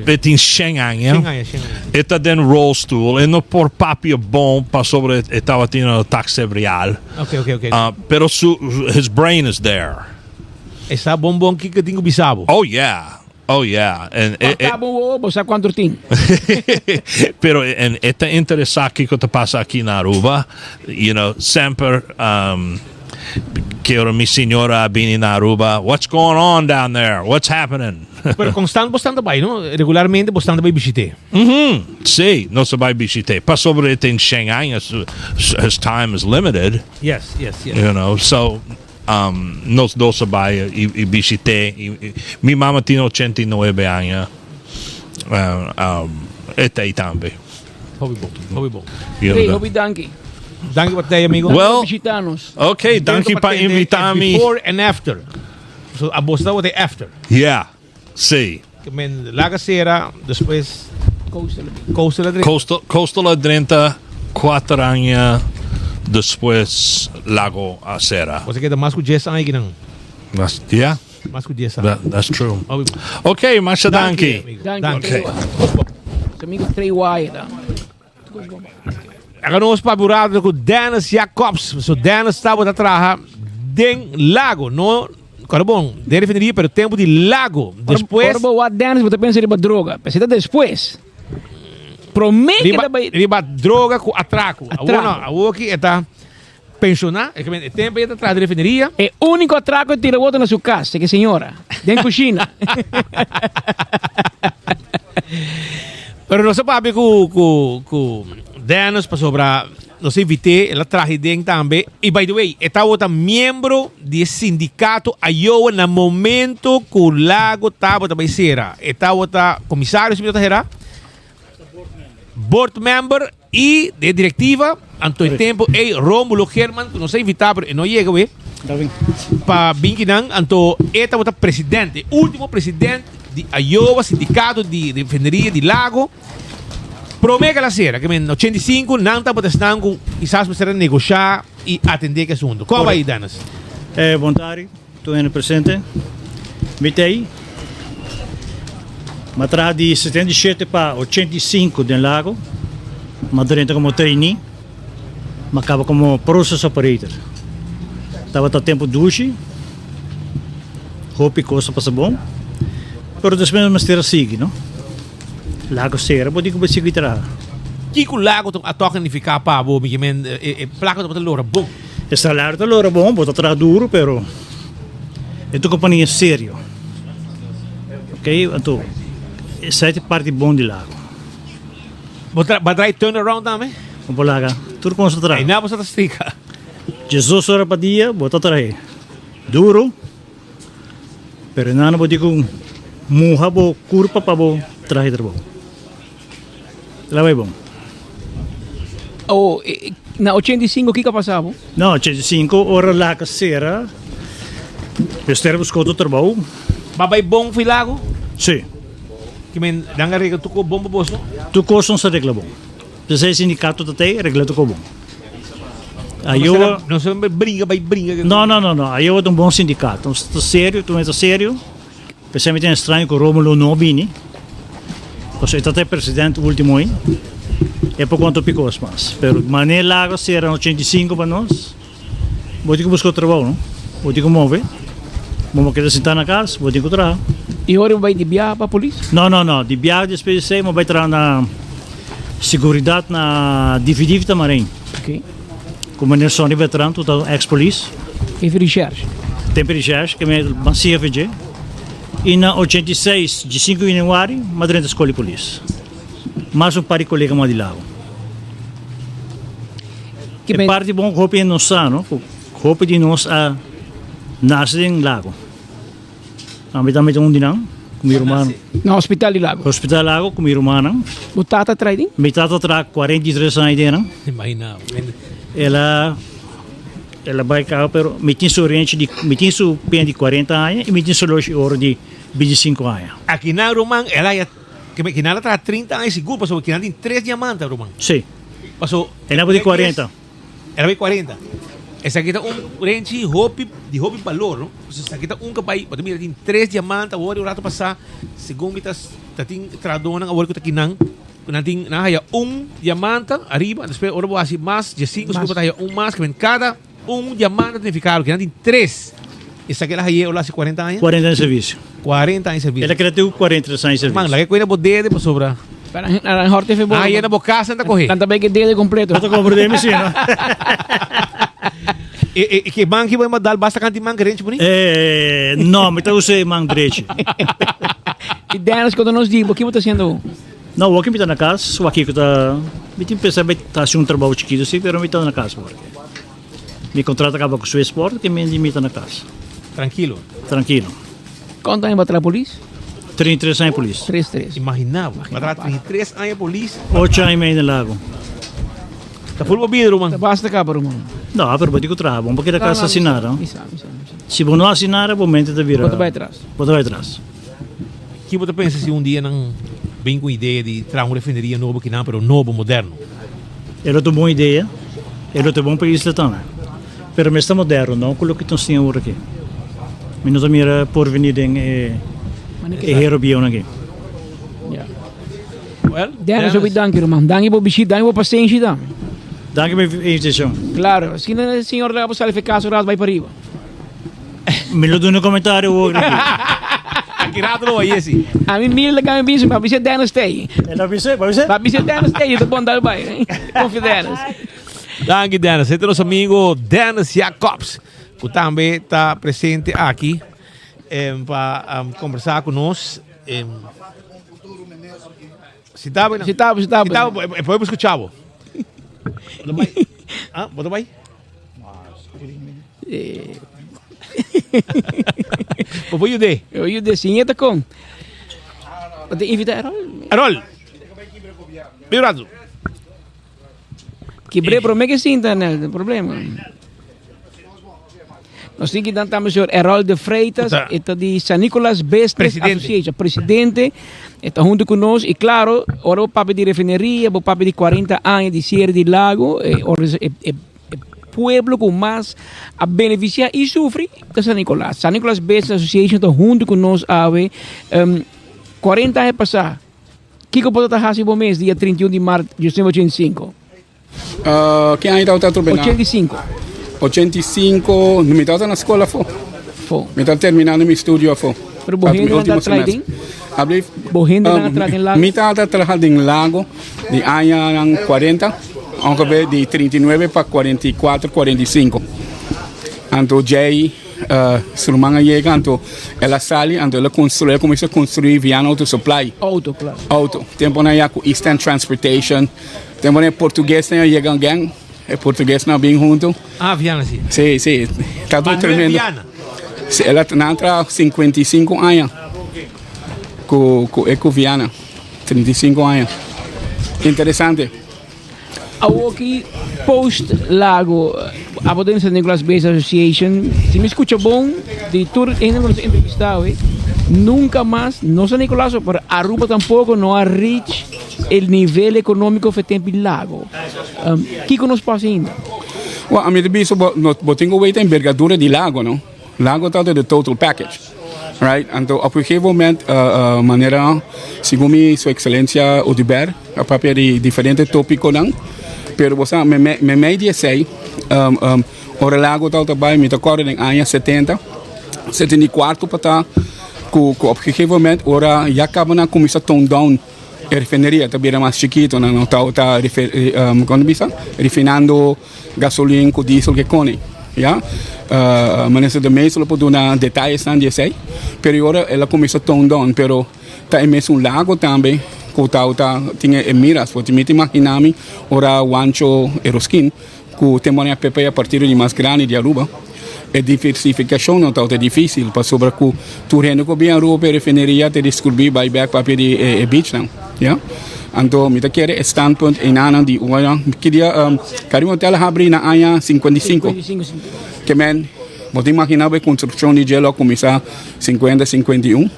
Het in Schengen. Het den rolstoel. En op por papio bom para sobre estava tendo taxa real. Okay. Pero his brain is there. Essa bom que tinha bisabo. Oh yeah. En você quanto tem? Pero en eta interessante que te passa aqui na Aruba, you know, sempre que mi signora bini na Aruba, what's going on down there? What's happening? Pero constante bastante vai, no? Regularmente bastante vai visite. Sim, não se vai visite. Para sobre it in Shanghai, his time is limited. Yes. You know, so nós dois vai e visite. Mi mamma tinha 89 anos. Eta aí também. Hobby bom. Hobby danke. Danke wat jij, amigo. Well, okay, danke para invitar-me. Before and after. So, a bosta wat after. Yeah, sim. Men Lagacera, depois Coastal Adrenta, 4 anos depois Lago Acera. Você quer mais que 10 anos não? Yeah. Mais que 10 anos. That's true. Okay, masha danke. Danke. Amigo 3 wire. Agora nós para com Dennis Jacobs. So Dennis estava atrás den lago, no Carbon, deve definir pelo tempo de lago. Depois, what Dennis você pensa de droga? Pensa depois. Promete que vai droga com atraco. A que está pensionar, é que tempo aí atrás definiria. É o único atraco que tira outro na sua casa, que senhora, dentro da cozinha. Pero não se sabe com Dennis para sobrar, nos invité, ela traje dentro também. E by the way, estava outra membro do sindicato Iowa no momento que o lago estava também será. Estava outra comissário, se me era board member e de diretiva. Anto tempo, Romulo Herman, que não sei invitar, mas não chega, para Binkinan, anto estava outra presidente, último presidente de Iowa, sindicato de defenderia de lago. Promega la sera, que em 85 não está protestando, quizás para negociar e atender que assunto. Como vai, Danas? Bom tarde, estou indo presente. Vitei. Matra de 77 para 85 do lago. Madrenta como trainee. Acaba como process operator. Estava até tempo duche. Hope coisa passa bom. Pero depois mas ter sigue, não? Lago Serra, pode que você guitarra. Que o lago a toca não ficar para bom, que men placa do lora bom. O salário do lora bom, bota atrás duro, pero é tua companhia sério. Ok, então essa é a parte bom do lago. Vai turn around também? Vamos lá, tudo concentrado. E não você está Jesus ora para dia, bota atrás. Duro, pero não pode com murra bo, curva para bo, traje de bom. Lá vai bom. Na 85 o que passava? Não, 85 hora lá que será. Esteve buscando o trabalho. Babay bom foi lago? Sim. Que men danga rega tu ko bom boso? Tu ko son sa regla bom. Se sindicato tatay regla tu ko bom. Iowa não se brinca, vai brinca. Não. Iowa é bom sindicato. Estou sério, tu é sério. Pensamos que é estranho que o Romulo não vini. Porque ele é presidente último ano. É por quanto picos mais. Pero maneira lago será 85 para nós. Vou ter que buscar trabalho, não? Vou ter que mover. Vamos querer sentar na casa, vou te encontrar. E agora vai de viagem para a polícia? Não. De viagem de SPC, mas vai entrar na segurança na dividida também. Ok. Com maneira Sony veterano, total ex-polícia. E recherche? Tem recherche, que é uma CFG. E na 86, de 5 de janeiro, madrinha da escola de polícia. Mais par de colega mais de lá. Que parte bom roupa em nossa, não? Roupa de nós a nasce em lago. Kami também um dinam, com minha irmã. No hospital de lago. Hospital de lago com minha irmã. O tata trading? Meu tata traz 43 anos de não. Imagina. Ela vai cá, pero me tinha oriente de, me tinha pen de 40 anos e me tinha loja ouro de 25 anos. Aqui na Roman, ela ia que ela traz 30 anos seguro, passou que ela tem 3 diamantes, Roman. Sim. Passou. Ela de 40. Ela vai 40. Essa aqui tá range de hobby valor, não? Essa aqui tá que vai, pode mira tem 3 diamantes, agora o rato passar, segundo mitas, tem tradona agora que tá aqui não. Nanti haya diamante arriba, depois ora vou assim mais, de 5 desculpa haya mais, que cada diamante significado, que nanti 3. Essa aqui ela haya olha 40 anos. 40 anos de serviço. 40 anos de serviço. Ela quer ter 40 anos de serviço. Mano, lá que coisa bodede para sobra. Para a horta foi boa. Aí na boca santa correr. Tanta bem que dele completo. Eu tô comprando MC, não? E que banco vai mandar basta canti man grande por não, mas eu sei man grande. E Dennis quando nos diz, o que você está fazendo? Não, o que me está na casa, o aqui que está, me tem pensado que está fazendo um trabalho chiquito assim, mas me está na casa porque me contrata acaba com o seu esporte que me está na casa. Tranquilo. Quanto tempo para a polícia? 33 anos de polícia. 33. Imaginava. Para 33 anos de polícia. 8 anos e meio no lago. Está full bobido, mano. Basta cá, mano. Não, pero pode encontrar, vamos porque a casa assinaram. Se você não assinar, o momento de virar. Bota vai atrás. O que você pensa se dia não vem com a ideia de trazer uma refineria nova que não, pero novo, moderno? É outra boa ideia, é outro bom país também. Pero me está moderno, não coloque tão senhor aqui. Menos a mira por venir em Herobion aqui. Well, Dennis, eu danke, irmão. Danke por visita, danke por paciência. Danke pela invitação. Claro, se o senhor leva para o caso, vai para arriba. Me lo dá no comentário hoje. Aqui rato não é esse. A mim me liga me bicho, para você Dennis tem. Para você Dennis tem, eu tô bom dar vai. Confio Dennis. Danke Dennis, esse é nosso amigo Dennis Jacobs, que também está presente aqui para conversar conosco. Se tá bem, depois escutar. Bota vai? Vou ajudar. Eu ajudei, sim, é com. Pode invitar Errol. Virado. Quebrei para mim que sim, não tem problema. Nós temos que dar também o senhor Errol de Freitas, está de San Nicolás Bestes Association, presidente, está junto conosco. E claro, agora o papo de refineria, o papo de 40 anos de Sierra de Lago, pueblo com mais a beneficiar e sofre de San Nicolás. San Nicolás Bestes Association está junto conosco há 40 anos passar. O que pode estar fazendo no mês, dia 31 de março de 1985? Quem ainda está trabalhando? 85. 85, não me estava na escola, foi. Me estava terminando meu estúdio, foi. Pero morrendo na trading? Morrendo na trading lago? Me estava trabalhando em lago, de ano 40, aunque ver de 39 para 44, 45. Então, Jay, Sulmanga chega, então, ela sai, então, ela começa a construir via auto supply. Claro. Auto. Tempo na com Eastern Transportation. Tempo na português, na chega alguém. É português não bem junto. Viana sim. Sim. Está tudo tremendo. Ela entra 55 anos. Com Viana. 35 anos. Interessante. Aqui, post Lago, a San Nicolás Base Association, se me escucha bom, de tour ainda nos entrevistado, nunca mais, no San Nicolás, pero Aruba tampoco no ha reach el nível econômico que tem em Lago. Que nos passa ainda? A mim, eu tenho que ver a envergadura de Lago, não? Lago está do total package. Right? Então, a qualquer momento, maneira, segundo sua excelência, Odiber, a papel de diferentes tópicos, não? Pero você, me meio de sei, o Lago está também, me acordo em anos 70, 74 para ku op een gegeven moment ora já acaba na começar tone down a refineria tá bem mais chiquito não tá quando bisa refinando gasolina com diesel que cone já mas de mês só pode dar detalhes não sei pero ora ela começa tone down pero tá imenso lago também que tá tinha miras pode me imaginar ora Wancho Eroskin que tem uma pepe a partir de mais grande de Aruba. A diversificação não é difícil, para sobre que tu rende que bem a Aruba refineria te descobrir by back papel de beach não, já? Então, me quer standpoint em ano de uma queria queria um hotel abrir na área 55, que men pode imaginar a construção de gelo começar 50, 51,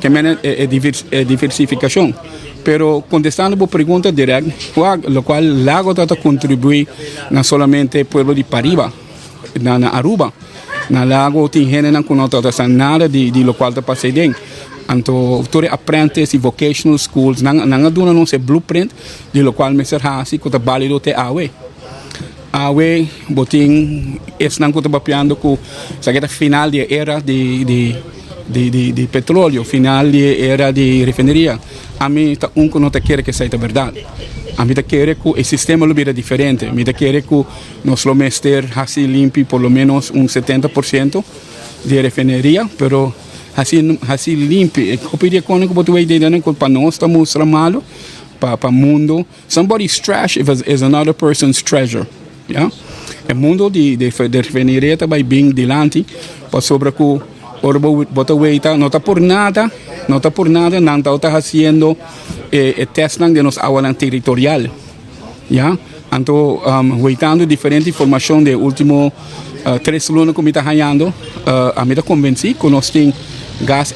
que men é diversificação. Pero contestando a pergunta direta, o qual lago está contribui não somente o pueblo de Pariba, na Aruba, na lago tem gente que não está nada de lo qual está passando. Então, todos aprendiz e vocational schools não dão não se blueprint de lo qual me será assim que está válido até awe. Awe, botin esse não está papiando com a final de era de petróleo, final de era de refineria. A mim tá que não quer que seja verdade. A mim quer que o sistema lo vira diferente. A mim quer que nós lo mester assim limpo por lo menos 70% de refineria, pero assim limpo. Eu pedi com que botou ideia não para nós está mostra malo para mundo. Somebody's trash is another person's treasure. Yeah? O mundo de refineria vai bem dilante para sobre que bota weita não está por nada, não está fazendo testing de nossa área territorial, já? Então, weitando diferente informação de último 3 anos que me está ganhando, a me está convencido que nós temos gas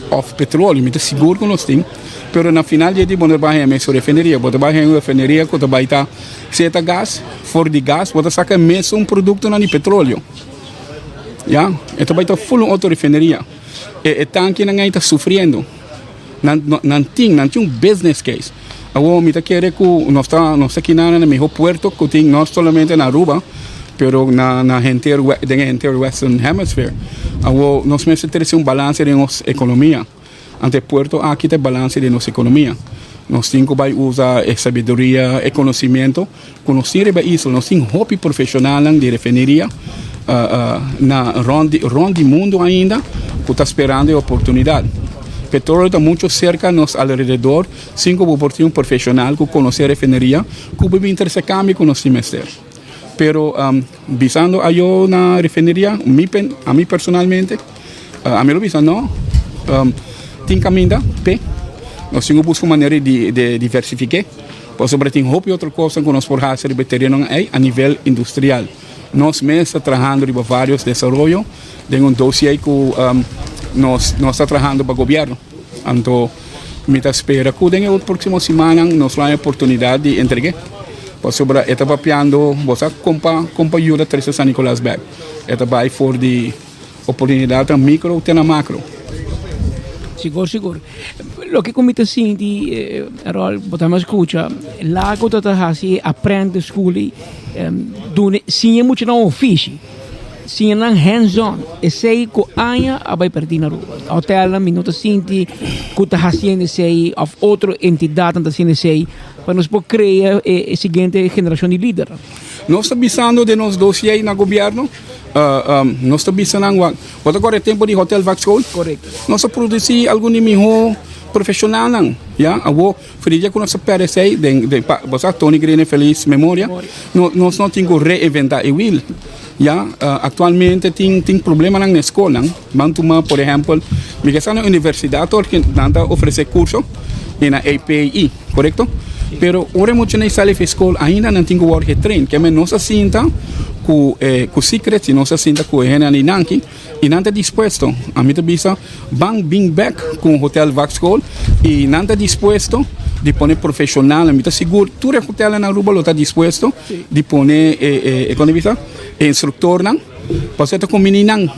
of petróleo, me está seguro que nós temos, pero na final de dia bota vai a mesma refineria, bota vai a refineria que vai estar seta gas, for de gas, bota saca mesmo produto de petróleo. Ja, então vai estar full outra refineria. E tanque não está sofrendo. Não tem business case. Agora me tá querer que nós está aqui na melhor porto que tem não somente na Aruba, pero na inteiro Western Hemisphere. Agora nós precisamos ter balance de nossa economia. Ante porto aqui tem balance de nossa economia. Nós temos que usar sabedoria e conhecimento. Conhecer isso, nós temos hobby profissional de refineria. Na ronde mundo ainda que está esperando a oportunidade. Petróleo está muito cerca nos alrededor, 5 oportunidades profissional que conhecer a refineria, que vai intersecar com nosso semestre. Pero visando a eu na refineria, a mim personalmente, a mim lo visa não, tem caminho nós temos que buscar maneira de diversificar, por sobre tem outra coisa que nós podemos fazer a nível industrial. Nós mesmos estamos trabalhando em vários desenvolvimentos, tem dossiê que nós estamos trabalhando para o governo. Então, me espera que na próxima semana nós vamos ter a oportunidade de entregar. Por sobre esta papiando, você compra ajuda 3 San Nicolás Bag. Esta vai for de oportunidade micro e macro. Seguro. Lo que comita senti, Rol, potamo ascoltare, lago tata hasi aprende skuli, dune sinha muito não offici, sinha não hands-on, e sei que anya abai perdi na rua. Hotel minuto senti, que tá haciendo sei of outra entidade tá haciendo sei, para nós poder criar a seguinte geração de líder. Nós estamos pensando de nós dossiê no governo. Nós estamos pensando agora é tempo de hotel Vaxol. Correto. Nós produzimos algum melhor profissional não, já? Agora frija com nossa PRC de você Tony Green feliz memória. Nós não temos que reinventar o wheel. Já? Atualmente tem problema na escola. Mantuma, por exemplo, me que na universidade que nada oferece curso na API, correto? Pero ora muito na sala de escola ainda não tem que work train, que é nossa cinta com secret, nossa cinta com a Nanki e não está disposto. A mim também van bring back com o hotel Vaxol e não está disposto de pôr profissional. A mim está seguro, todo o hotel na Aruba está disposto de pôr instrutor não, você está com menina.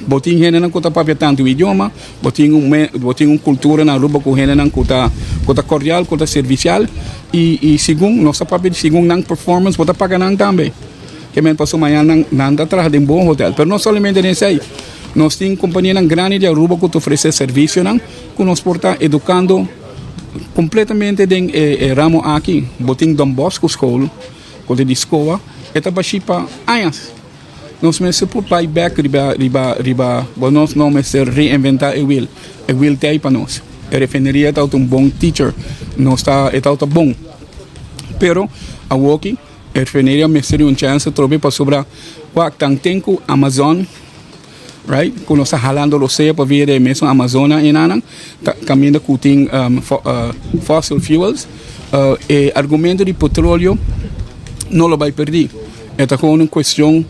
Botin gente não conta para tanto idioma, botin cultura na Aruba com gente não conta cordial, conta servicial e segundo nossa papel segundo não performance bota pagar não também. que men passou manhã nanda atrás de um bom hotel. Pero não somente nesse aí. Nós temos companhia grande de Aruba que oferece serviço, que nos porta educando completamente de ramo aqui. Botim Dom Bosco School, que de escola, eta baixi para anos. Nós mesmo por playback riba, nós não mesmo reinventar o will ter para nós. A refineria é um bom teacher, não está bom. Pero a walking, a refineria me seria uma chance de para sobrar o tempo Amazon, right? Quando nós halando o oceano para vir mesmo Amazônia e nada, caminhando com fossil fuels, e argumento de petróleo não lo vai perder. É uma questão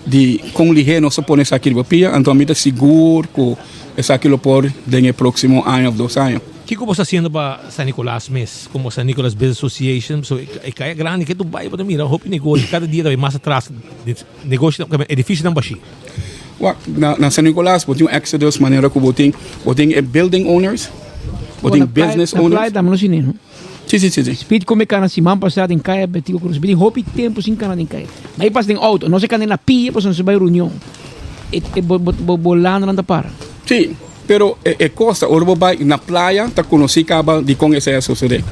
de com ligeiro nós podemos aqui de papia, então a gente seguro que essa aquilo por no próximo ano ou 2 anos. O que você está fazendo para San Nicolás mesmo, como San Nicolás Business Association? É grande que tu vai para mira, hope negócio cada dia vai mais atrás, negócio é difícil não baixar. Na San Nicolás, botem Exodus, maneira que botem building owners, botem business owners. Na praia da Manosinino. Sim. Speed come cana semana passada em Caia, betigo com speed hope tempo sem cana em Caia. Aí passa em auto, não se cana na pia, pois não se vai reunião. Bolando não dá para. Sim, pero costa, orbo vai na praia, tá conheci caba de com essa suceder.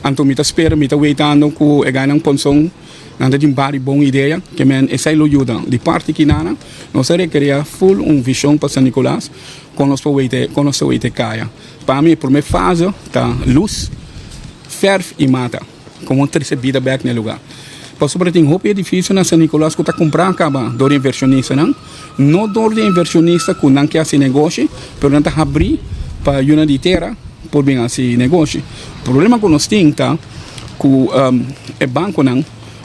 Então me tá espera, me tá waitando que ganhar pensão, nada de uma boa ideia, que men essa é ajuda. De parte que nada, nós requeria full visão para San Nicolás, com nós waite Caia. Para mim, primeira fase, tá luz, ferve e mata, como uma recebida back no lugar. Para sobre tem roupa edifício na San Nicolás que está comprando acaba do inversionista não do inversionista que não quer esse negócio, mas não está abrir para uma de terra por bem esse negócio. O problema que nós temos tá que o banco não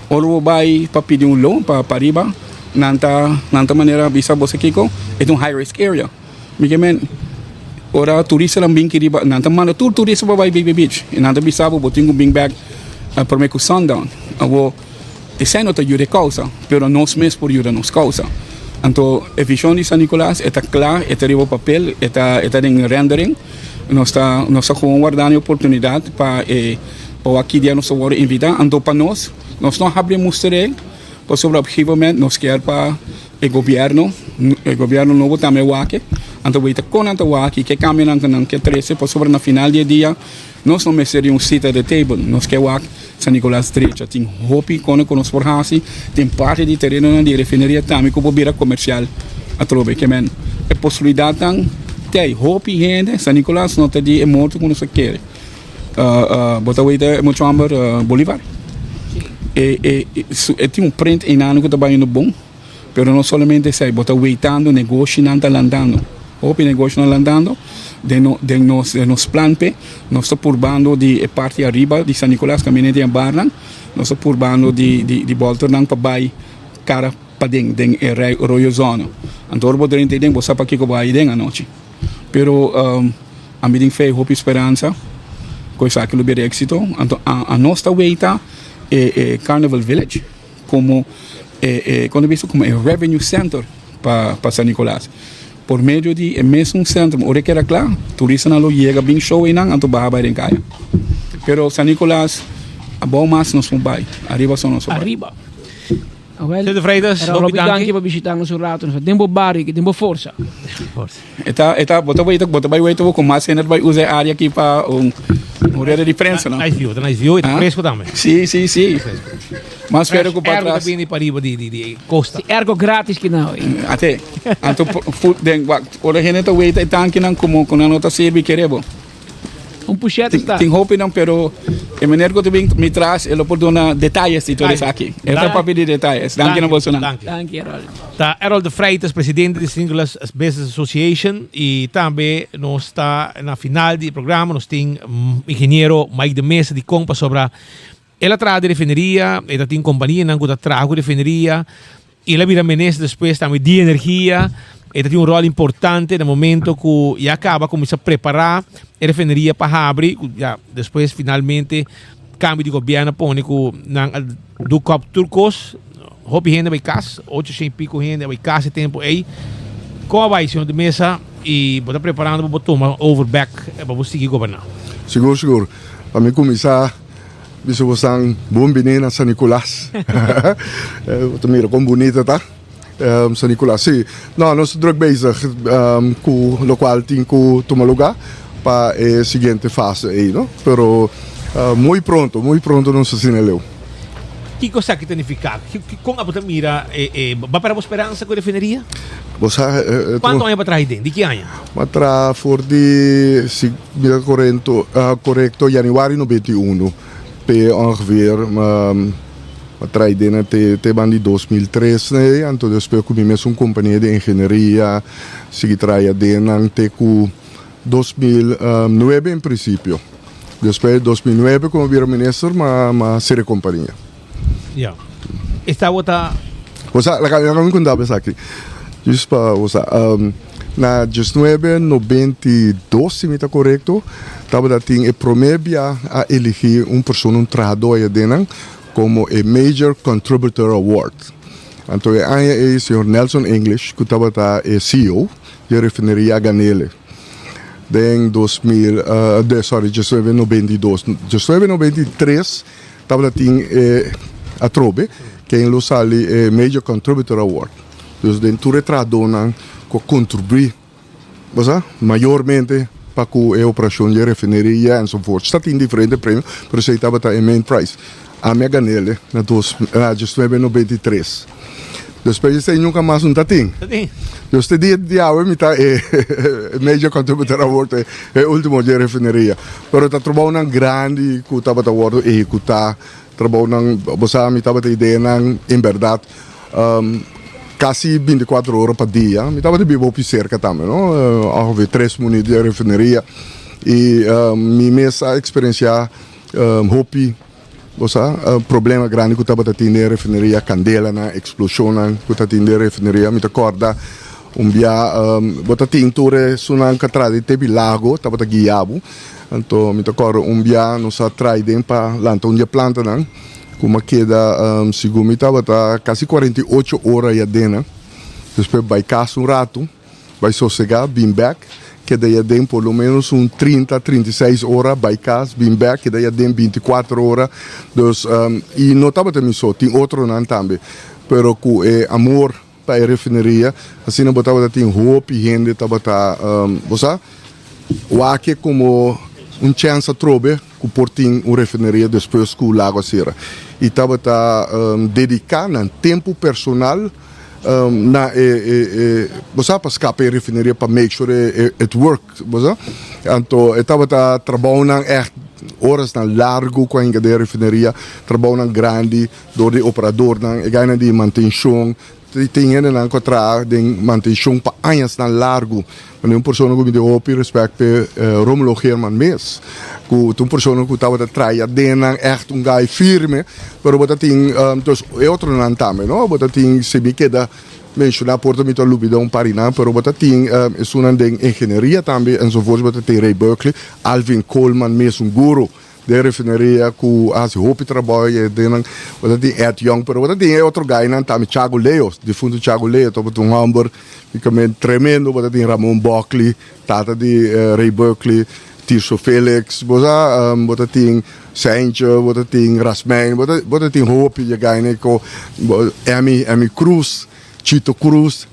ou vai para pedir loan para riba não maneira bisa você kiko é high risk area. Migemen ora turista lang bing kiriba não mana turista vai Baby Beach e não bisa boting um bing bag para meio sundown. Esse não está ajuda causa, pero nós mesmos por ajuda nos causa. Então, a visão de San Nicolás está clara, está no papel, está em rendering. Nós está guardando a oportunidade para aqui dia nós vamos invitar. Então, para nós não abrimos mostrar, para sobre objetivamente nós queremos para o governo novo também o aqui. Então, vai ter com o aqui que caminham não que 13 para sobre na final do dia. Nós não seríamos sita de table, nós queremos San Nicolás Street, tem hopi quando nós forrasi, tem parte de terreno de refineria também que bobira comercial a trobe que men é possibilidade tem hopi gente San Nicolás não tem de morto quando você quer. Bota o ida muito amor Bolívar. Tem um print enano que trabalha no bom, pero não somente sai, bota waitando negócio não está andando. Hopi negócio não andando. De nos plan P, nós estamos purbando de parte arriba de San Nicolás, caminhando em Barna, nós estamos purbando de volta para baixo, cara para dentro, de Arroio Zona. Então, o poder entender, você para que vai dentro à noite. Pero, a mim tem fé, hope, esperança, coisa que vai ter êxito. Então, a nossa weita é Carnival Village, como quando visto como revenue center para San Nicolás. Por meio de mesmo centro, ora que era claro, turista não chega bem show e não, então barra vai em Caia. Pero San Nicolás, a bom mais nós vamos vai, arriba só nós vamos. Arriba. Zé Freitas, Robi Danke para visitar nosso rato, nós temos barrio, que temos força. Eta bota vai com mais cena vai usar a área aqui para rede de prensa, não? Nice view, é fresco também. Sim. Mas espero que para trás. Ergo para riba de costa. Ergo grátis que não. Até. Então, ora gente tá wait tanque não como com a nota serve querebo. Puxete está. Tem roupa não, pero a maneira que tu me traz, ele pode dar detalhes de tudo isso aqui. Ele tá para pedir detalhes. Danke, Bolsonaro. Danke, Errol. Tá, Errol de Freitas, presidente da San Nicolás Business Association, e também nós está na final do programa, nós tem engenheiro Mike de Mesa de Compa sobre ela traz de refineria, ela tem companhia não que traz de refineria, e ela vira menesa depois também de energia. Ela tem rol importante no momento que já acaba começa a preparar a refineria para abrir, já depois finalmente cambio de governo põe que do cop turcos, hopi gente vai casa, 800 e pico gente vai casa tempo aí, com a baixa de mesa e bota preparando para tomar overback para você seguir governar. Seguro. Para mim começar bisa wasang bom bine na San Nicolas. Tumira kung bonita ta. San Nicolas. Sim, não, nós estamos bezig com o qual tem que tomar lugar para a seguinte fase aí, não? Pero muito pronto nós assinaleu. Que cosa que significa? Com a bota mira, vai para a esperança com a refineria? Quanto ano para trás de que ano? Para for de, se mira correto, januari 91. Pe ongeveer atrás de te bandi 2003, né? Então depois com uma companhia de engenharia, se traia de nante com 2009 em princípio. Depois de 2009 como vira ministro, mas ser companhia. Ja. Esta bota. La kami kundaba sa akin. Just pa na 1992, se me está correto, estava dating e promebia a elegir pessoa trabajador denan como a Major Contributor Award. Então é o senhor Nelson English que estava a CEO de refineria Ganele. Em 1992, 1993 estava dating a Trobe, que em Los Ali é Major Contributor Award. Então, dentro do trabalho que contribui, maiormente para a operação de refineria e so forth. Está em diferentes prêmios, mas você estava em main prize. A minha ganele na 1993. Depois você nunca mais não tem. Então, este dia de hoje, me está Major Contributor Award, é o último de refineria. Mas está trabalhando grande, que estava trabalhando executar. Trabalho nang bosa mi tava ideia nang em verdade quase 24 horas por dia mi tava de bibo cerca também não houve 3 minutos de refineria e minha experiência hopi bosa problema grande que tava tendo refineria candela na explosão que tava tendo refineria me acorda dia bota tinture sunan katradi tebi lago tava guiabo. Então, me tocaram dia nós atrás de para lançar um dia planta não, como queda segundo me estava quase 48 horas já dentro, depois vai casa rato, vai sossegar, bem back, que daí dentro pelo menos 36 horas, vai casa, bem back, que daí dentro 24 horas, e não estava também só, tem outro não também, pero com amor para a refineria, assim não botava tem hope e gente estava você, o aqui como chance trobe que portem uma refineria depois que o lago será e estava dedicando tempo personal na você para escapar a refineria para make sure it work você então estava trabalhando horas na largo com a refineria trabalhando grande do operador e ganhando de manutenção tem ainda não encontrar de manutenção para anos na largo. Mas uma pessoa que me deu o respeito para Romulo Herman Mes, que uma pessoa que estava atrás dentro echt guy firme, mas você tem outro não também, não? Você tem se me queda mencionar porta me lubidão parina, mas você tem uma de engenharia também, e so forth, você tem Ray Berkeley, Alvin Coleman Mes guru de refineria que as hope trabalha dentro você tem Ed Young, mas você tem outro guy não também Thiago Leos, de fundo Thiago Leos, estava um hamburger tremendo, você tem Ramon Buckley, tata de Ray Berkeley, Tirso Felix, você tem Sanchez, você tem Rasman, você tem Hope, de guy com Amy Cruz, Chito Cruz,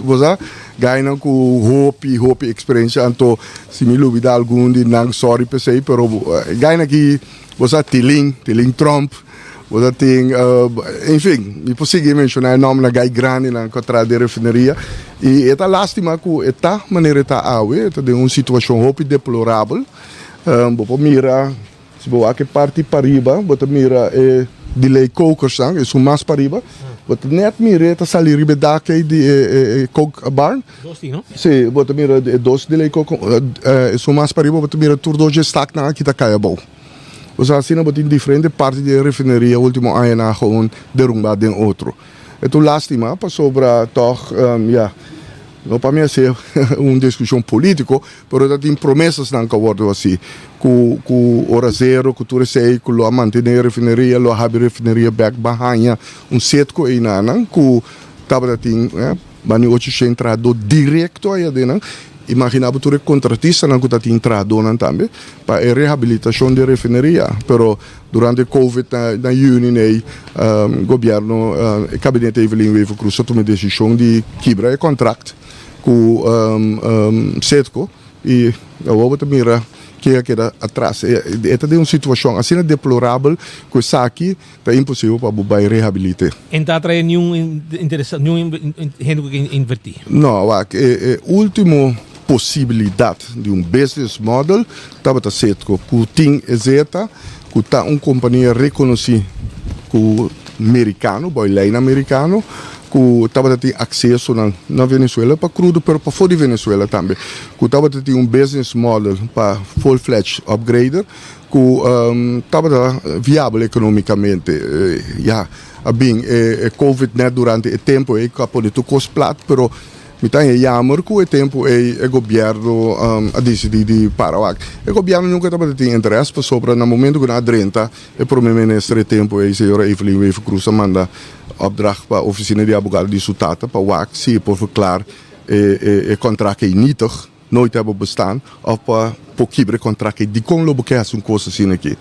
você ganha com Hope experiência, então se me lubida algum de não sorry per se, pero ganha aqui você Tiling Trump, você tem, enfim, me possível mencionar o nome da gai grande na contra de refineria e esta lástima que esta maneira está awe, esta de uma situação Hope deplorável, você mira, se você que parte para riba, você mira delay cokers, é o mais para riba. Wat net mira ta salir ribe dake de coke barn. Dosti, no? Sì, wat mira dos de lei coke so mas paribo wat mira tur doje stak na kita kaya bau. Usa assim na botin diferente parte de refineria último ano na gewoon derrumba den outro. Então lástima para sobra toch não para mim é uma discussão política, mas tem promessas não que worden assim, que hora zero, que tu sei, que lo manter a refineria, lo have refineria back behind, set que aí não, que tava tem, bani 800 do direto aí dentro, imaginava tu contratista não que tem entrado também para a reabilitação da refineria, pero durante COVID na Juni o governo, o gabinete Evelyn Wever Cruz tomou a decisão de quebrar o contrato com Setco e agora também que queda atrás. Esta é uma situação assim deplorável que isso aqui é impossível para o reabilitar. Então, traz nenhum interesse, nenhum gente que invertir. Não, a última possibilidade de um business model estava a ser que o Ting Zeta, que está uma companhia reconhecida como americano, boileiro americano, que estava a ter acesso na Venezuela para crudo, mas para fora de Venezuela também. Que estava a ter um business model para full-fledged upgrader, que estava viável economicamente. Bem, Covid durante o tempo é capaz de tocar plato, mas me tem jammer que o tempo o governo a decidir de parar. O governo nunca estava tendo interesse para sobre no momento que na 30 o primeiro-ministro de tempo a senhora Evelyn Wever Cruz manda opdracht para a oficina de advogado de Sutata para o se por verklaar o contrato é nítig, nooit hebben bestaan, of para quebrar o contrato de com lobo que é uma coisa assim aqui.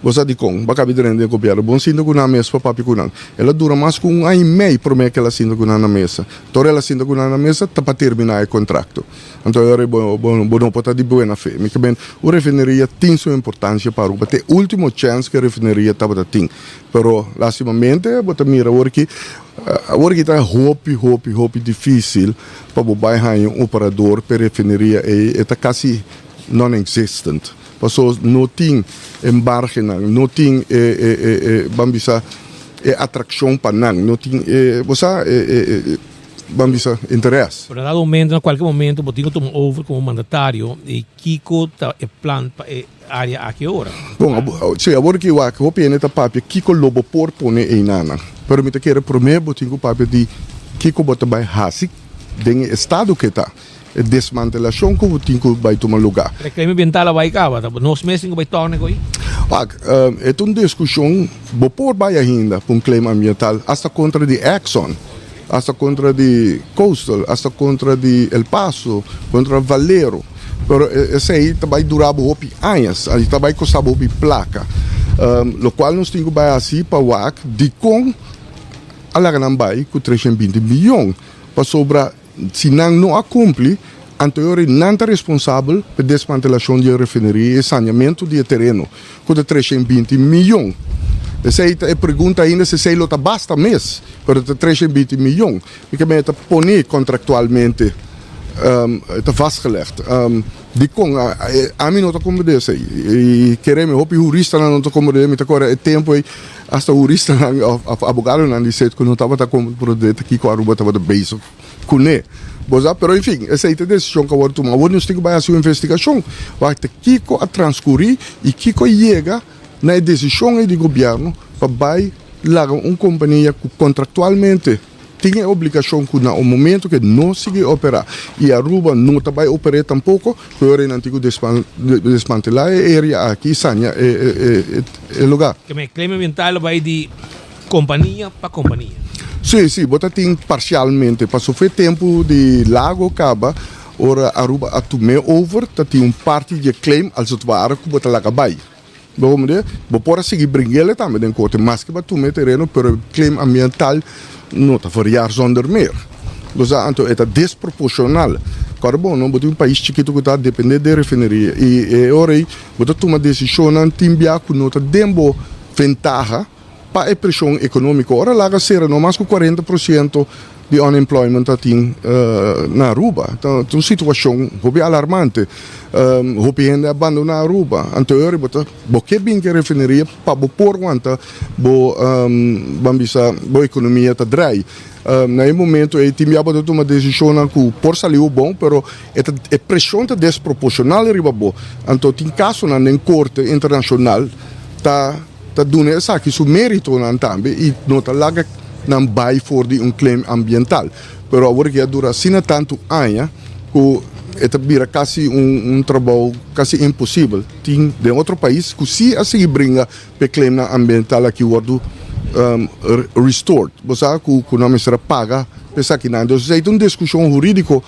Você de com, baka bidrende o governo, bom sinto que na mesa para papi kunang. Ela dura mais que ano e meio para mim que ela sinto que na mesa. Tora ela sinto que na mesa tá para terminar o contrato. Então eu é bom para de boa fé. Me que bem, o refineria tem sua importância para o ter último chance que a refineria tá para ter. Pero lastimamente, bota mira agora que está hope difícil para o bairro operador para refineria está quase non-existent. Passou não tem embarque não tem bambisa atração para não tem você bambisa interesse. Para dado momento, a qualquer momento, Botinho toma over como mandatário e Kiko tá plan para área a que hora. Bom, se agora que o PN tá papi Kiko lobo por pone em nana. Pero me te quero primeiro Botinho papi de Kiko bota by hasik den estado que tá. Desmantelação que o tinco vai tomar lugar. Reclame ambiental vai cá, nós mesmos vai tornar aí. É uma discussão por vai ainda para um claim ambiental, hasta contra de Exxon, hasta contra de Coastal, hasta contra de El Paso, contra Valero. Pero esse aí vai durar hopi anos, aí vai custar hopi placa. Lo qual nós temos vai assim para o AC de com a larga vai com 320 milhões para sobrar. Se não cumpre, anterior não é responsável pela desmantelação da refineria e saneamento do terreno, com 320 milhões. Essa é a pergunta ainda se sei lota basta mês para 320 milhões, porque me está pone contractualmente está vastgelegd. Die kon a mim não está como desse e queremos hope jurista não está como desse, agora é tempo aí hasta jurista abogado não disse que não estava como produto aqui com a Aruba estava de base com né. Pero enfim, essa é a decisão que agora tomar. Agora nós temos que fazer uma investigação. Vai ter que transcorrer e que chega na decisão do governo para largar uma companhia que contractualmente tem a obrigação que no momento que não sigue operar e a Aruba não vai operar tampouco, que agora é antigo desmantelar a área aqui, Sanya, é lugar. Que me claim ambiental vai de companhia para companhia. Sim, bota tem parcialmente, passou foi tempo de Lago Caba, ora Aruba a tomar over, tem parte de claim, als het ware, que bota lá cabai. Vamos ver, pode seguir brincar também em corte, mas que vai tomar terreno, pero claim ambiental não está variar zonder meer. Então, é desproporcional. Carbono, bota país chiquito que está dependendo da refineria e ora aí, bota tomar decisão não tem que não está dando ventaja para a pressão econômica. Ora lá será não mais que 40% de unemployment tem na Aruba. Então, é uma situação bem alarmante. Hopi ainda abandonar a Aruba. Então, eu vou que bem que a refineria para pôr quanto a economia está drai. No momento, eu tinha tomado uma decisão que por saliu bom, mas a pressão está desproporcional. Então, tem caso na corte internacional está dando essa aqui, o mérito também, e não está lá não vai for de claim ambiental. Mas agora que dura assim tanto anos, que vira quase trabalho quase impossível. Tem de outro país que se assim brinca para claim ambiental aqui o restored. Você que não será paga, pensa que não. Então, é uma discussão jurídica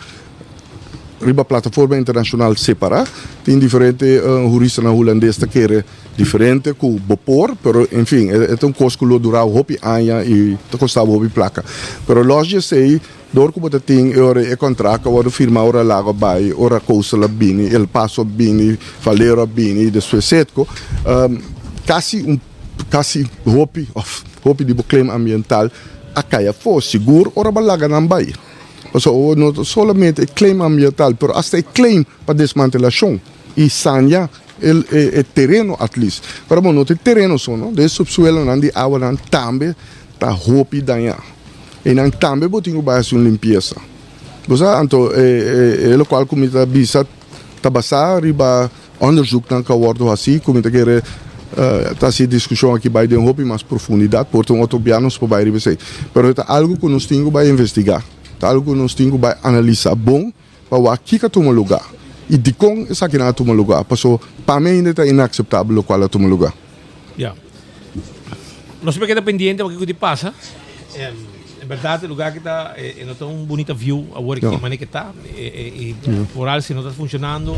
riba plataforma internacional separa, tem diferente jurista na holandesa que é diferente com vapor, pero enfim, é um costo que dura hopi anya e custava hopi placa. Pero lógico sei, door que você tem é contrato, ora firma ora lago vai, ora costa la bini, el paso bini, falero bini, de suecetco, quase hopi de claim ambiental, a caia for seguro, ora balaga não vai. So, não somente claim ambiental, pero hasta claim para desmantelação e sanya o terreno at least. Para não ter terreno só, não? De subsuelo não de água não também tá hopi danha. E não também botinho base uma limpeza. Você então o qual comita bisa tabasa riba onderzoek dan kan worden assim, comita querer tá se discussão aqui vai de hopi mais profundidade, porque outro pianos para vai riba sei. Pero é algo que nós temos que investigar. Algo nós temos que analisar bom para o que toma lugar e de como essa que não toma lugar, porque para mim ainda é inaceitável o qual toma lugar. Yeah. Nós sempre queda pendiente porque o que passa. En verdad, el lugar que está no está un bonita view agora que maneira que está e por algo se não está funcionando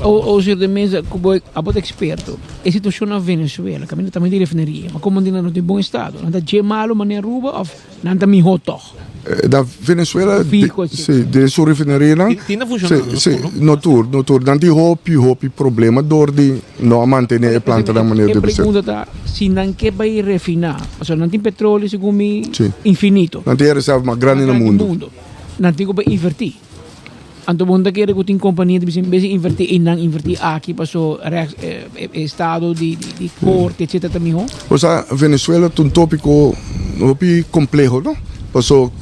ou seja, de mesa como a experto a situação na Venezuela caminho também de refineria mas como não tem bom estado não está de malo maneira ruba ou não está melhor toch da Venezuela de sua refineria não tinha funcionando no tour não tem hopi problema dor de não manter a planta da maneira de ser pergunta se não quer vai refinar ou seja não tem petróleo segundo infinito. Não tem reserva mais grande no mundo. Não tem como invertir. Então, quando quer que tem companhia de invertir e não invertir aqui para o estado de corte, etc. também. Pois a Venezuela é um tópico complexo, não? Passou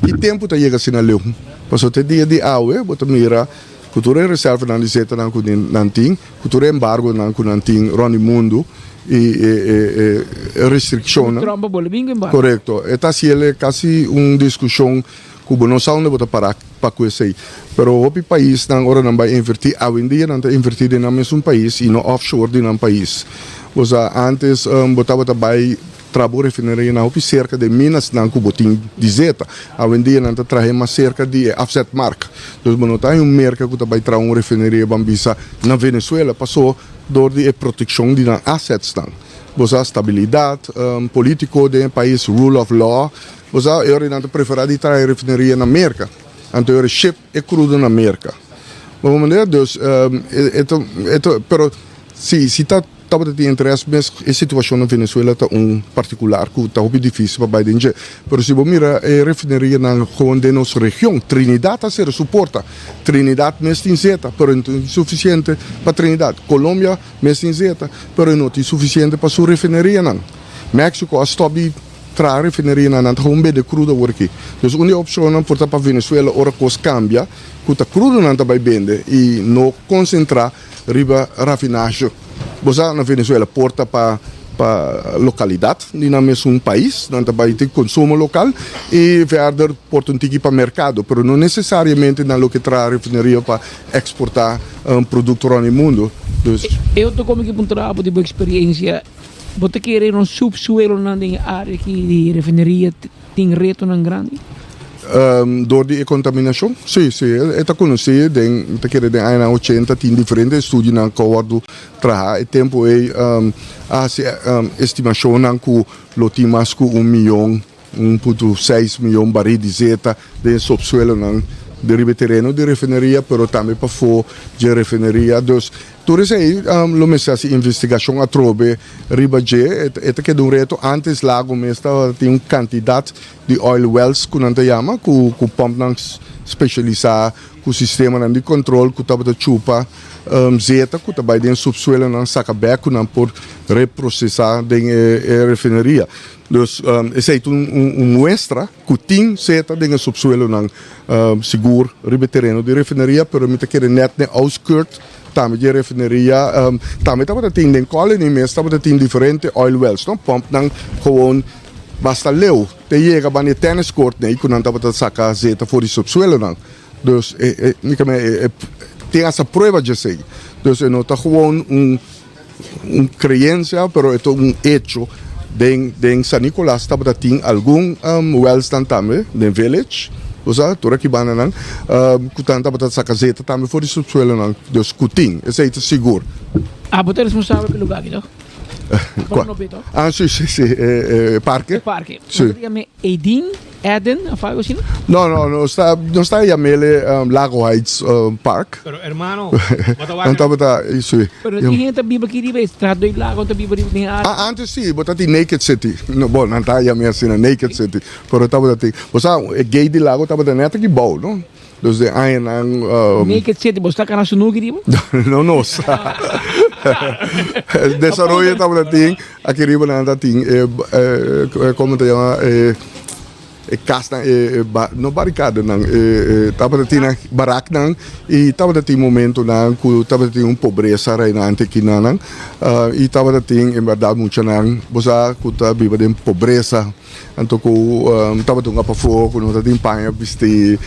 que tempo está chegando assim na leu? Passou até dia de água, bota mira, cultura reserva não diz que não tem, cultura embargo não tem, Rony Mundo. E restrizioni. Corretto. E tassi è quasi una discussione che non sa onde botar para questo. Però o país não ora não vai invertir, a vendia não está invertida na mesmo país e no offshore de um país. Ou seja, antes botava também trabalho refineria na cerca de Minas não que botin de zeta. A vendia não está trazendo cerca de offset mark. Então, não tem mercado que também traz uma refineria bambisa na Venezuela passou door de proteção de assets dan. Bosa stabilidade político do país, rule of law. Bosa eu não prefiro de trazer refineria na América. Então eu ship é crudo na América. Mas maneira dus pero se está tava de interesse, mas a situação na Venezuela está particular que está muito difícil para Biden. Pero se você mira a refineria na de nossa região, Trinidad a ser suporta. Trinidad mes tem zeta, pero não é suficiente para Trinidad. Colômbia mes tem zeta, pero não é suficiente para sua refineria não. México a stop tra refineria não está bem de crudo aqui. Então a única opção para Venezuela ora coisa cambia, que está crudo não está bem vende e não concentrar riba rafinagem. Bosa na Venezuela porta para localidade, não é mesmo país, não também tem consumo local e verder porta para mercado, mas não necessariamente na que traz refineria para exportar produto no mundo. Eu estou como que um trabalho de boa experiência. Você quer um subsuelo na área que de refineria tem reto não grande? Door die contaminatie? Sì, è conocido, perché negli anni 80 in differenti studi hanno covato tra il tempo e estimazione che lo timas con 1,6 milioni barili di zeta del subsuelo del terreno di refineria, però anche per fuori di refineria. Toen zei lo messa si investigação a trobe riba je que de reto antes lago mesta tem quantidade de oil wells que não te chama com pump não specializar com sistema de controle que tava da chupa zeta que também tem subsuelo não saca beco não por reprocessar de refineria. Dus esse é muestra que tem zeta de subsuelo não seguro riba terreno de refineria, pero me te querer net ne outskirt também de refineria, também estava tendo em colony, mas estava tendo diferentes oil wells, não? Pump não, gewoon basta leu, te chega para o tennis court, né? E quando estava sacar zeta fora do subsuelo, não? Dus, tem essa prova de sei. Dus, não está gewoon crença, pero é hecho. Den San Nicolás estava tendo algum wells também, no village, Bosa, tora kibana nang kutanta batat sa kaseta também for de subsuelo nang dos kuting. Esse aí tá seguro. Ah, você é responsável pelo lugar, não? Ah, sim, parque. Parque. Sim. Eden, algo assim? Não está aí a mele Lago Heights Park. Pero hermano, Então bota isso aí. Pero tem gente biba aqui riba, estrada do lago, tá biba riba nem área. Antes sim, bota ti Naked City. No, bom, não está aí a minha cena Naked City. Pero tá bota ti. Você é gay de lago, tá bota neta que bom, não? Dus de aí não. Naked City, você tá cara sunugi riba? Não, nossa. Desarrollo tá bota ti, aqui riba não tá ti. Como te chama? Kasta no barricada nang tava tina barak nang e tava tin momento nang ku tava tin pobreza rai na ante kinanang e tava tin em verdade muito nang bosa ku ta biba den pobreza anto ku tava tunga pa fo ku no tin panha bisti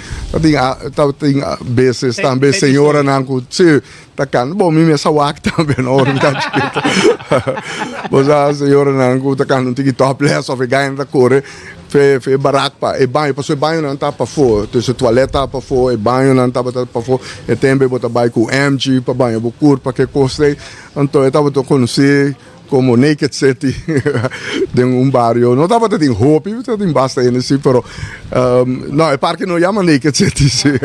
tava tin vezes também senhora nang ku se takan bom mi essa wak também no hora tá chiquito bosa senhora nang ku takan um tiki topless of ganha da cor fe barak pa e banho passou banho não tá para fora então se toalete tá para fora e banho não tá para fora e também bota banho com MG para banho bucur para que costei então eu tava to conhecer como Naked City de barrio não tava tem Hope tem basta ainda sim pero não é parque não chama Naked City sim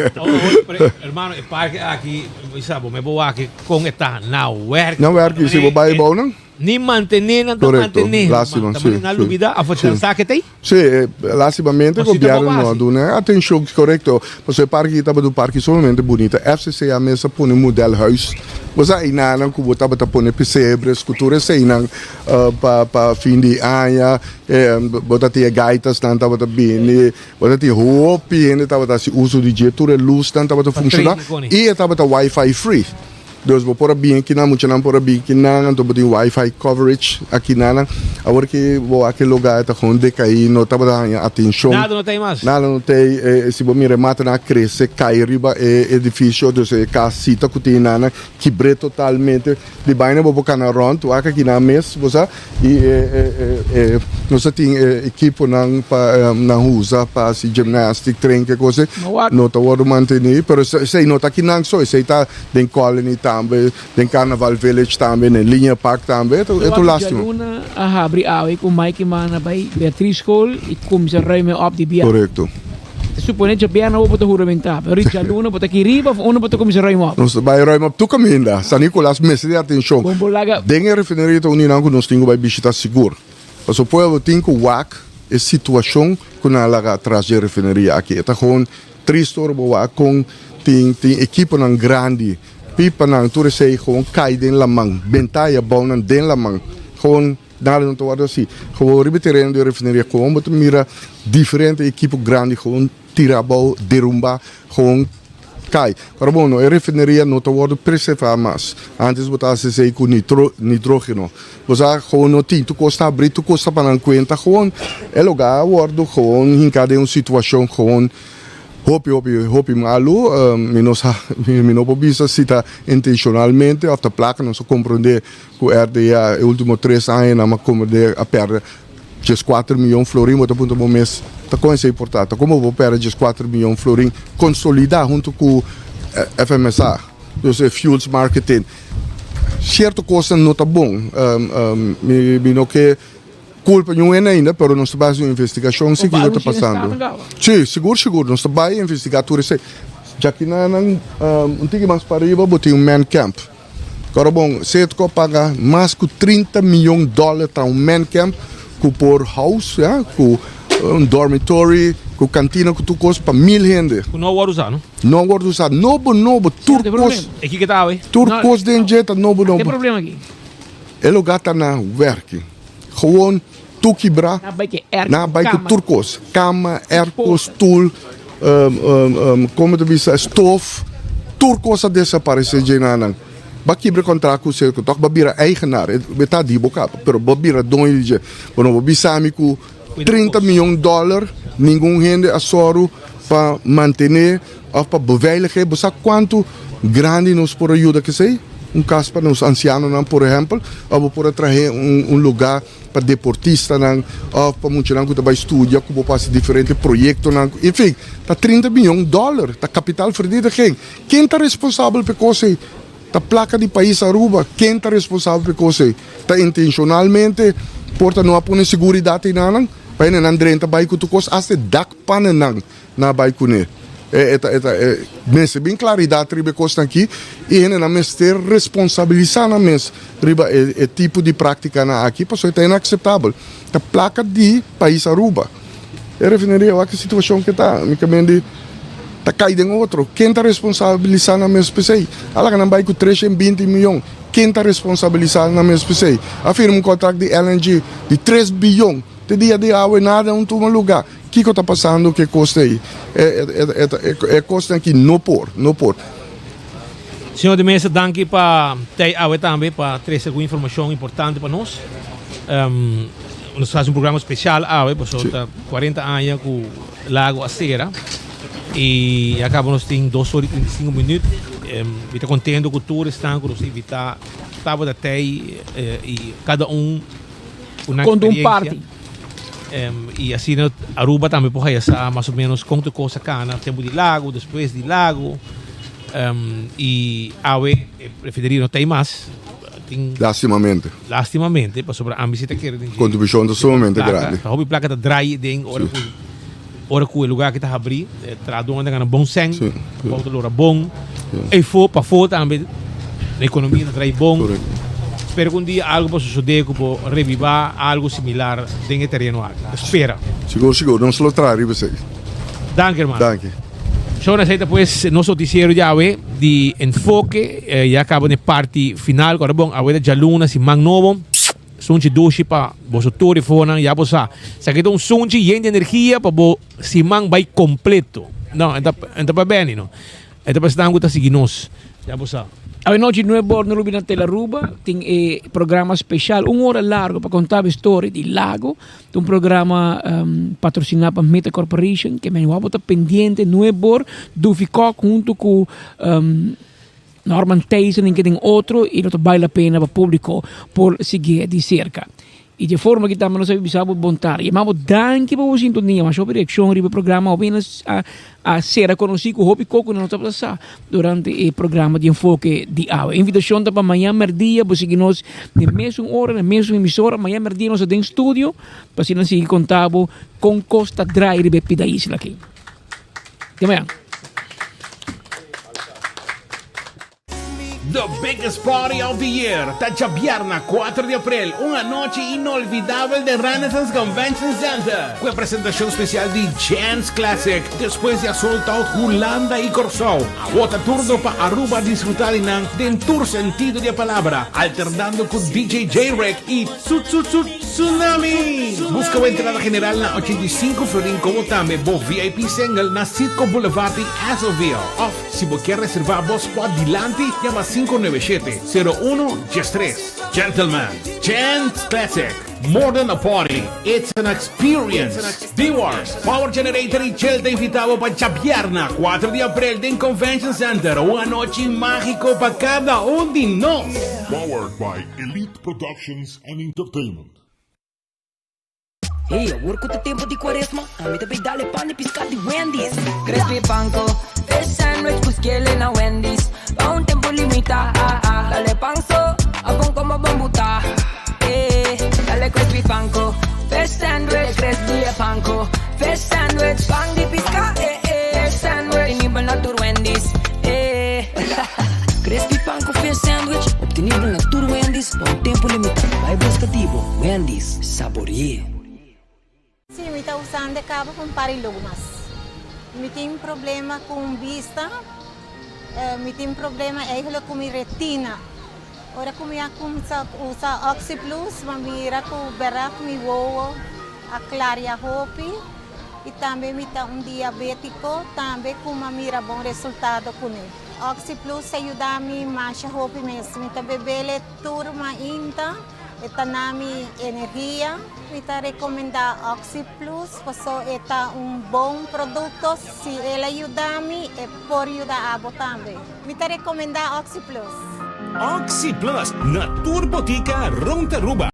hermano é parque aqui sabe me vou aqui com esta não work se vou bair bom não ni mantener, não mantener. Também na dúvida, a força que tem? Sim, lastimamente o governo não dá atenção correto. Você parque estava do parque somente bonita. FCC a mesa põe um modelo house. Você aí não que você estava põe pesebres, cultura sei não para fim de ano, você tinha gaitas, não estava bem, você tinha roupa, ainda estava se uso de jeito luz, não estava funcionando e estava Wi-Fi free. Dus we pora bem aqui na muito não pora bem aqui na então tem Wi-Fi coverage aqui na agora que vou aquele lugar está com decair não estava dando atenção nada não tem mais nada não tem se você me remata na cresce cai riba edifício dus casita que tem na quebrou totalmente de baina vou botar na rond aqui na mesa você e nós tem equipe na usa para se gimnastic treino que coisa não está o manter pero sei não está aqui não só sei está den colony também, tem Carnaval Village também, em Linha Park também, é tudo lástimo. Jaluna, abri awe com Mike Mana by Beatriz School e começa a reime op de Bia. Correto. Supone que Bia não pode juramentar, pero Jaluna pode aqui riba, ou pode começar a reime op. Nós vai reime op tu caminha, San Nicolás messe de atenção. Dengue refineria to unina que nós temos vai visitar seguro. Mas o povo tem que wak a situação que na laga atrás de refineria aqui. Tá com triste boa com tem equipe nan grande. Pipa nang tu sei gewoon kai den lamang bentaia bom nan den lamang gewoon nada não tô assim gewoon ribeteren de refineria gewoon but mira diferente equipe grande gewoon tirabal derumba gewoon kai carbono e refineria não tô word preservar mais antes botasse sei com nitrógeno você gewoon não tem tu custa abrir tu custa para não conta gewoon é lugar word gewoon hincade uma situação gewoon Hopi malu, minopo bisa cita intencionalmente, of the placa, não só compreender que RDA, os últimos 3 anos, não compreender a perda de 4 milhões de florim, mas aponta um mês, tá com isso é importante, como vou perder de 4 milhões de florim, consolidar junto com FMSA, dus Fuels Marketing, certo coisa não tá bom, me não que culpa não é ainda, pero nós estamos fazendo uma investigação sim que está passando. Sim, seguro, nós estamos fazendo investigadores. Já que não tem mais para ir, botei man camp. Agora bom, se tu paga mais de 30 milhões de dólares para man camp, com por house, com dormitory, com cantina, com tudo coisa para 1.000 gente. Não vou usar, não? Não vou usar, novo, turcos. E que tá aí? Turcos de jeta, novo. Tem problema aqui? É lugar tá na werk. Gewoon toekibra, na bijke turcos, cama, airco, stoel, como te bisa, stof, turcos a desaparecer de nanang. Bakibra contrato com o toch babira eigenaar, beta di boca, pero babira dono de, bueno babisami com 30 milhões de dólares, nenhum rende a soro para manter ou para beveiligen, você quanto grande nos por ajuda que sei? um caso para os ancianos, não, por exemplo, ou por trazer um lugar para deportistas, ou para muitos que vai estudar, que fazer diferentes projetos, enfim, está $30 milhões, está capital perdido, quem está responsável por coisa? A placa de país Aruba, quem está responsável por coisa? Está intencionalmente, porta não há por segurança não, para não drenta vai com tu coisa, até dak pana não vai com ele. Mensen bem claridade sobre coisa aqui e na mes ter responsabilizar na mes riba é tipo de prática na aqui, porque é inaceitável. A placa de país Aruba. É refineria a que situação que está, me camende tá caído em outro. Quem está responsabilizar na mes PC? Ela que não vai com 320 milhões. Quem está responsabilizar na mes PC? Afirma contrato de LNG de 3 bilhões. De dia de água e nada um toma lugar. O que está passando que custa aí? É custa que não por. Senhor de Mesa, danke para ter água também, para trazer alguma informação importante para nós. Nós fazemos programa especial água, porque está 40 anos com o Lago Acera. E acabamos tendo 2 horas e 35 minutos. Estou contente com o tour, estão com os invitados. Estava até e cada um uma experiência. Party. E assim Aruba também pode estar mais ou menos quanto coisa cana, tempo de lago, depois de lago, e awe preferiria não tem mais. Lastimamente, para sobre a visita que contribuição é sumamente grande. A hobby placa da dry den ora que o lugar que está a abrir, traduz onde ganha bom sangue, volta lora bom, e for para fora também a economia está dry bom. Espero que um dia algo possa suceder, que possa revivar algo similar dentro do terreno aqui. Espera. Seguro, não se lo trará você. Danke, hermano. Danke. Yo necesito pues nosso noticiero ya de enfoque, ya acaba de parte final, agora bom, a Jaluna si mang novo, sunchi dushi pa boso tour fona, ya bosa, sa que um sunchi yen de energia pa bo si mang vai completo. Não, enta pa bene, no. Enta pa stango ta siginos. Ya bosa. A noite não é bom no Rubina Tela Aruba, tem programa especial, 1 hora largo para contar a história de Lago, tem programa patrocinado por Meta Corporation, que me está pendiente, não é bom, do ficou junto com Norman Tyson, que tem outro, e não vale a pena para o público por seguir de cerca. E de forma que também nós precisamos montar. E vamos danke para a sintonia, mas sobre a reação do programa, apenas a ser conhecido o Hopi Coco não está passando durante o programa de enfoque de água. Invitação para amanhã, merdia, para seguir-nos na mesma hora, na mesma emissora. Amanhã, merdia, nós estamos em estúdio, para seguir contábil com Costa Dry de Bepi da Isla aqui. Até amanhã. The biggest party of the year, Tachabierna, 4 de abril, una noche inolvidable de Renaissance Convention Center, con presentación especial de Jazz Classic, después de Sold Out Holanda y Corso. Agota turno para Aruba disfrutar de tour sentido de palabra, alternando con DJ J-Rec y Tsunami. Busca una entrada general na 85 Florin como también, bo VIP single na Sitco Boulevard de Azoville. Off, si vos quieres reservar vos por adelante, llama 597-01-3. Gentlemen, Chance Classic. More than a party, it's an experience. D-Wars, Power Generator y Shell te invitamos para Chapierna, 4 de abril en Convention Center. Una noche mágico para cada uno de nos. Powered by Elite Productions and Entertainment. Hey, agora quanto tempo de quaresma, a mim também dá-lhe pão de piscar de Wendy's. Crispy panko, fish sandwich, busquele na Wendy's. A um tempo limitado, dale panso, a bom como bambuta. Dale crispy panko, fish sandwich, crispy panko, fish sandwich, pan de piscar, fish sandwich, disponível na Tour Wendy's. Crispy panko, fish sandwich, obtenível na Tour Wendy's, a um tempo limitado. Vai buscativo, Wendy's, saboreie. Sim, eu estou usando cabo com parilumas. Eu tenho problema com vista, eu tenho problema com minha retina. Ora, como eu uso Oxy Plus, eu miro com o beraco, me vou a clarear a roupa. E também me dá diabético, também com uma mira bom resultado com ele. Oxy Plus ajuda a me mancha a roupa mesmo. Então, bebê turma ainda. Esta nami energia, kita recomenda Oxy Plus, porque esta bom produto, se ela ajuda-me, é por ajudar a também. Kita recomenda Oxy Plus. Oxy Plus na Turbotica Rontaruba.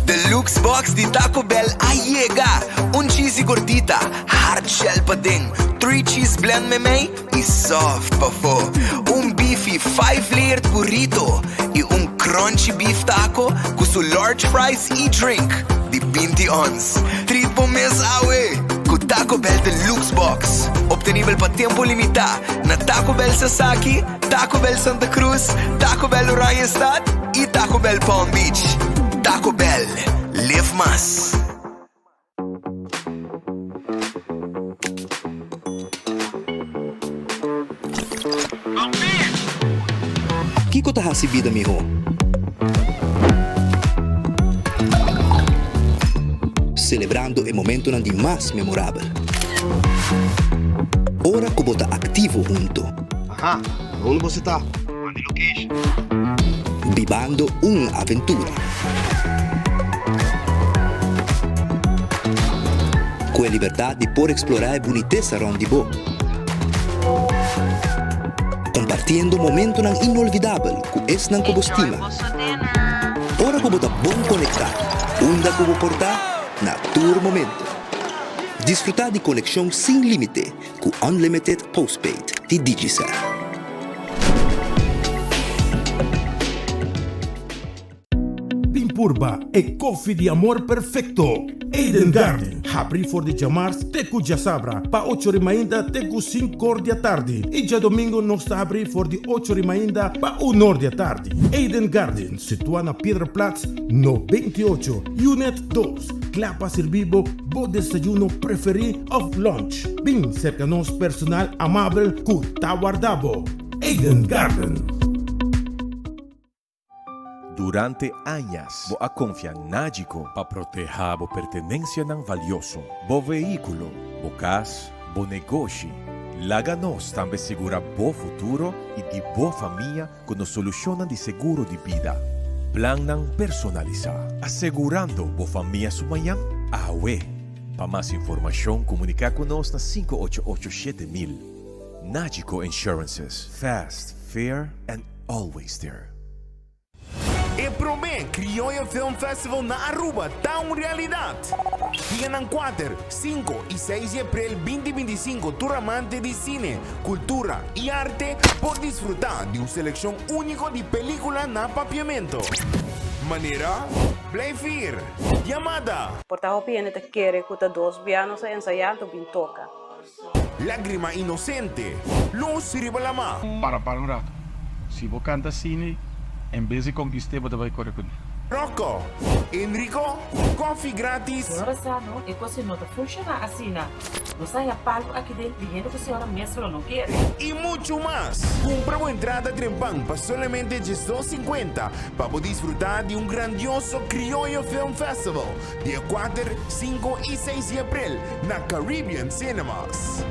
Deluxe Box di Taco Bell llega. Un cheesy gordita, hard shell pa din. 3 cheese blend me e soft pa fo. Un beefy 5-layered burrito e un crunchy beef taco cu su large fries e drink di 20 ons. Treat po mes awe cu Taco Bell Deluxe Box. Obtenibel pa tempo limita na Taco Bell Sasaki, Taco Bell Santa Cruz, Taco Bell Oranjestad e Taco Bell Palm Beach. Taco Bell, live mas. Kiko ta hasibida miho. Celebrando o momento não de mais memorável. Ora que bota ativo junto. Aha, onde você tá? Mande location. Vivando uma aventura. Com a liberdade de poder explorar a boniteza onde bo. Compartindo momento não inolvidável com esse não como estima. Ora que bota bom conectar. Onda como portar na Tour Momento. Desfrutar de conexão sem limite com Unlimited Postpaid de Digicel. Pimpurba e coffee de amor perfecto. Eden Garden. Abri for de chamars teku jasabra. Pa 8h ainda teku 5h da tarde. E já domingo nós está abrir for de 8h ainda pa 1h da tarde. Eden Garden, situado na Piedraplatz, no 28, Unit 2. Clapa servibo, bo desayuno preferido of lunch. Bem cerca nos personal amável ku tawardabo. Eden Garden. Durante anos, bo a confia nádico para proteger a pertenencia ng valioso, bo veículo, bo casa, bo negócio. Laganos também segura bo futuro e de bo família com soluciones de seguro de vida. Plan ng personalizar, assegurando bo família sumayang awe. Para mais informação, comunicar conosco na 5887.000. Nádico Insurances. Fast, fair, and always there. E Promé Criollo Film Festival na Aruba está uma realidade. Dia 4, 5 e 6 de abril 2025, tu amante de cine, cultura e arte por desfrutar de uma seleção única de películas na papiamento. Maneira, Playfear, Llamada. Porta opinione te quiere que te dos pianos ensayando bin toca. Lágrima Inocente, Luz Ribalama. Para um rato. Se você canta cine, em vez de conquistar, você vai correr com Rocco, Enrico, coffee grátis. Senhora Sano, e você não funciona assim, não? Não sai a palco aqui dentro, dizendo que a senhora mesmo não quer. E muito mais. Compra uma entrada trempão para somente $2.50 para poder desfrutar de um grandioso Criollo Film Festival, dia 4, 5 e 6 de abril, na Caribbean Cinemas.